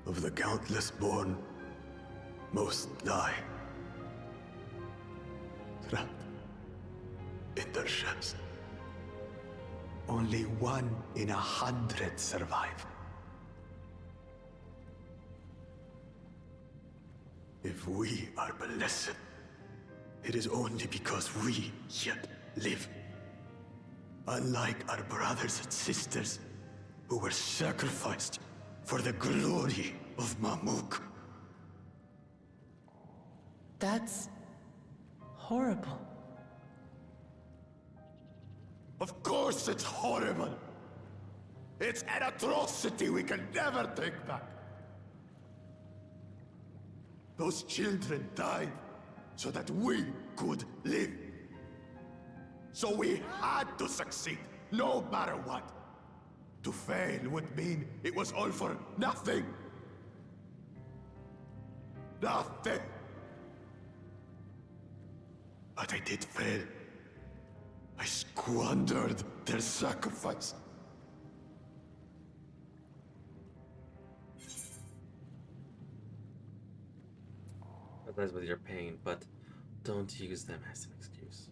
Of the countless born, most die, trapped in their shells. Only 1 in 100 survive. If we are blessed, it is only because we yet live. Unlike our brothers and sisters who were sacrificed for the glory of Mamuk. That's horrible. Of course it's horrible. It's an atrocity we can never take back. Those children died so that we could live. So we had to succeed, no matter what. To fail would mean it was all for nothing. Nothing. But I did fail. I squandered their sacrifice. Empathize with your pain, but don't use them as an excuse.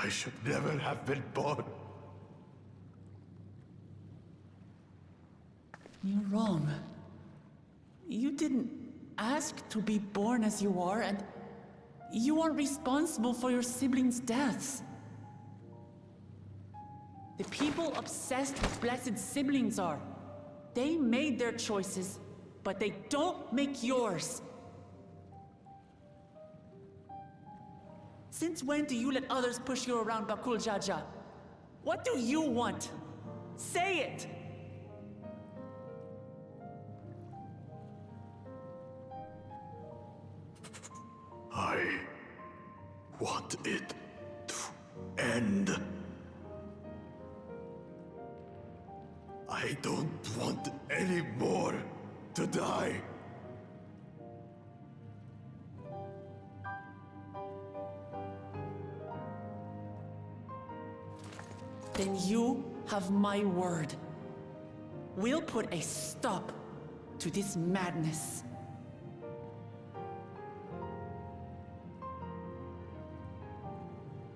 I should never have been born. You're wrong. You didn't ask to be born as you are, and you aren't responsible for your siblings' deaths. The people obsessed with blessed siblings are. They made their choices, but they don't make yours. Since when do you let others push you around, Bakul Jaja? What do you want? Say it! I want it to end. I don't want any more to die. Then you have my word. We'll put a stop to this madness.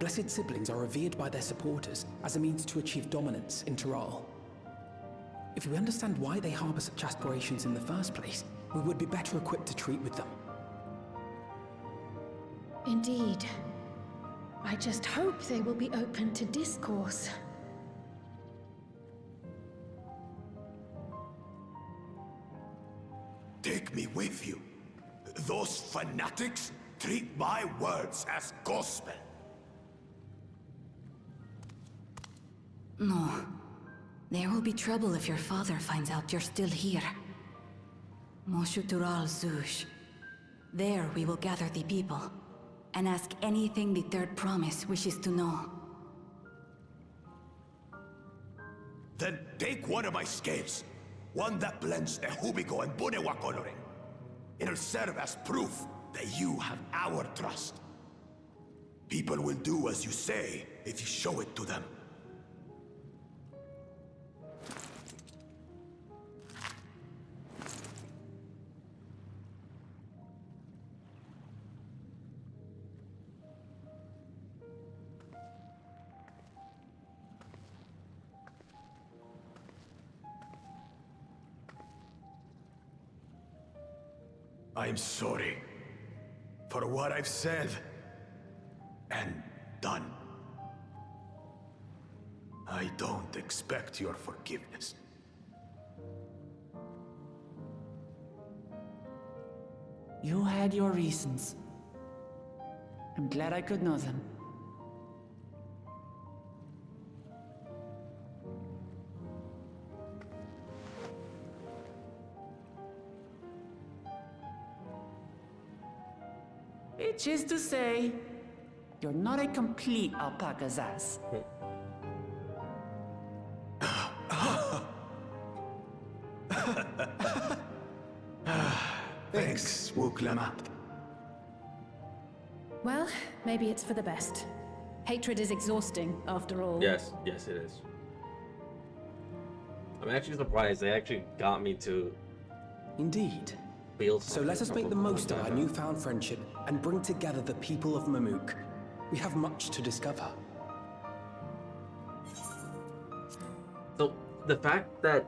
Blessed siblings are revered by their supporters as a means to achieve dominance in Tiral. If we understand why they harbor such aspirations in the first place, we would be better equipped to treat with them. Indeed. I just hope they will be open to discourse. Take me with you. Those fanatics treat my words as gospel. No. There will be trouble if your father finds out you're still here. Moshutural Zush. There we will gather the people, and ask anything the Third Promise wishes to know. Then take one of my scales. One that blends the Hubico and Bunewa coloring. It'll serve as proof that you have our trust. People will do as you say if you show it to them. I'm sorry for what I've said and done. I don't expect your forgiveness. You had your reasons. I'm glad I could know them. Which is to say, you're not a complete alpaca's ass. Thanks, Wuklamat. Well, maybe it's for the best. Hatred is exhausting, after all. Yes, yes it is. I'm actually surprised they actually got me to Indeed. feel So something let us from make the a most of our Montana. newfound friendship and bring together the people of Mamook. We have much to discover. So the fact that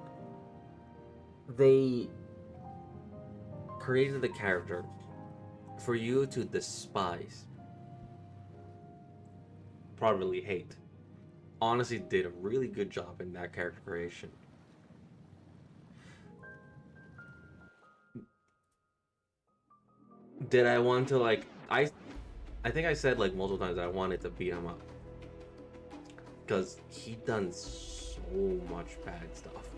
they created the character for you to despise, probably hate, honestly did a really good job in that character creation. Did I want to like I think I said like multiple times I wanted to beat him up because he done so much bad stuff,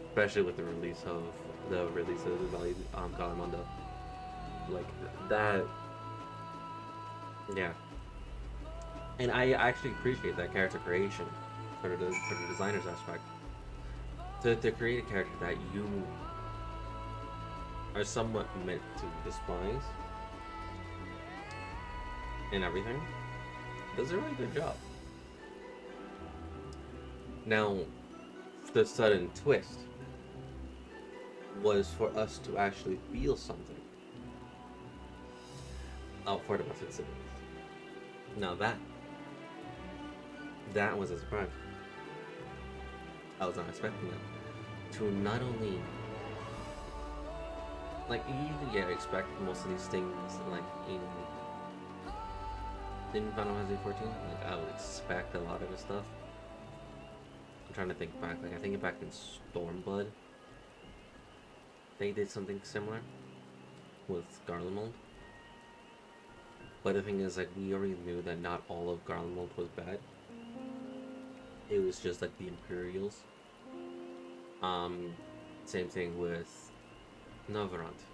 especially with the release of the Valley Galamundo. Like that, yeah. And I actually appreciate that character creation for the designer's aspect. To create a character that you are somewhat meant to despise and everything, does a really good job. Now, the sudden twist was for us to actually feel something for the Muffin. Now that was a surprise. I was not expecting that. To not only like you usually expect most of these things like in Final Fantasy 14, like I would expect a lot of the stuff. I'm trying to think back, like I think back in Stormblood, they did something similar with Garlemald. But the thing is, like, we already knew that not all of Garlemald was bad. It was just like the Imperials. Same thing with Novarant.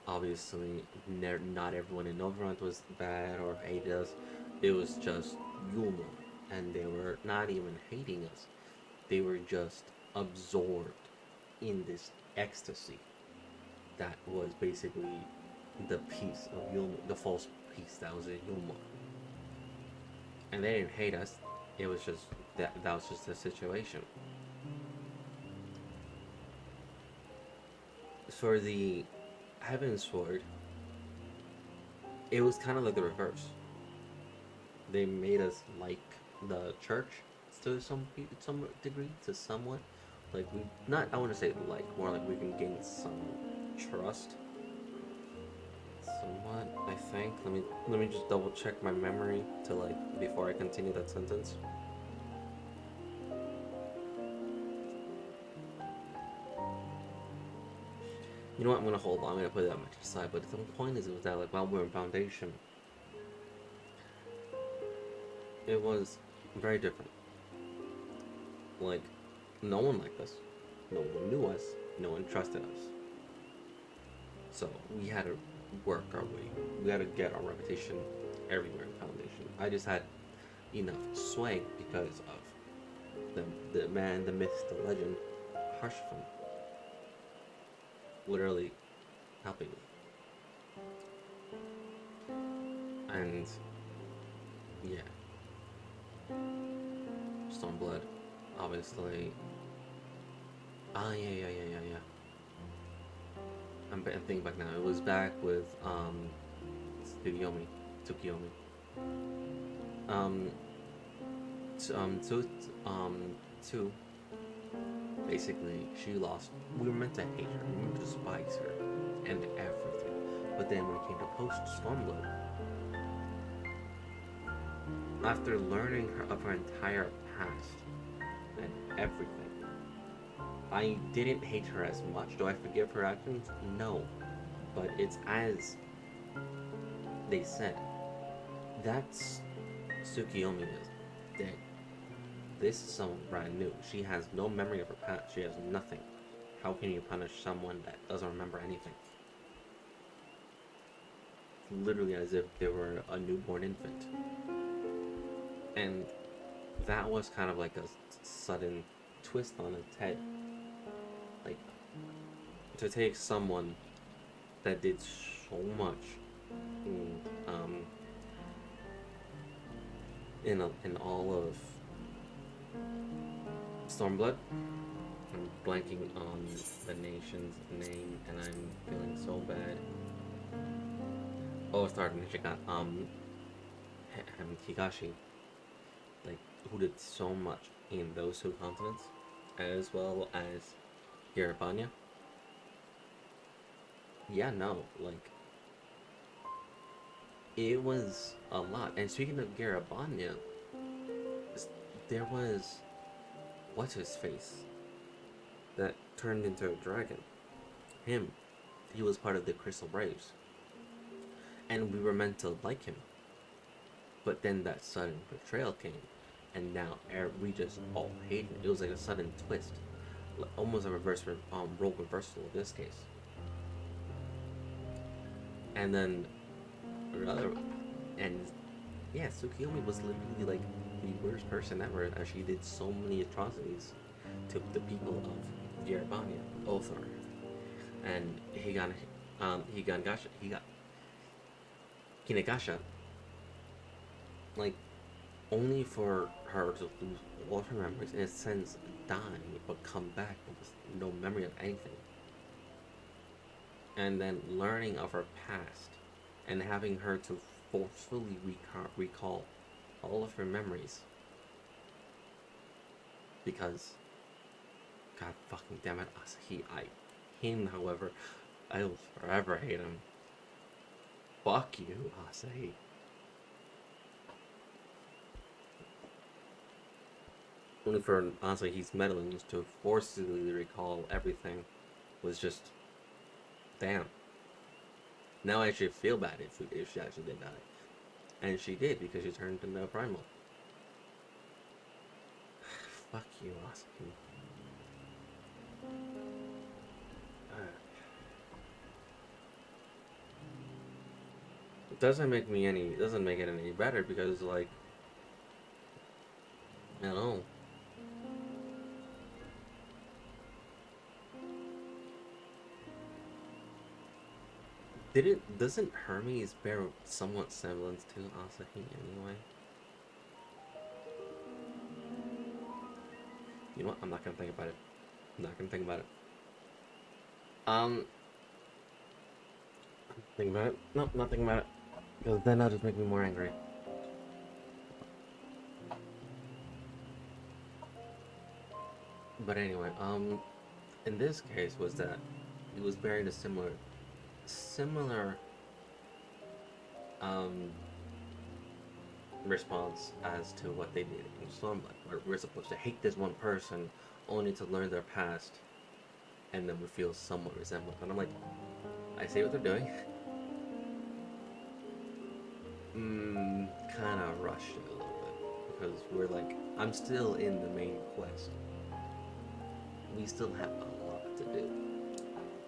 Obviously, not everyone in Novarant was bad or hated us. It was just Yulma, and they were not even hating us. They were just absorbed in this ecstasy that was basically the piece of Yulma, the false piece that was in Yulma. And they didn't hate us. It was just that was just the situation. For the Heaven Sword, it was kind of like the reverse. They made us like the church to some degree, to somewhat. Like we not, I want to say like, more like we can gain some trust. Somewhat, I think. Let me just double check my memory to like before I continue that sentence. You know what? I'm gonna hold on. I'm gonna put that much aside. But the point is, it was that like while we're in Foundation, it was very different. Like, no one liked us, no one knew us, no one trusted us. So we had to work our way. We had to get our reputation everywhere in Foundation. I just had enough sway because of the man, the myth, the legend, Harshfin, literally helping me. And yeah, Stormblood, obviously. Ah, yeah. I'm thinking back now. It was back with Tsukiyomi. Two. Basically, she lost. We were meant to hate her. We were meant to despise her and everything. But then when it came to post Stormblood, after learning of her entire past and everything, I didn't hate her as much. Do I forgive her actions? No. but it's as they said. That's Tsukiyomi is dead. This is someone brand new. She has no memory of her past. She has nothing. How can you punish someone that doesn't remember anything? Literally as if they were a newborn infant. And that was kind of like a sudden twist on its head. Like, to take someone that did so much in all of Stormblood. I'm blanking on the nation's name, and I'm feeling so bad. Oh, starting Nichigan, Higashi, like, who did so much in those two continents, as well as Garabanya. Yeah, no, like, it was a lot. And speaking of Garabanya, there was, what's his face, that turned into a dragon. Him. He was part of the Crystal Braves. And we were meant to like him. But then that sudden betrayal came. And now we just all hate him. It was like a sudden twist. Almost a reverse role reversal in this case. And then and yeah, Tsukiyomi was literally like the worst person ever, as she did so many atrocities to the people of Yerbanya, Othar, and Kinegasha. Like, only for her to lose all her memories, in a sense, die, but come back with no memory of anything. And then learning of her past, and having her to forcefully recall all of her memories. Because, god fucking damn it, him, however, I will forever hate him. Fuck you, Asahi. Only for Asahi's meddling to forcibly recall everything was just, damn. Now I actually feel bad if she actually did die. And she did, because she turned into a primal. Fuck you, Asahi. It doesn't make it any better, because, like, I don't know. Doesn't Hermes bear somewhat semblance to Asahi anyway? You know what? I'm not gonna think about it. Think about it? Nope, not thinking about it. Because then that'll just make me more angry. But anyway, in this case was that he was buried a similar response as to what they did in Stormblood, where we're supposed to hate this one person only to learn their past, and then we feel somewhat resentment. And I'm like, I see what they're doing. Kind of rushed it a little bit, because we're like, I'm still in the main quest. We still have a lot to do,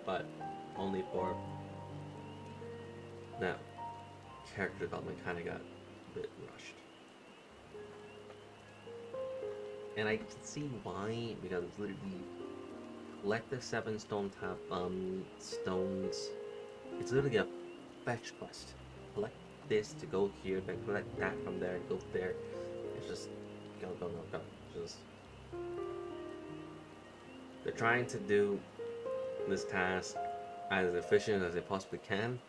but only for now. Character development kind of got a bit rushed, and I can see why, because it's literally collect the 7 stones. It's literally a fetch quest. Collect this to go here, then collect that from there, go there. It's just go. Just they're trying to do this task as efficient as they possibly can.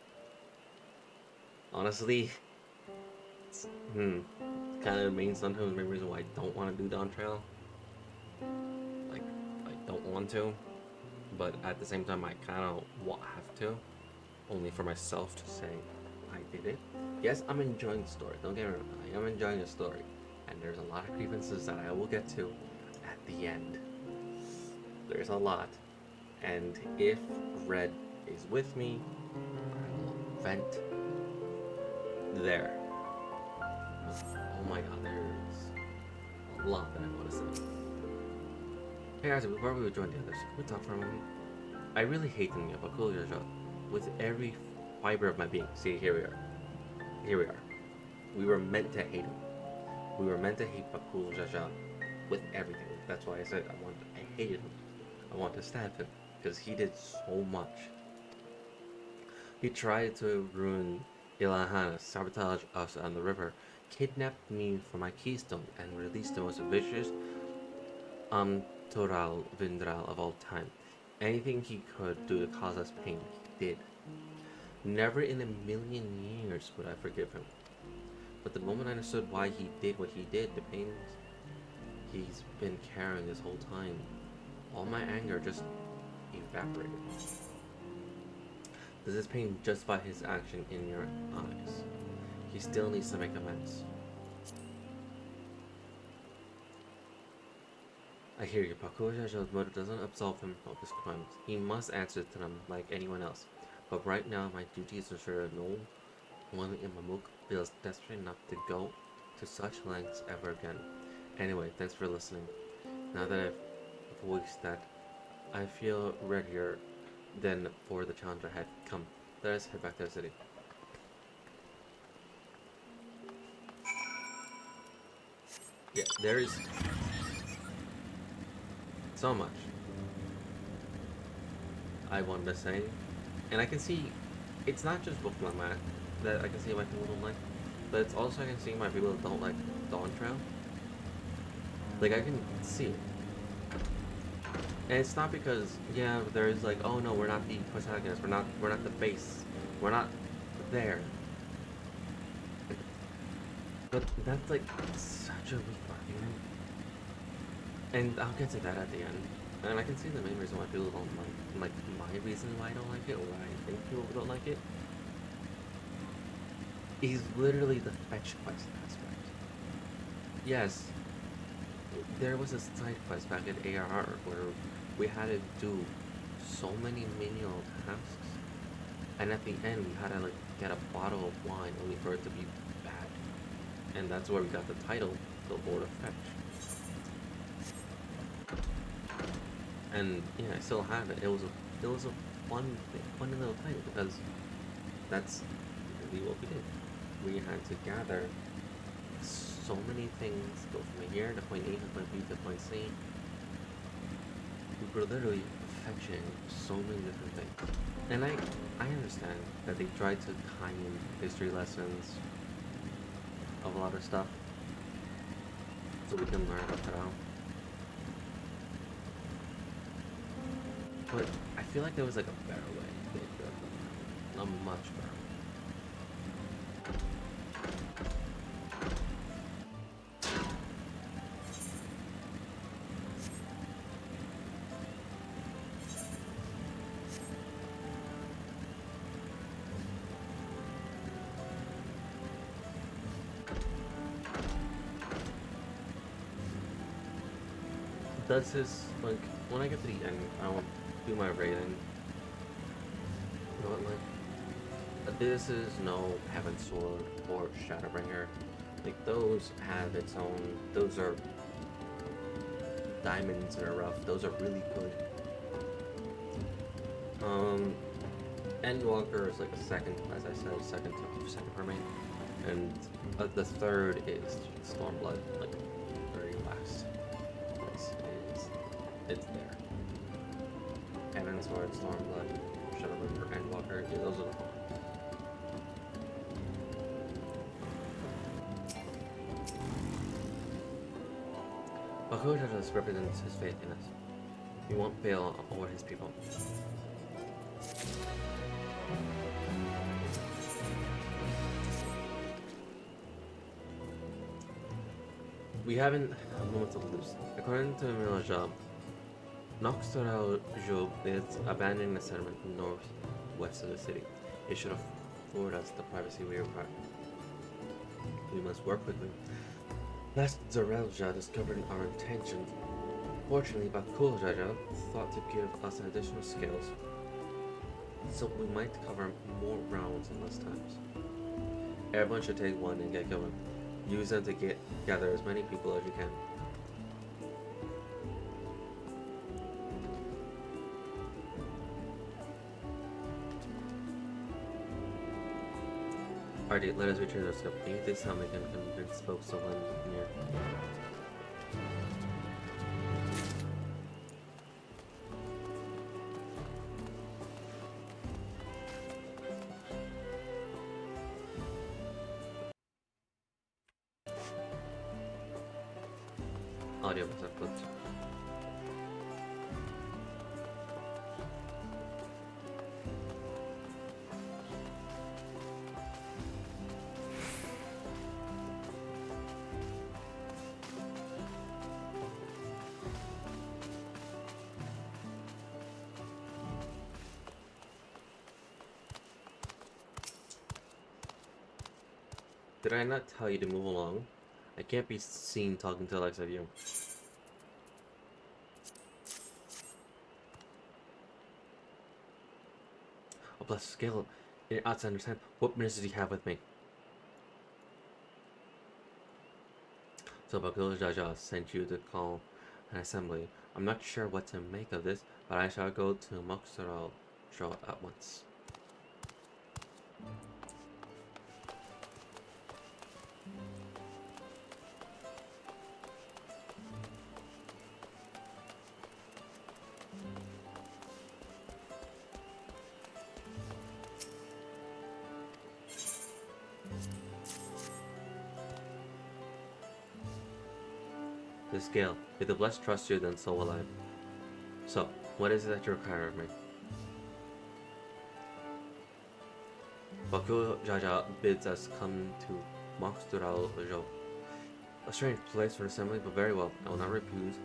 Honestly, it's kind of the main sometimes main reason why I don't want to do Dawntrail. Like, I don't want to, but at the same time I kind of have to, only for myself to say I did it. Yes, I'm enjoying the story. Don't get me wrong, I am enjoying the story, and there's a lot of grievances that I will get to at the end. There's a lot, and if read is with me, I will vent there. Oh my god, there's a lot that I want to say. Hey Isaac, before we join the others, can we talk for a moment? I really hate the name of Bakul Jaja with every fiber of my being. See, here we are. Here we are. We were meant to hate him. We were meant to hate Bakul Jaja with everything. That's why I said I hated him. I want to stab him because he did so much. He tried to ruin Ilahana, sabotage us on the river, kidnapped me for my keystone, and released the most vicious Toral Vindral of all time. Anything he could do to cause us pain, he did. Never in a million years would I forgive him. But the moment I understood why he did what he did, the pain he's been carrying this whole time, all my anger just evaporated. Does this pain justify his action in your eyes? He still needs to make amends. I hear you. Bakul Jaja's motive doesn't absolve him of his crimes. He must answer to them like anyone else. But right now, my duty is to ensure that no one in Mamuk feels desperate enough to go to such lengths ever again. Anyway, thanks for listening. Now that I've voiced that, I feel readier than for the challenge ahead. Come, let us head back to the city. Yeah, there is so much I wanted to say, and I can see it's not just Pokemon that I can see why people don't like, but it's also I can see why people don't like Dawntrail. Like I can see it, and it's not because there is like, oh no, we're not the protagonist, we're not the base, we're not there. But that's like such a weak argument. And I'll get to that at the end. And I can see the main reason why people don't like my reason why I don't like it, or why I think people don't like it, is literally the fetch quest aspect. Yes, there was a side quest back at ARR where we had to do so many menial tasks, and at the end we had to like get a bottle of wine only for it to be bad. And that's where we got the title, The Lord of Fetch. And yeah, I still have it. It was a fun little title because that's really what we did. We had to gather so many things, go from here to point A to point B to point C. We were literally fetching so many different things. And I understand that they tried to tie in history lessons of a lot of stuff so we can learn about Tarot. But I feel like there was like a better way they could have done that. A much better way. Does his, like, when I get to the end, I won't do my rating. You know what, like, this is no Heaven Sword or Shadowbringer. Like, those have its own, those are diamonds in a rough, those are really good. Endwalker is like a second, as I said, second for me. And the third is Stormblood, like, very last. It's there. Heaven Sword, Stormblood, Shadowbringer, Endwalker, yeah, those are the four. Bakuja represents his faith in us. He won't fail over his people. We haven't a moment to lose. According to Milajab, Noxtoral Job is abandoning the settlement northwest of the city. It should afford us the privacy we require. We must work quickly. Last Zarelja discovered our intentions. Fortunately, Bakul Jaja thought to give us additional skills. so we might cover more rounds in less times. Everyone should take one and get going. Use them to gather as many people as you can. Alrighty, let us return to our scope. Maybe this time we can convince folks to lend near. Audio was uploaded. Did I not tell you to move along? I can't be seen talking to the likes of you. Oh, bless Scale. You're out to understand. What minutes did you have with me? So Bakul Jaja sent you to call an assembly. I'm not sure what to make of this, but I shall go to Moxeral show at once. This Gale, if the blessed trust you, then so will I. So, what is it that you require of me? Baku Jaja bids us come to Moxtural Jo. A strange place for an assembly, but very well. I will not refuse.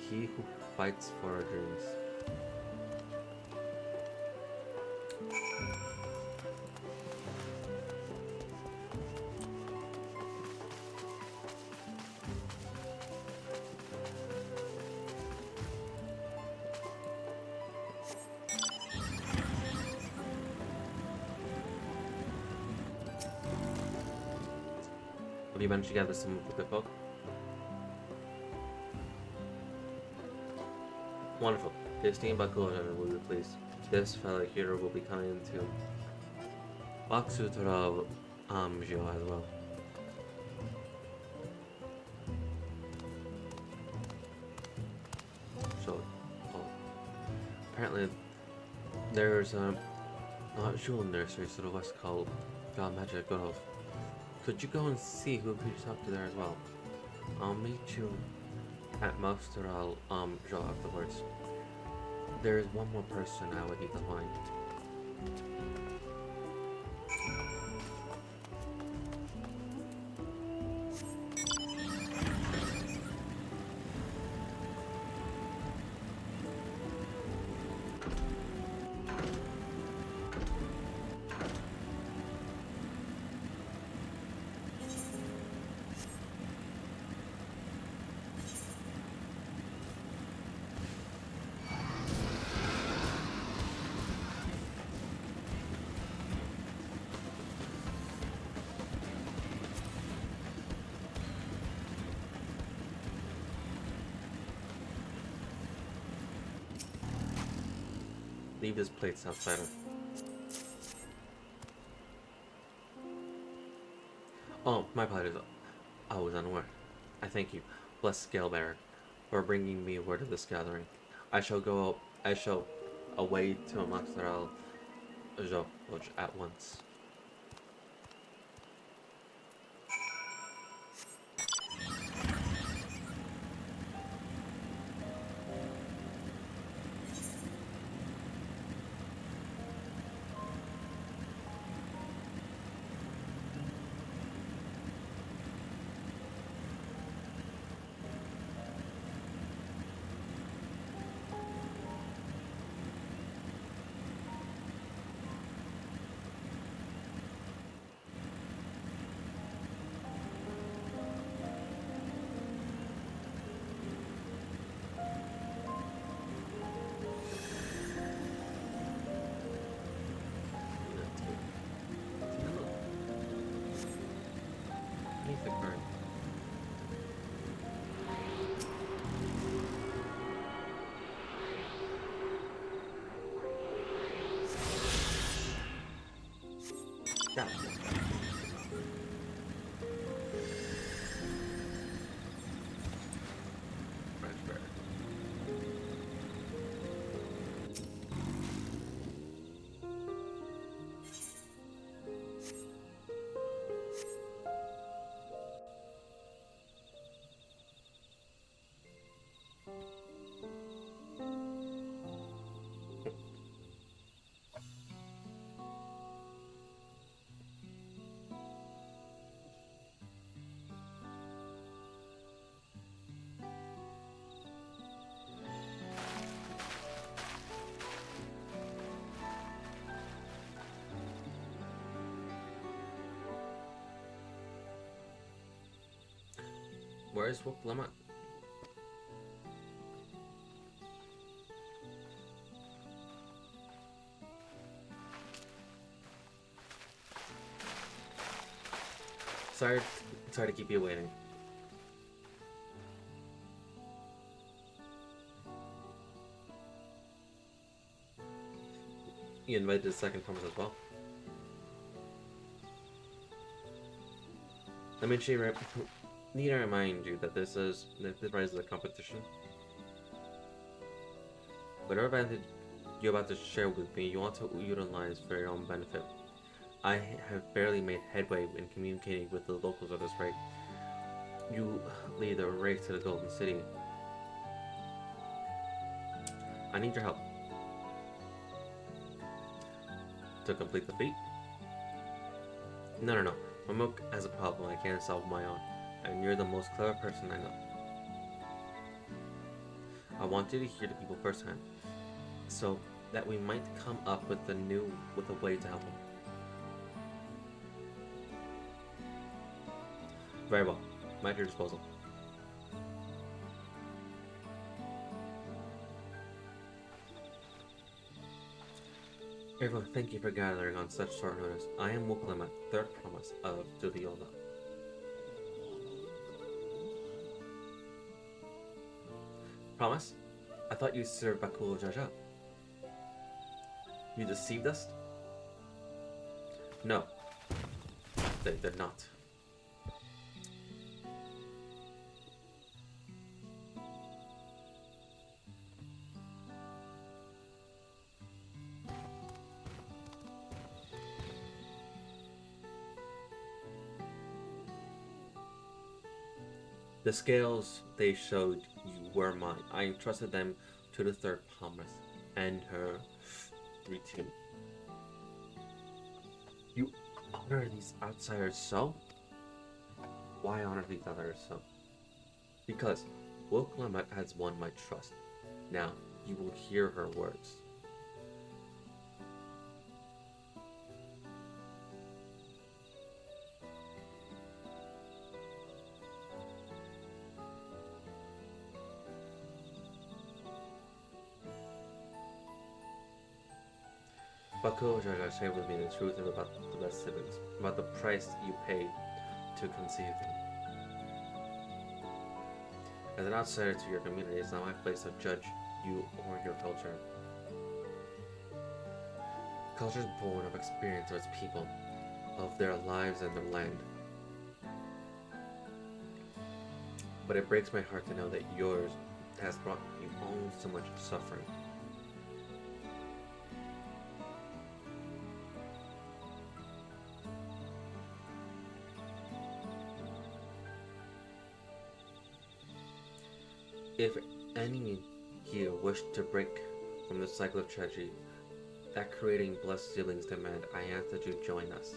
He who fights for our dreams. Have you managed to gather some of the good folk? Wonderful. His team Bakujan will be pleased. This fellow hero will be coming to Baksutura Amjo as well. So, apparently there's a jewel nursery to the west called God Magic Grove. Could you go and see who could you talk to there as well? I'll meet you at Moxteral Jo afterwards. There is one more person I would need to find. Leave this place outside of. Oh, my apologies. I was unaware. I thank you, blessed Scalebearer, for bringing me word of this gathering. I shall away to Moxteral Jo at once. Yeah. Raspberry. Where is Wook Lemon? Sorry, sorry to keep you waiting. You invited the second Thomas as well. Let me need to remind you that this rises a competition. Whatever advantage you're about to share with me, you want to utilize for your own benefit. I have barely made headway in communicating with the locals of this raid. You lead the race to the Golden City. I need your help. To complete the feat? No. Mamuk has a problem I can't solve on my own, and you're the most clever person I know. I want you to hear the people firsthand, so that we might come up with a way to help them. Very well. I'm at your disposal. Everyone, thank you for gathering on such short notice. I am Wuklima, third promise of Dudiola. Promise? I thought you served Bakul Jaja. You deceived us? No, they did not. The scales they showed you were mine. I entrusted them to the third promise and her routine. You honor these outsiders so? Why honor these outsiders so? Because Wilklamet has won my trust. Now you will hear her words. Bakul Jaja shared with me the truth about the best siblings, about the price you paid to conceive them. As an outsider to your community, it's not my place to judge you or your culture. Culture is born of experience of its people, of their lives and their land. But it breaks my heart to know that yours has brought you all so much suffering. If any here wish to break from the cycle of tragedy that creating blessed siblings demand, I ask that you join us.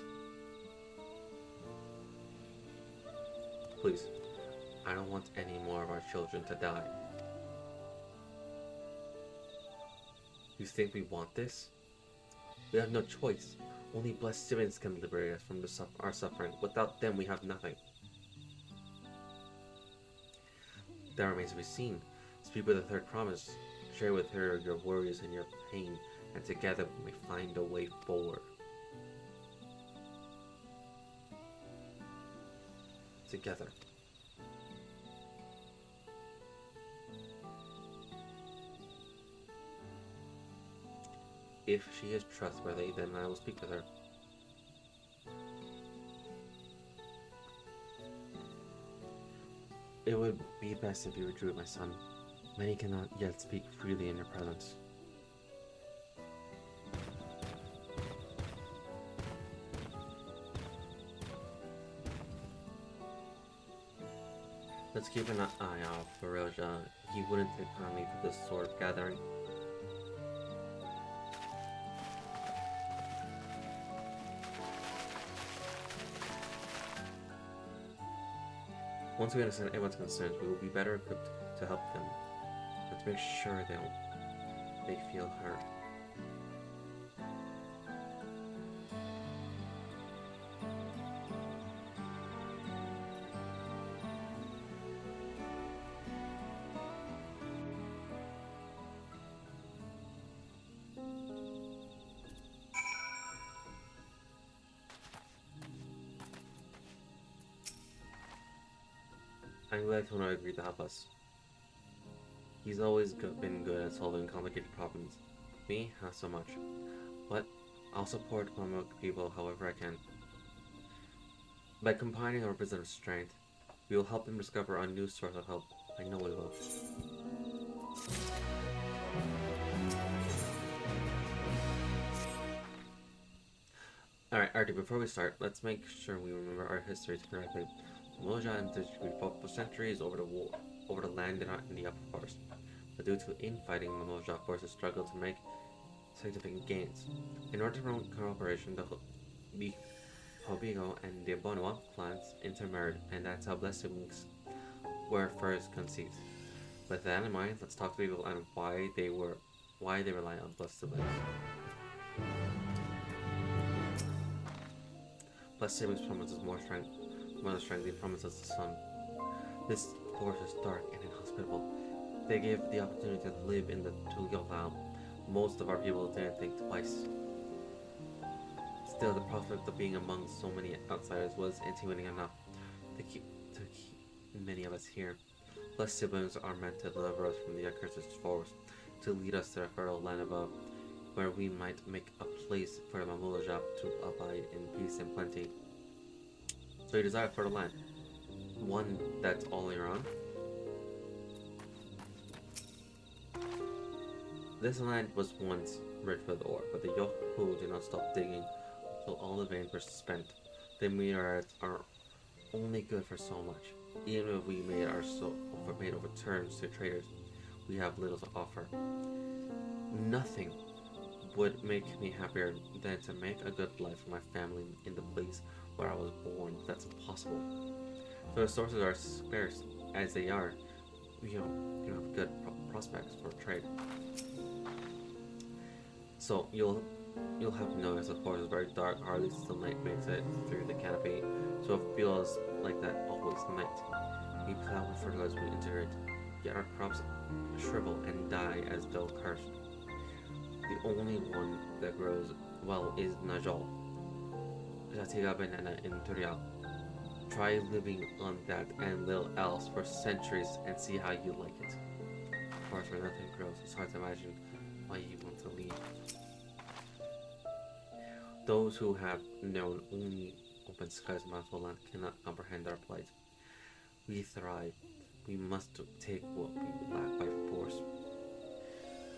Please, I don't want any more of our children to die. You think we want this? We have no choice. Only blessed siblings can liberate us from our suffering. Without them, we have nothing. That remains to be seen. Speak with the third promise. Share with her your worries and your pain, and together we may find a way forward. Together. If she is trustworthy, then I will speak with her. It would be best if you withdrew, my son. Many cannot yet speak freely in your presence. Let's keep an eye out for Roja. He wouldn't take kindly to this sort of gathering. Once we understand everyone's concerns, we will be better equipped to help them. Let's make sure they feel heard. I'm glad Tono agreed to help us. He's always been good at solving complicated problems. Me, not so much. But I'll support Mamuk people however I can. By combining our visitors' strength, we will help them discover a new source of help. I know we will. Alright, Artie, before we start, let's make sure we remember our history correctly. Moja and we fought for centuries over the land in the upper forest. But due to infighting, the Moja forces struggled to make significant gains. In order to promote cooperation, the Hobigo and the Bonua clans intermarried, and that's how blessings were first conceived. With that in mind, let's talk to people and why they rely on blessed siblings. Blessed siblings promises more strength than promises the sun. This forest is dark and inhospitable. They gave the opportunity to live in the Tugyalal. Most of our people didn't think twice. Still, the prospect of being among so many outsiders was intimidating enough to keep many of us here. Blessed siblings are meant to deliver us from the accursed forest, to lead us to the fertile land above, where we might make a place for the Mamulajab to abide in peace and plenty. So you desire fertile land, one that's all year round. This land was once rich with ore, but the Yohu did not stop digging until all the veins were spent. The meteorites are only good for so much. Even if we made over terms to traders, we have little to offer. Nothing would make me happier than to make a good life for my family in the place where I was born. That's impossible. So the sources are scarce as they are. We don't have good prospects for trade. So you'll have to notice the forest is very dark, hardly sunlight makes it through the canopy, so it feels like that always night. We plow and fertilize we enter it, yet our crops shrivel and die as though cursed. The only one that grows well is Najol. Jatiga banana in Turial. Try living on that and little else for centuries and see how you like it. Of course, where nothing grows, it's hard to imagine why you want to leave. Those who have known only open skies and mouthful land cannot comprehend our plight. We thrive. We must take what we lack by force.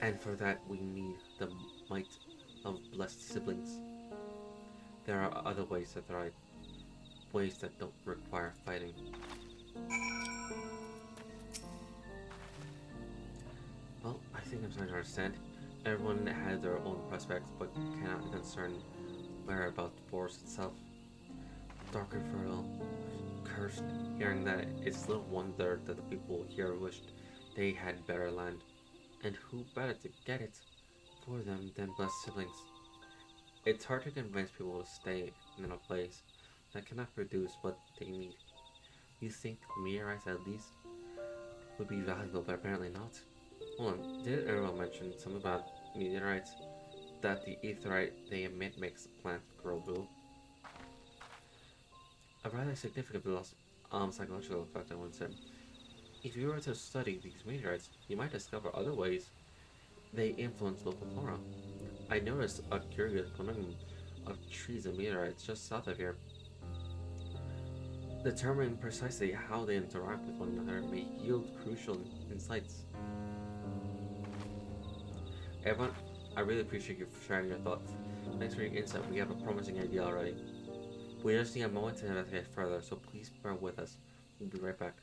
And for that we need the might of blessed siblings. There are other ways to thrive. Ways that don't require fighting. Well, I think I'm starting to understand. Everyone has their own prospects, but cannot be concerned about the forest itself. Dark and fertile, cursed. Hearing that, it's little wonder that the people here wished they had better land. And who better to get it for them than blessed siblings? It's hard to convince people to stay in a place that cannot produce what they need. You think meteorites at least would be valuable, but apparently not. Hold on, didn't everyone mention something about meteorites? That the aetherite they emit makes the plant grow blue? A rather significant psychological effect, I would say. If you were to study these meteorites, you might discover other ways they influence local flora. I noticed a curious conundrum of trees and meteorites just south of here. Determining precisely how they interact with one another may yield crucial insights. Everyone, I really appreciate you for sharing your thoughts. Thanks for your insight. We have a promising idea already. We just need a moment to investigate further, so please bear with us. We'll be right back.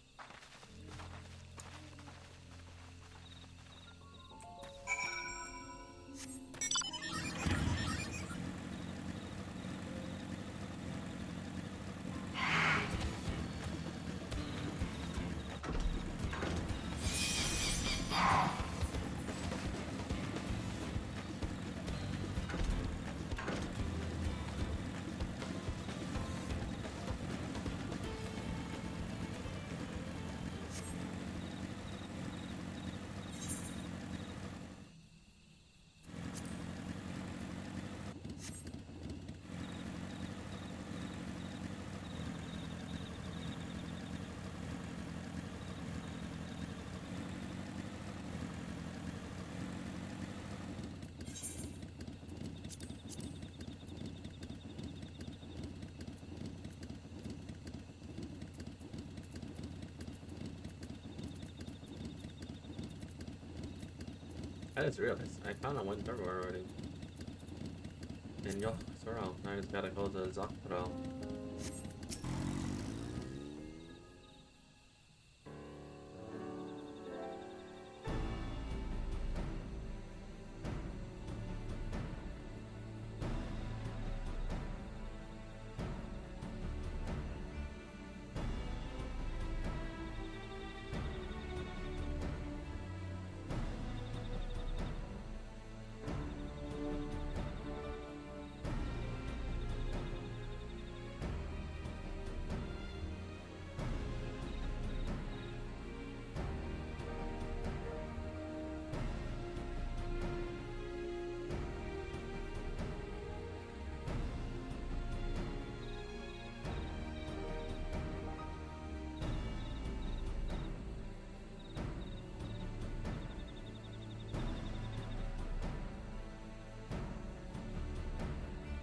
I just realized I found one server already. And yo, Sorrel, I just gotta go to Dawntrail.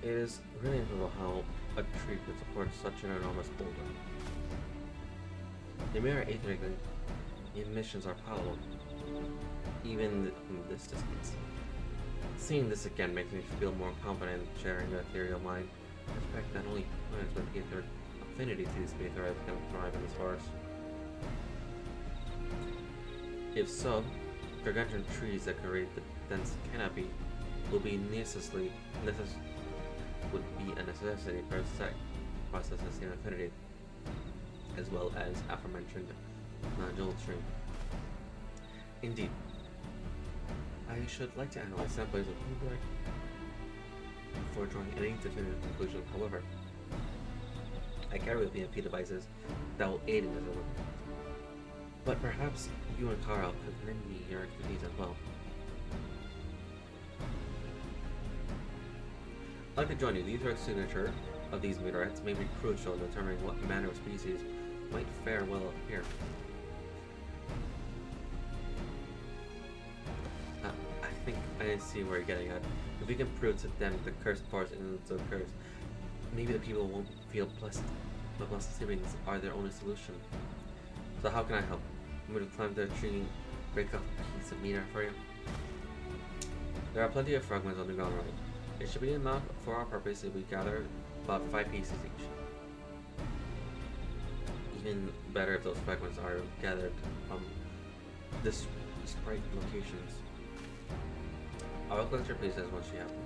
It is really incredible how a tree could support such an enormous boulder. The mere aetheric emissions are palatable, even from this distance. Seeing this again makes me feel more confident in sharing the ethereal mind. I expect that only plants with ether affinity to these meteorites can thrive in this forest. If so, gargantuan trees that create the dense canopy will be would be a necessity for a sec process of same affinity, as well as aforementioned nodule tree. Indeed, I should like to analyze samples of feedback before drawing any definitive conclusion. However, I carry with me EMP devices that will aid in this work. But perhaps you and Carl could lend me your expertise as well. I'd like to join you. The etheric signature of these meteorites may be crucial in determining what manner of species might fare well up here. I think I see where you're getting at. If we can prove to them the cursed forest isn't so cursed, maybe the people won't feel blessed. But blessed siblings are their only solution. So how can I help? I'm going to climb the tree and break off a piece of meteor for you. There are plenty of fragments on the ground right. It should be enough for our purpose if we gather about 5 pieces each. Even better if those fragments are gathered from this sprite locations. I will collect your pieces once you have them.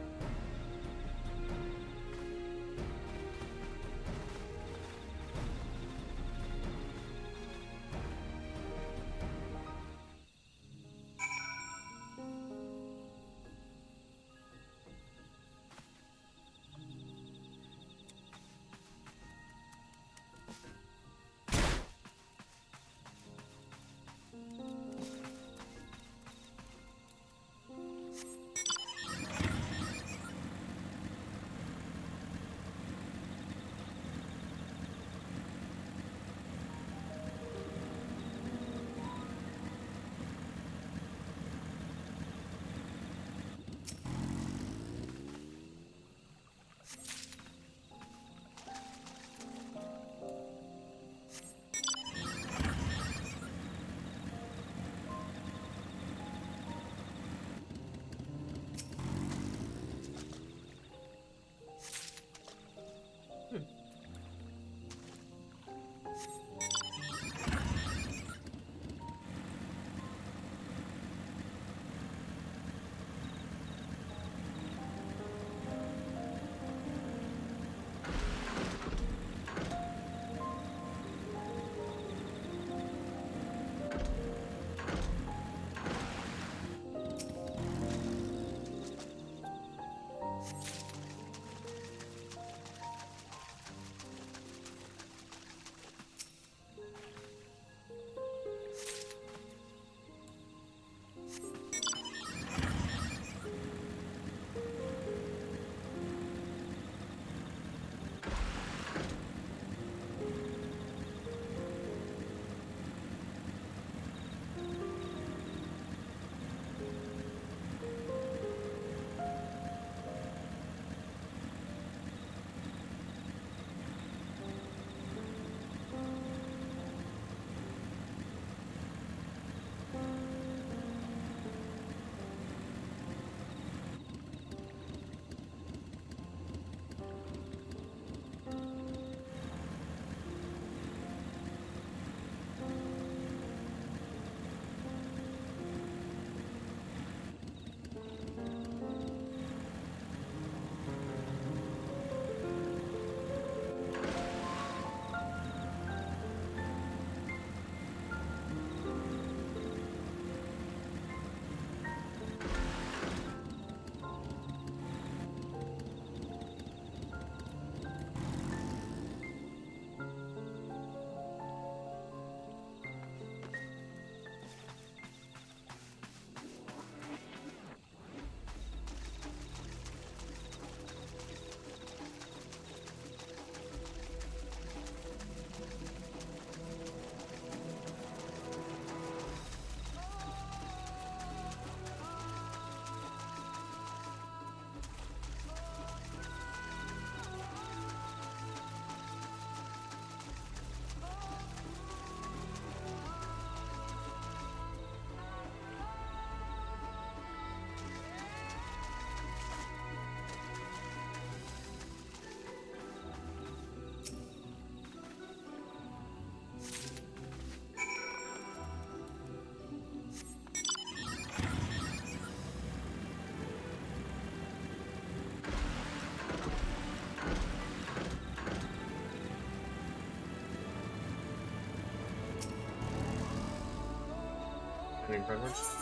heading frontwards?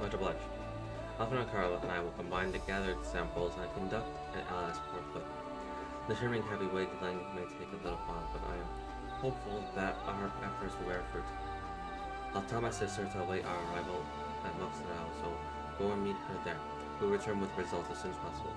Much obliged. Alpha and Carla and I will combine the gathered samples and conduct an LS forthwith. The shimmering heavyweight length may take a little while, but I am hopeful that our efforts will bear fruit. I'll tell my sister to await our arrival at Moxidal, so go and meet her there. We'll return with results as soon as possible.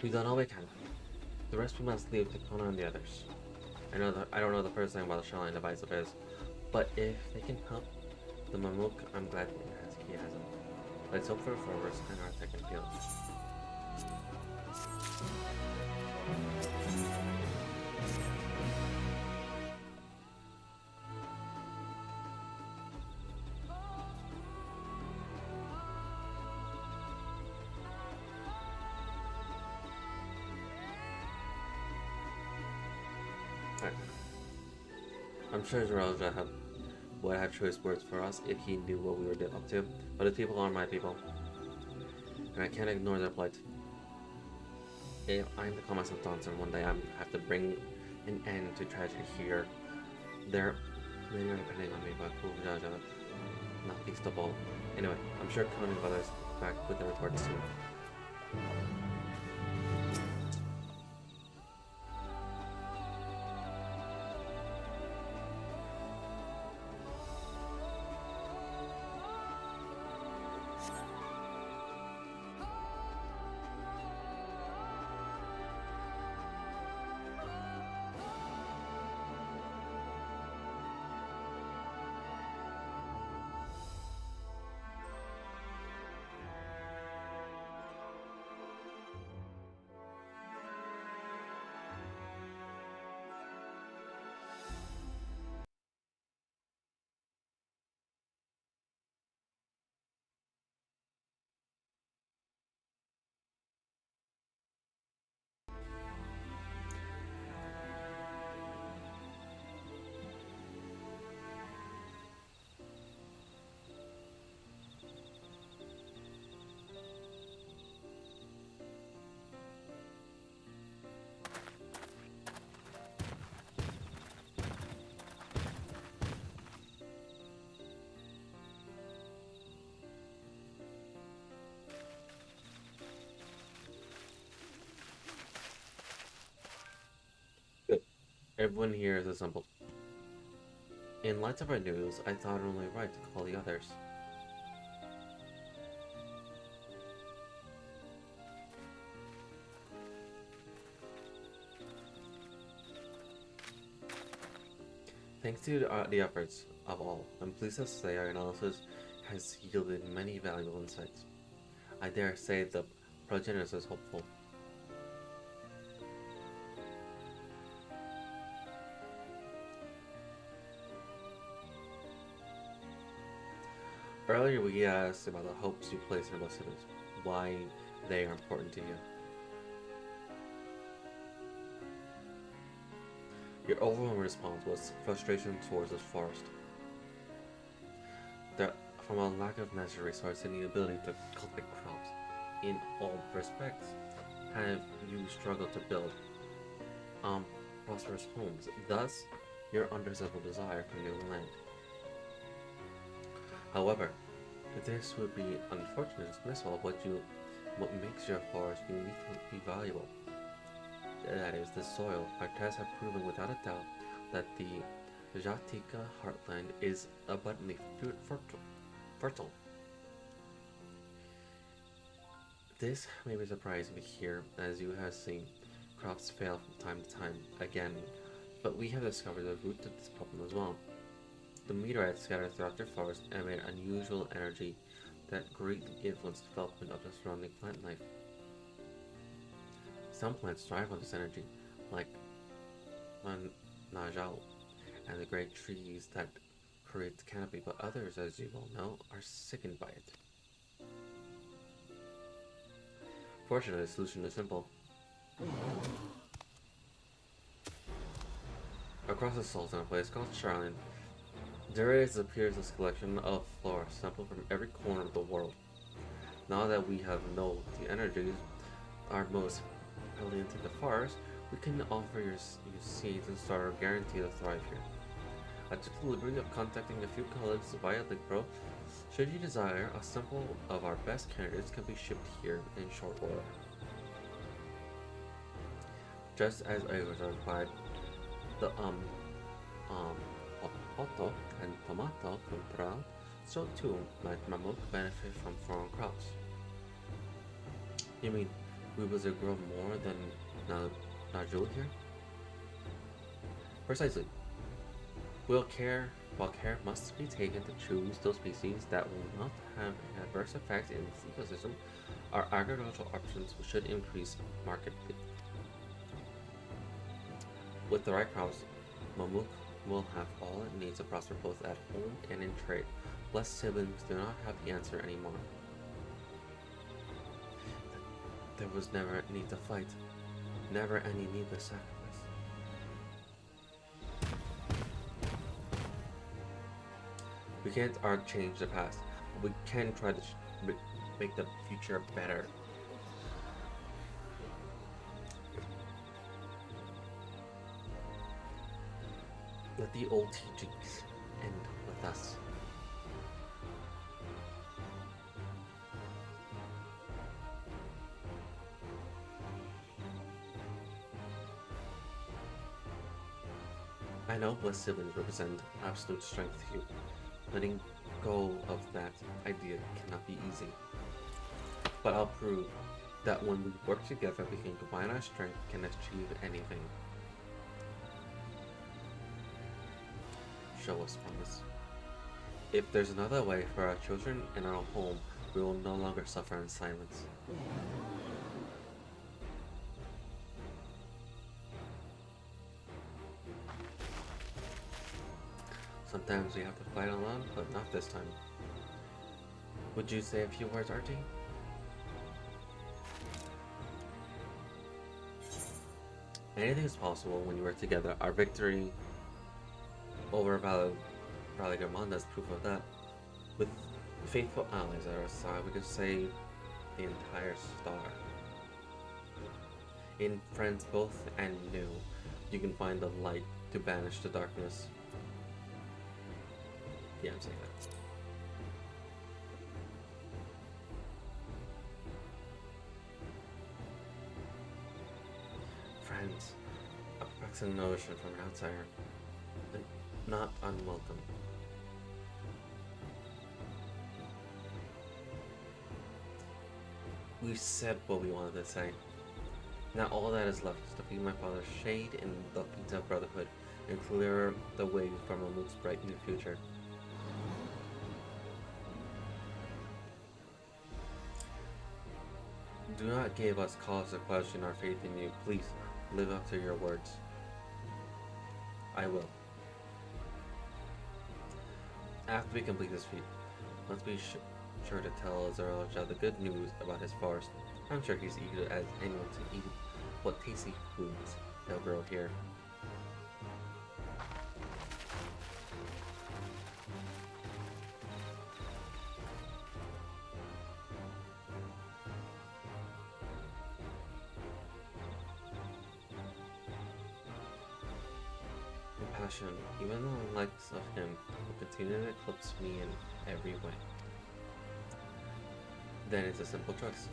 We've done all we can. The rest we must leave to Kona and the others. I don't know the first thing about the Shelline device of his, but if they can help the Mamook, I'm glad he has them. Let's hope for the worst and our second field. I'm sure Zeralja would have choice words for us if he knew what we were up to, but his people are my people, and I can't ignore their plight. If I'm to call myself Dawntrail one day, I have to bring an end to tragedy here. Many are depending on me, but Zeralja, not least of all. Anyway, I'm sure Conan and others back with the report soon. Good. Everyone here is assembled. In light of our news, I thought it only right to call the others. Thanks to the efforts of all, I'm pleased to say our analysis has yielded many valuable insights. I dare say the progenitor is hopeful. Earlier we asked about the hopes you place in Blessings, why they are important to you. Your overwhelming response was frustration towards this forest. That from a lack of natural resources and the ability to cultivate crops in all respects, have you struggled to build prosperous homes, thus your unreasonable desire for new land. However, this would be unfortunate dismissal of what makes your forest uniquely valuable. That is, the soil. Our tests have proven without a doubt that the Jatika heartland is abundantly fertile. This may be surprising to hear, as you have seen crops fail from time to time again, but we have discovered the root of this problem as well. The meteorites scattered throughout your forest emit unusual energy that greatly influence the development of the surrounding plant life. Some plants thrive on this energy, like Najao and the great trees that create the canopy, but others, as you well know, are sickened by it. Fortunately, the solution is simple. Across the salt in a place called Charlene, there appears a collection of flora sampled from every corner of the world. Now that we have known the energies are most prevalent in the forest, we can offer you seeds and starter guaranteed to thrive here. I took the liberty of contacting a few colleagues via LinkPro. Should you desire, a sample of our best candidates can be shipped here in short order. Just as I was replied, the Poto and tomato cultural, so too might Mamuk benefit from foreign crops. You mean we will grow more than Najul here? Precisely. While care must be taken to choose those species that will not have an adverse effect in the ecosystem, our agricultural options should increase markedly. With the right crops, Mamuk will have all it needs to prosper both at home and in trade. Blessed siblings do not have the answer anymore. There was never a need to fight, never any needless sacrifice. We can't change the past, but we can try to make the future better. Let the old teachings end with us. I know blessed siblings represent absolute strength to you. Letting go of that idea cannot be easy. But I'll prove that when we work together, we can combine our strength and achieve anything. Show us promise. If there's another way for our children and our home, we will no longer suffer in silence. Sometimes we have to fight alone, but not this time. Would you say a few words, Artie? Anything is possible when you work together. Our victory over Valigamanda is proof of that. With faithful allies at our side, we can save the entire star. In friends both and new, you can find the light to banish the darkness. Yeah, I'm saying that. Friends, a perplexing notion from an outsider, and not unwelcome. We said what we wanted to say. Now all that is left is to be my father's shade in the Pizza Brotherhood and clear the way for Mamuk's bright new future. Do not give us cause to question our faith in you. Please, live up to your words. I will. After we complete this feat, Let's be sure to tell Zaraja the good news about his forest. I'm sure he's eager as anyone to eat what tasty foods they'll grow here. Compassion, even the likes of him, will continue to eclipse me in every way. Then it's a simple choice.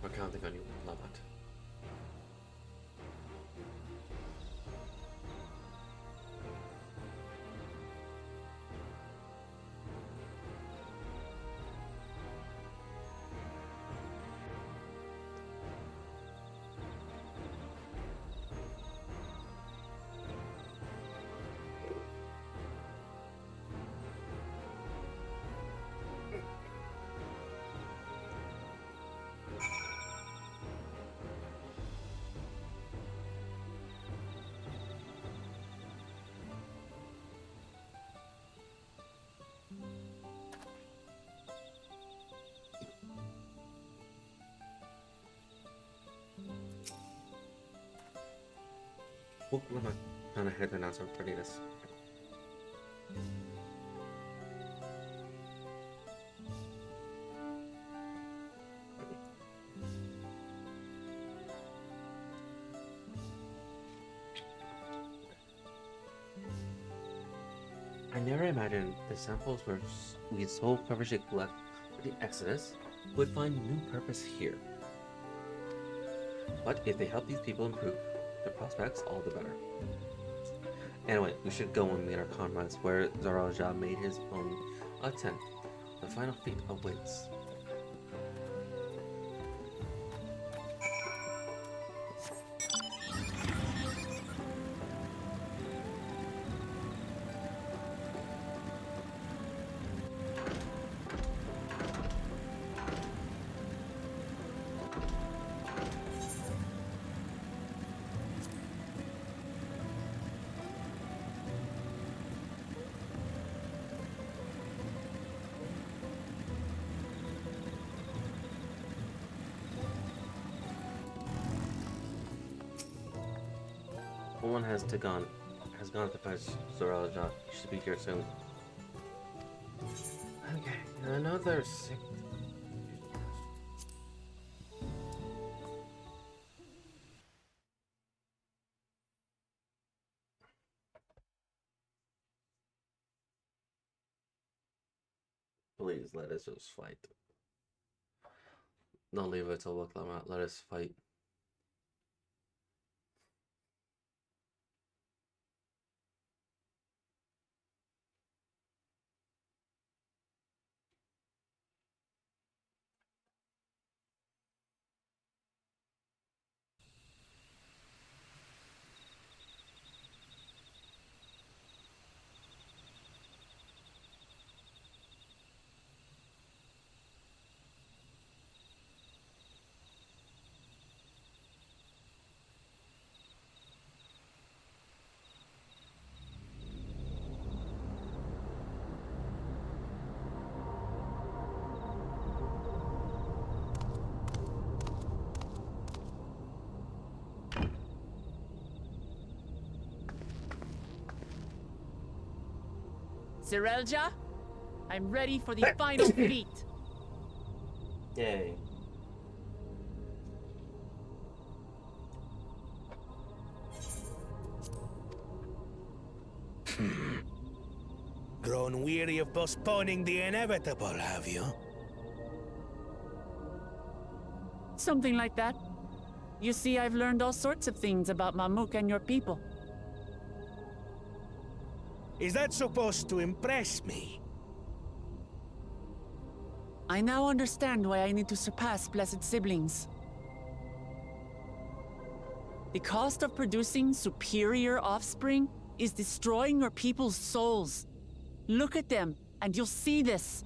We're counting on you, Lavat. Huwag naman na nahead na nasa Parinas. I never imagined the samples we so purposely collect for the Exodus would find new purpose here. But if they help these people improve their prospects, all the better. Anyway, we should go and meet our comrades where Zaraja made his own attempt. The final fate awaits. Someone has gone to fetch Zaraja. He should be here soon. Okay, another sick. Please let us just fight. Don't leave it till Waklamat. Let us fight. Zerelja, I'm ready for the final feat. Yay. Grown weary of postponing the inevitable, have you? Something like that. You see, I've learned all sorts of things about Mamuk and your people. Is that supposed to impress me? I now understand why I need to surpass Blessed Siblings. The cost of producing superior offspring is destroying your people's souls. Look at them, and you'll see this.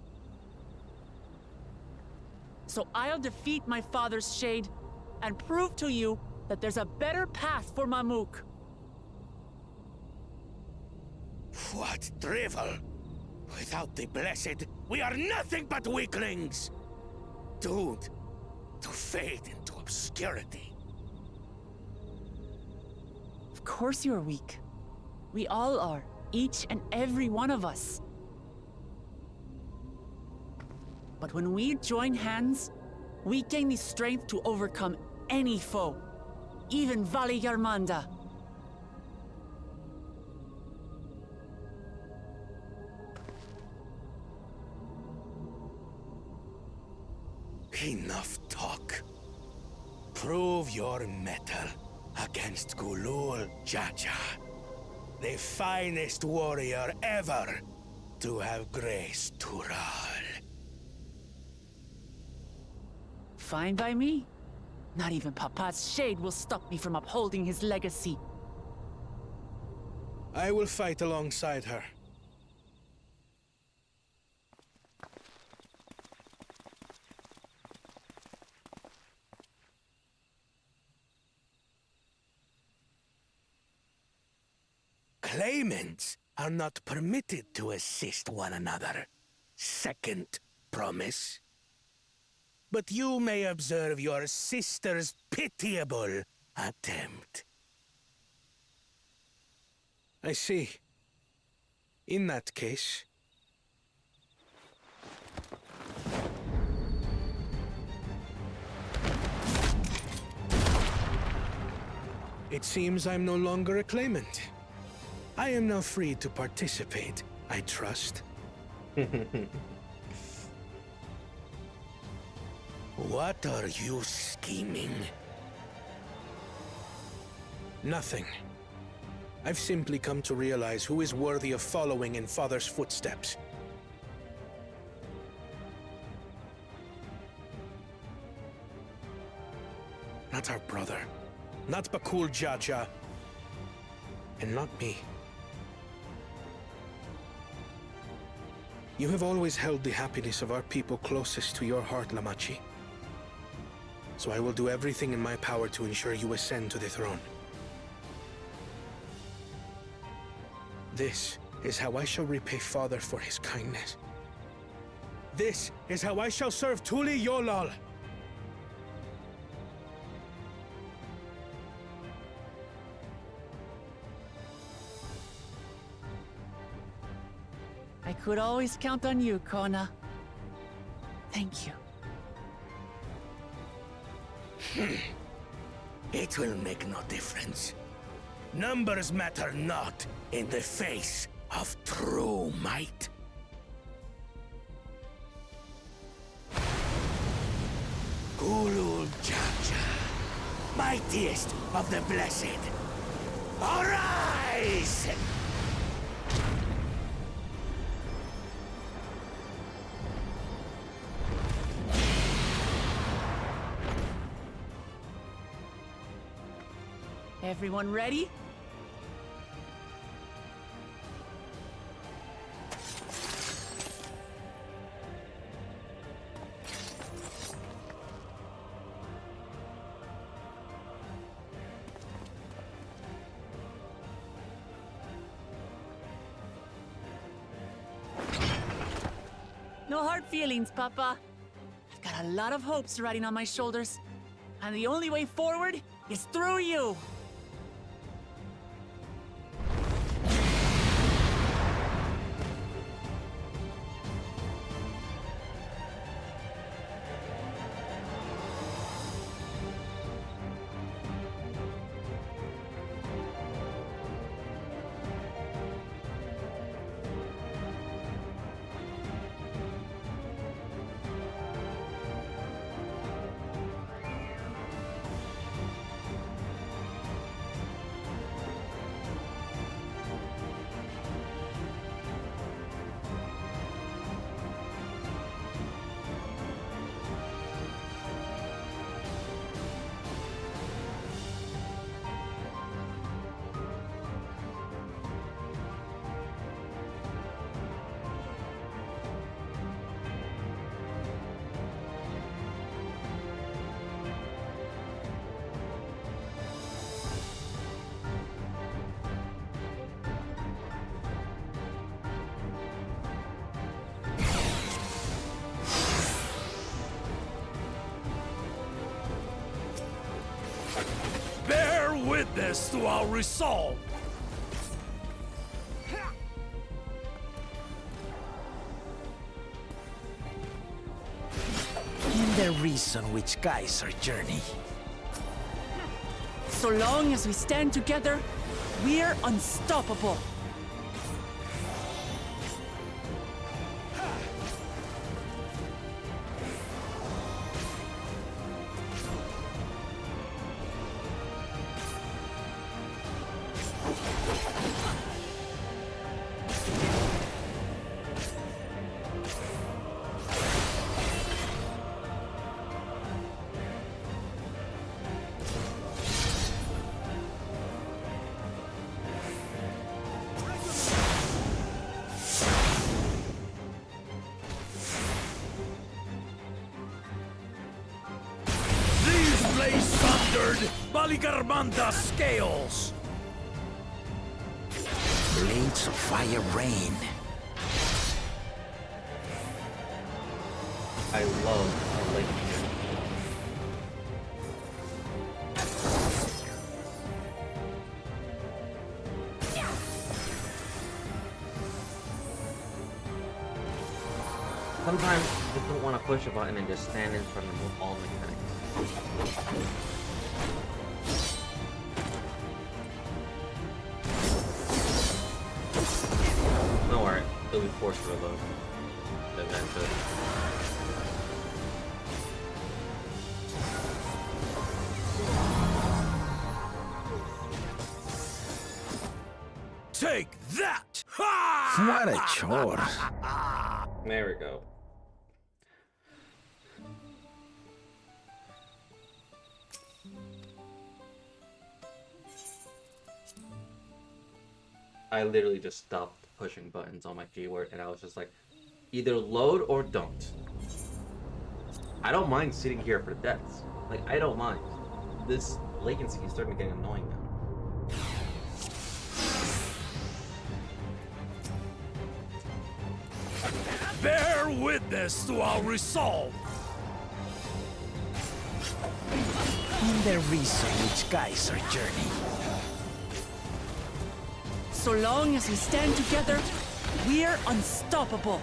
So I'll defeat my father's shade and prove to you that there's a better path for Mamuk. What drivel! Without the Blessed, we are nothing but weaklings! Doomed to fade into obscurity. Of course you're weak. We all are, each and every one of us. But when we join hands, we gain the strength to overcome any foe, even Vali Yarmanda. Enough talk. Prove your mettle against Gulul Jaja, the finest warrior ever to have graced Tural. Fine by me. Not even Papa's shade will stop me from upholding his legacy. I will fight alongside her. Claimants are not permitted to assist one another. Second promise. But you may observe your sister's pitiable attempt. I see. In that case... It seems I'm no longer a claimant. I am now free to participate, I trust. What are you scheming? Nothing. I've simply come to realize who is worthy of following in Father's footsteps. Not our brother. Not Bakul Jaja. And not me. You have always held the happiness of our people closest to your heart, Lamachi. So I will do everything in my power to ensure you ascend to the throne. This is how I shall repay Father for his kindness. This is how I shall serve Tuli Yolal. I could always count on you, Kona. Thank you. It will make no difference. Numbers matter not in the face of true might. Gulul Jaja, mightiest of the blessed, arise! Everyone ready? No hard feelings, Papa. I've got a lot of hopes riding on my shoulders, and the only way forward is through you. Bear witness to our resolve! In the reason which guides our journey. So long as we stand together, we're unstoppable. Baligarmanda's scales! Blades of fire rain. I love our lake here. Sometimes you just don't want to push a button and just stand in front of all mechanics. No worry, it'll be forced to reload eventually. Take that! What a chore. There we go. I literally just stopped pushing buttons on my keyboard and I was just like, either load or don't. I don't mind sitting here for deaths. Like, I don't mind. This latency is starting to get annoying now. Bear witness to our resolve! In the reason which guides our journey. So long as we stand together, we're unstoppable.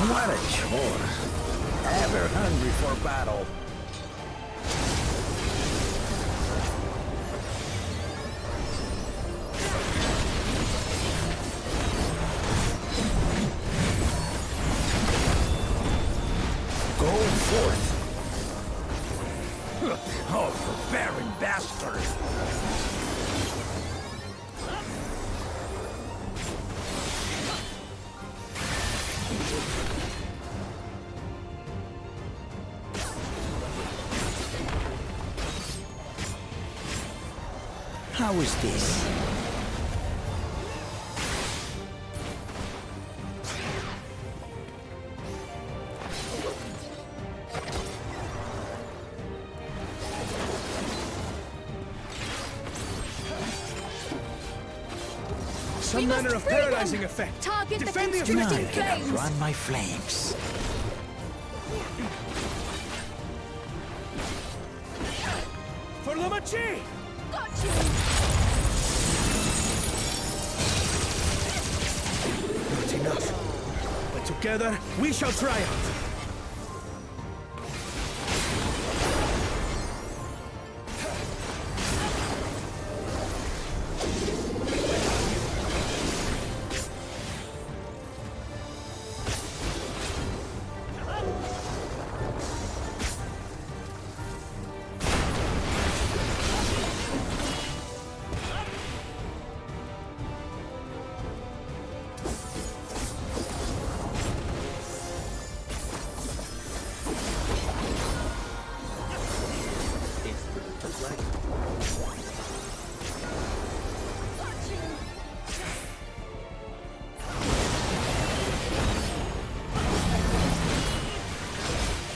What a chore. Ever hungry for battle. Go forth! Oh, you barren bastard! How is this? Some manner of paralyzing effect. Target Defend the the constricting None can flames. outrun my flames. For Lumachi! Got you! Not enough. But together, we shall triumph.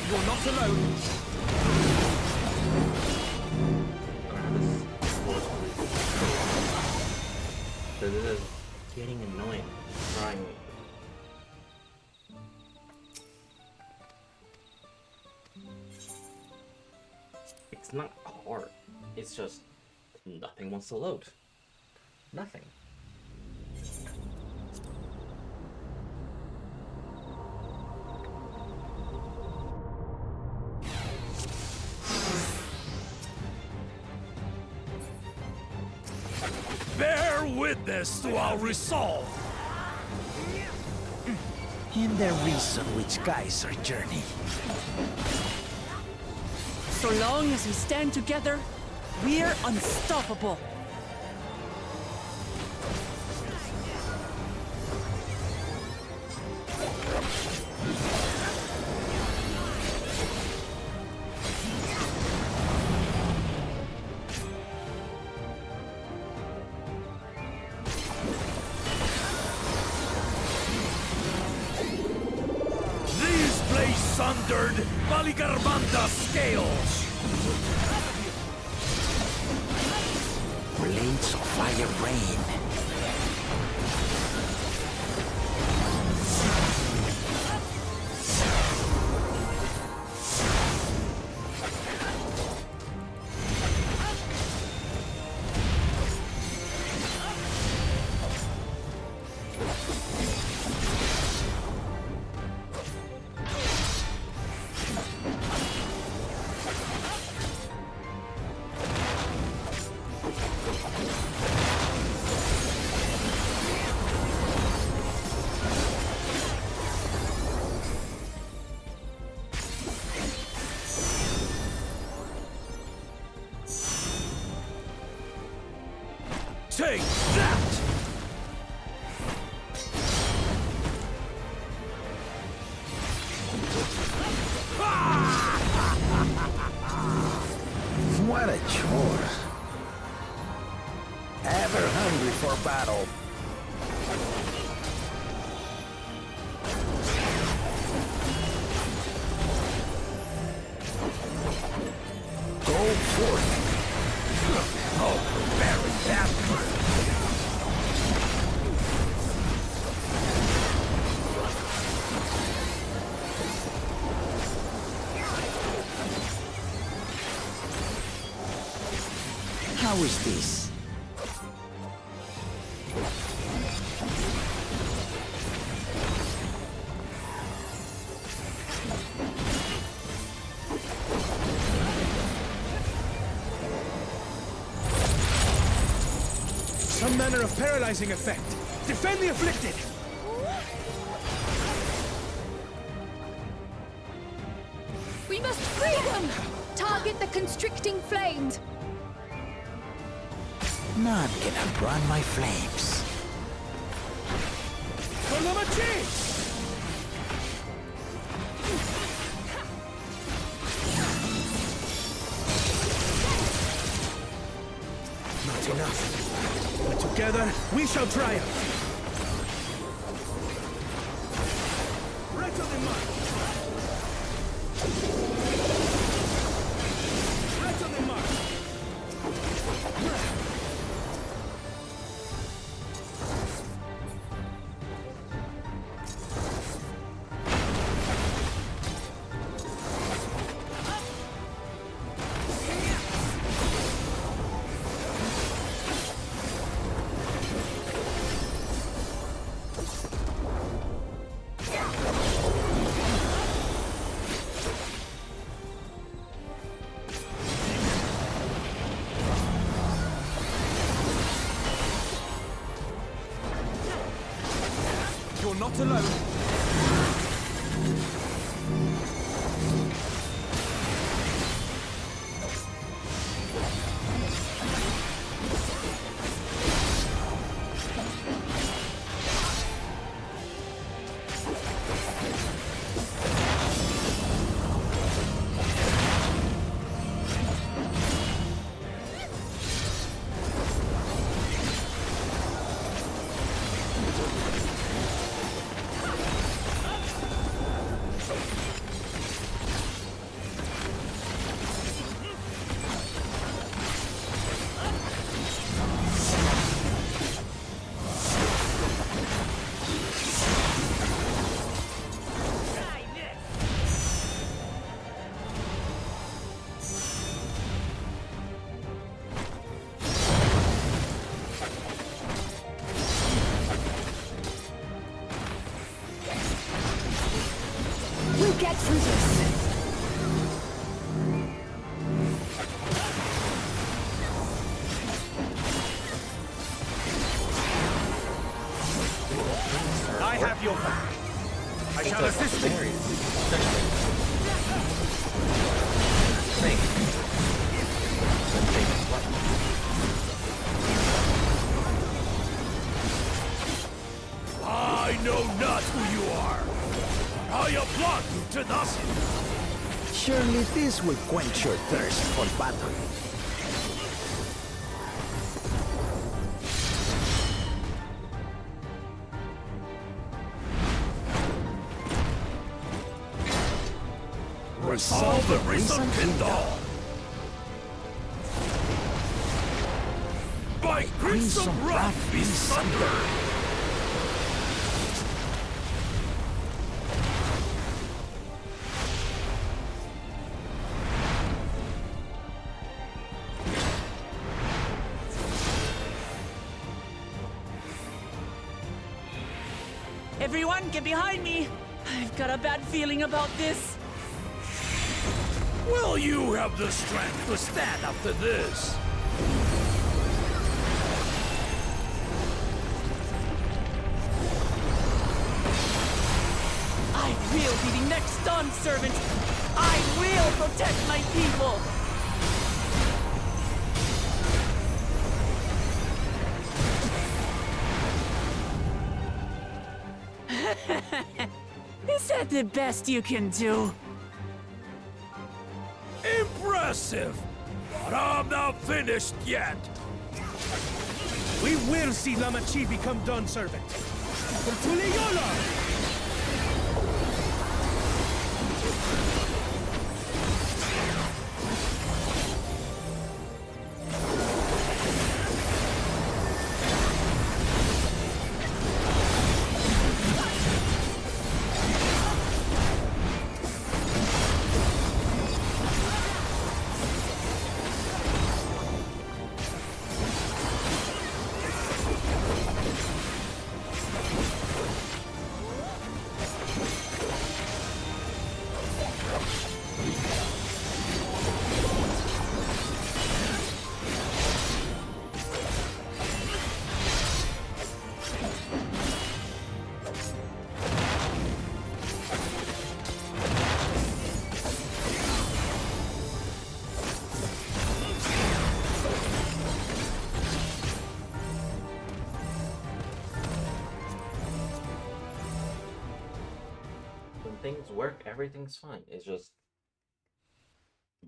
You're not alone. This is getting annoying. Trying. It's not hard. It's just nothing wants to load. Nothing. Bear witness to our resolve. And the reason which guides our journey. So long as we stand together, we're unstoppable. These blades sundered Maligarbanda's scales. Blades of fire rain. Take that! What a chore. Ever hungry for battle. Go forth. Oh, very bad. How is this? Some manner of paralyzing effect. Defend the afflicted! We must free them! Target the constricting flames! None can outrun my flames. For Lumachi! Not enough. But together, we shall triumph. Right on the mark. Right on the mark. not alone. We'll get through this. I have your back. I shall assist you. I know not who you are. I applaud you to nothing. Surely this will quench your thirst for battle. Resolve the recent Kindle. By crimson wrath be sundered. Everyone, get behind me! I've got a bad feeling about this. Will you have the strength to stand up to this? I will be the next Dawn servant. I will protect my people. Is that the best you can do? Impressive! But I'm not finished yet. We will see Lamachi become Dawn servant. For Tuleyola! When things work, everything's fine. It's just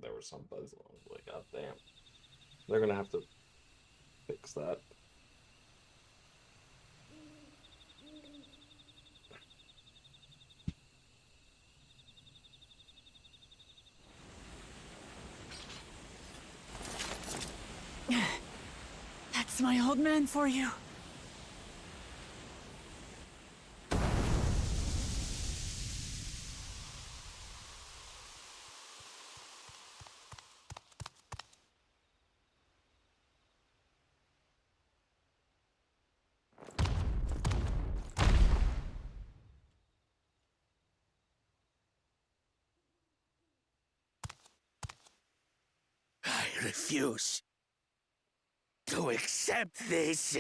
there was some bugs along the way. God damn, they're gonna have to fix that. That's my old man for you. I refuse to accept this.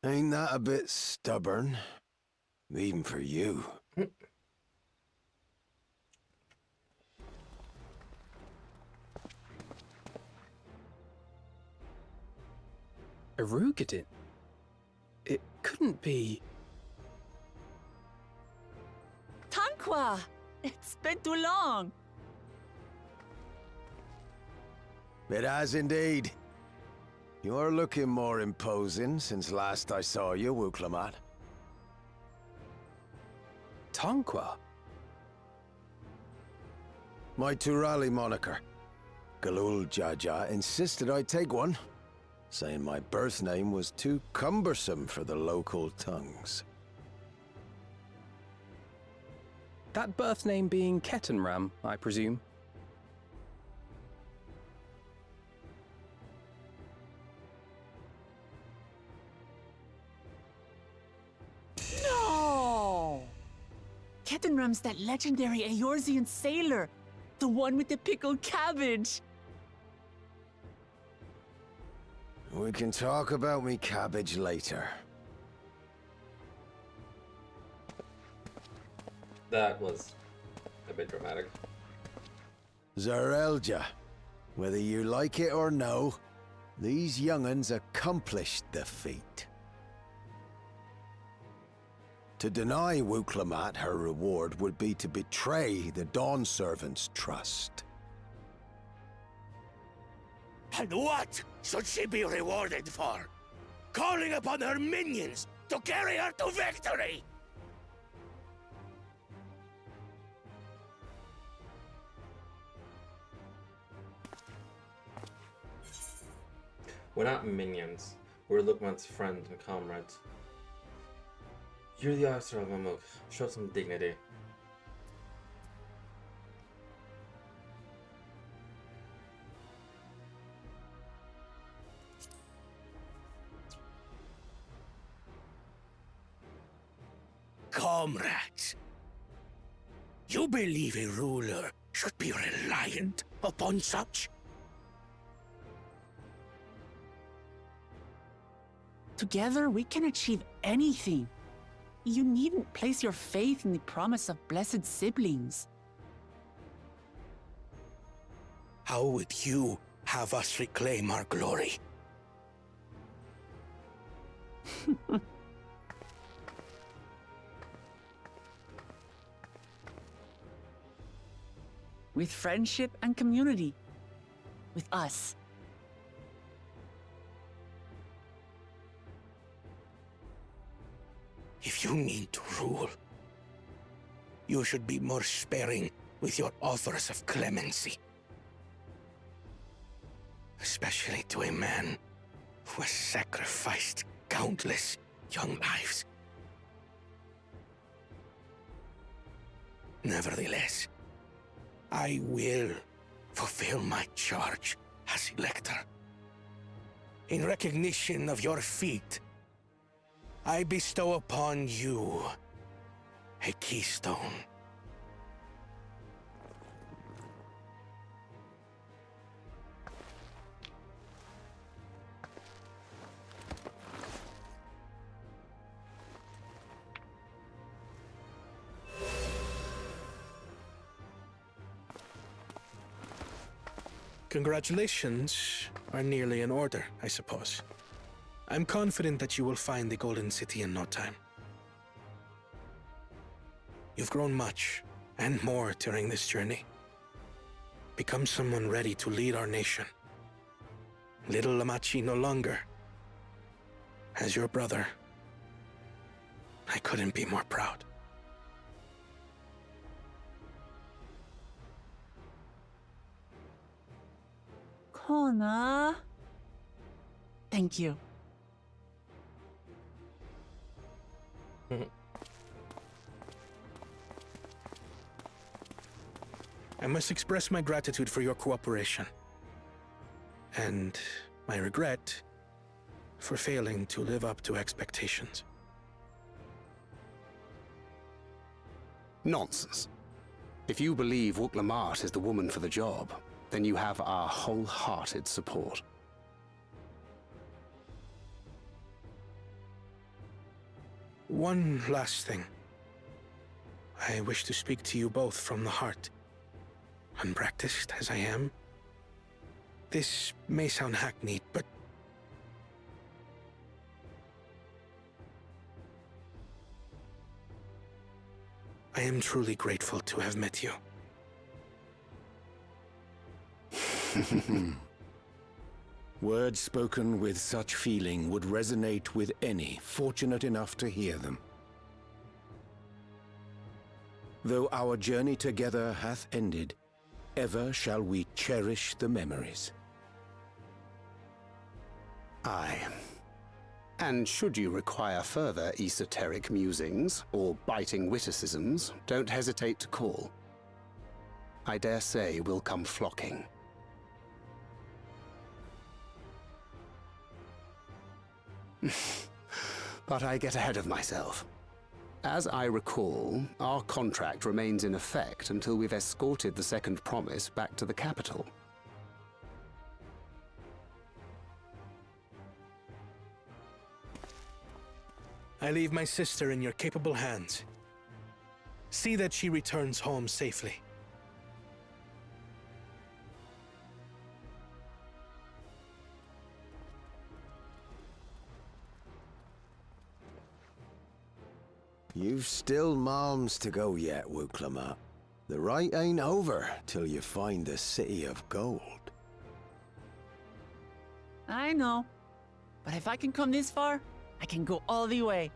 Ain't that a bit stubborn? Even for you. Erugadin? It couldn't be... Tanqua! It's been too long! It has indeed. You're looking more imposing since last I saw you, Wuklamat. Tanqua? My Turali moniker. Galul Jaja insisted I take one, saying my birth name was too cumbersome for the local tongues. That birth name being Ketenram, I presume? No! Ketenram's that legendary Eorzean sailor, the one with the pickled cabbage. We can talk about me cabbage later. That was a bit dramatic. Zarelja, whether you like it or no, these young'uns accomplished the feat. To deny Wuklamat her reward would be to betray the Dawn Servant's trust. And what should she be rewarded for? Calling upon her minions to carry her to victory! We're not minions. We're Lukman's friend and comrades. You're the officer of Mamuk. Show some dignity. Comrades, you believe a ruler should be reliant upon such? Together, we can achieve anything. You needn't place your faith in the promise of blessed siblings. How would you have us reclaim our glory? With friendship and community. With us. If you need to rule, you should be more sparing with your offers of clemency. Especially to a man who has sacrificed countless young lives. Nevertheless, I will fulfill my charge as Elector. In recognition of your feat, I bestow upon you a keystone. Congratulations are nearly in order, I suppose. I'm confident that you will find the Golden City in no time. You've grown much, and more during this journey. Become someone ready to lead our nation. Little Lamachi no longer. As your brother, I couldn't be more proud. Kona. Thank you. I must express my gratitude for your cooperation. And my regret for failing to live up to expectations. Nonsense. If you believe Wuklamat is the woman for the job, then you have our wholehearted support. One last thing. I wish to speak to you both from the heart. Unpracticed as I am, this may sound hackneyed, but I am truly grateful to have met you. Words spoken with such feeling would resonate with any fortunate enough to hear them. Though our journey together hath ended, ever shall we cherish the memories. Aye. And should you require further esoteric musings or biting witticisms, don't hesitate to call. I dare say we'll come flocking. But I get ahead of myself. As I recall, our contract remains in effect until we've escorted the second promise back to the capital. I leave my sister in your capable hands. See that she returns home safely. You've still malms to go yet, Wuklama. The rite ain't over till you find the City of Gold. I know. But if I can come this far, I can go all the way.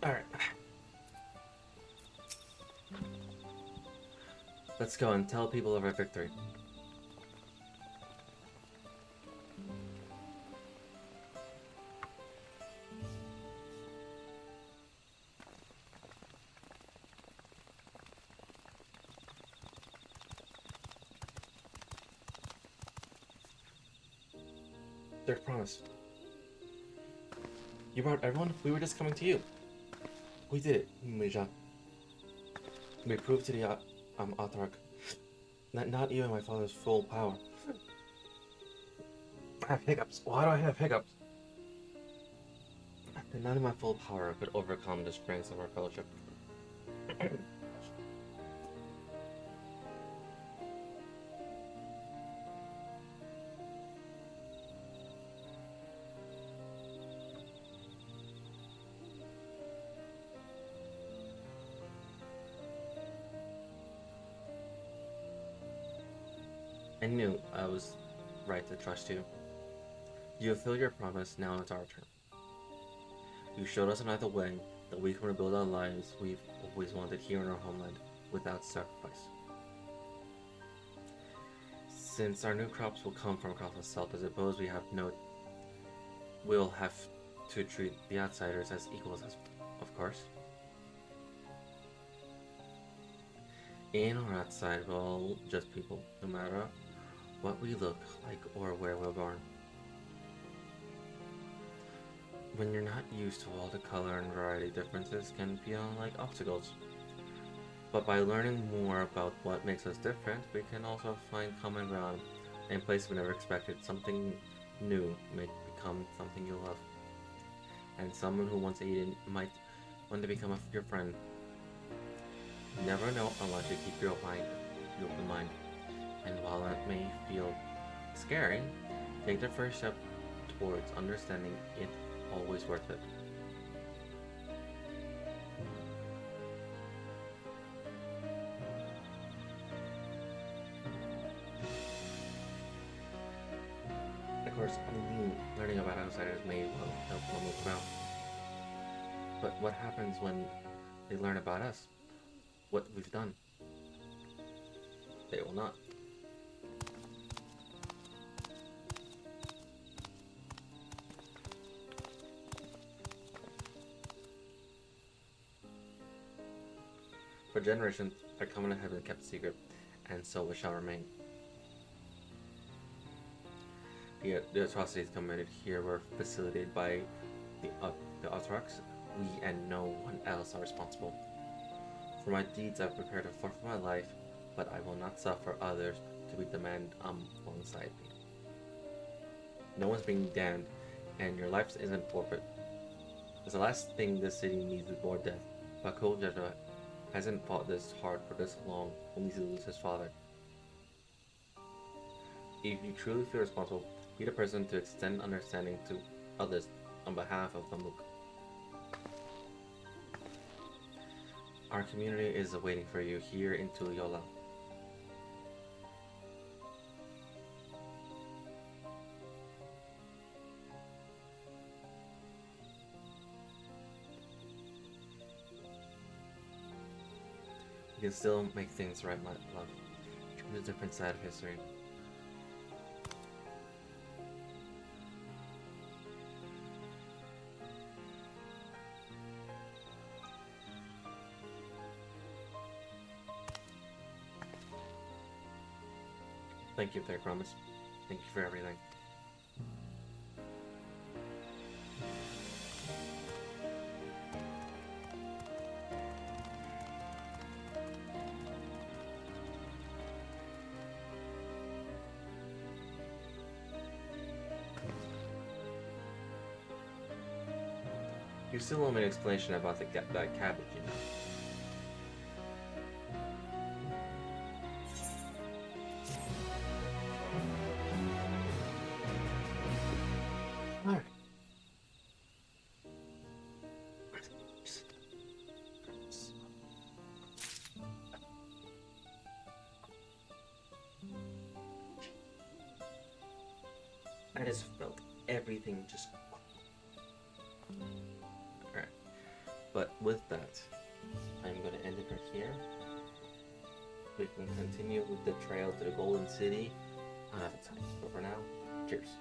Alright. Let's go and tell people of our victory. Their promise. You brought everyone? We were just coming to you. We did it, Mija. We proved to the Autarch that not even my father's full power. I have hiccups. Why do I have hiccups? That none of my full power could overcome the strengths of our fellowship. I knew I was right to trust you. You fulfilled your promise, now it's our turn. You showed us another way that we can rebuild our lives we've always wanted here in our homeland, without sacrifice. Since our new crops will come from across the south, I suppose we'll have to treat the outsiders as equals, of course. In or outside, we're all just people, no matter what we look like or where we're born. When you're not used to all the color and variety differences can feel like obstacles. But by learning more about what makes us different, we can also find common ground in places we never expected. Something new may become something you love. And someone who once hated might want to become your friend. You never know unless you keep your open mind. And while it may feel scary, take the first step towards understanding it always worth it. Of course, learning about outsiders may well help one move around. But what happens when they learn about us? What we've done? They will not. For generations, our covenant has been kept secret, and so it shall remain. The atrocities committed here were facilitated by the Autarchs. We and no one else are responsible. For my deeds, I've prepared to forfeit my life, but I will not suffer others to be damned alongside me. No one's being damned, and your life isn't forfeit. Because the last thing this city needs is more death. But Kojaja hasn't fought this hard for this long, only to lose his father. If you truly feel responsible, be the person to extend understanding to others on behalf of Mamuk. Our community is awaiting for you here in Tuliola. You can still make things right, my love. Choose a different side of history. Thank you, Fair Promise. Thank you for everything. You still owe me an explanation about that cabbage, you know. Alright. I just felt everything just... Alright. But with that, I'm going to end it right here. We can continue with the trail to the Golden City another time. But for now, cheers.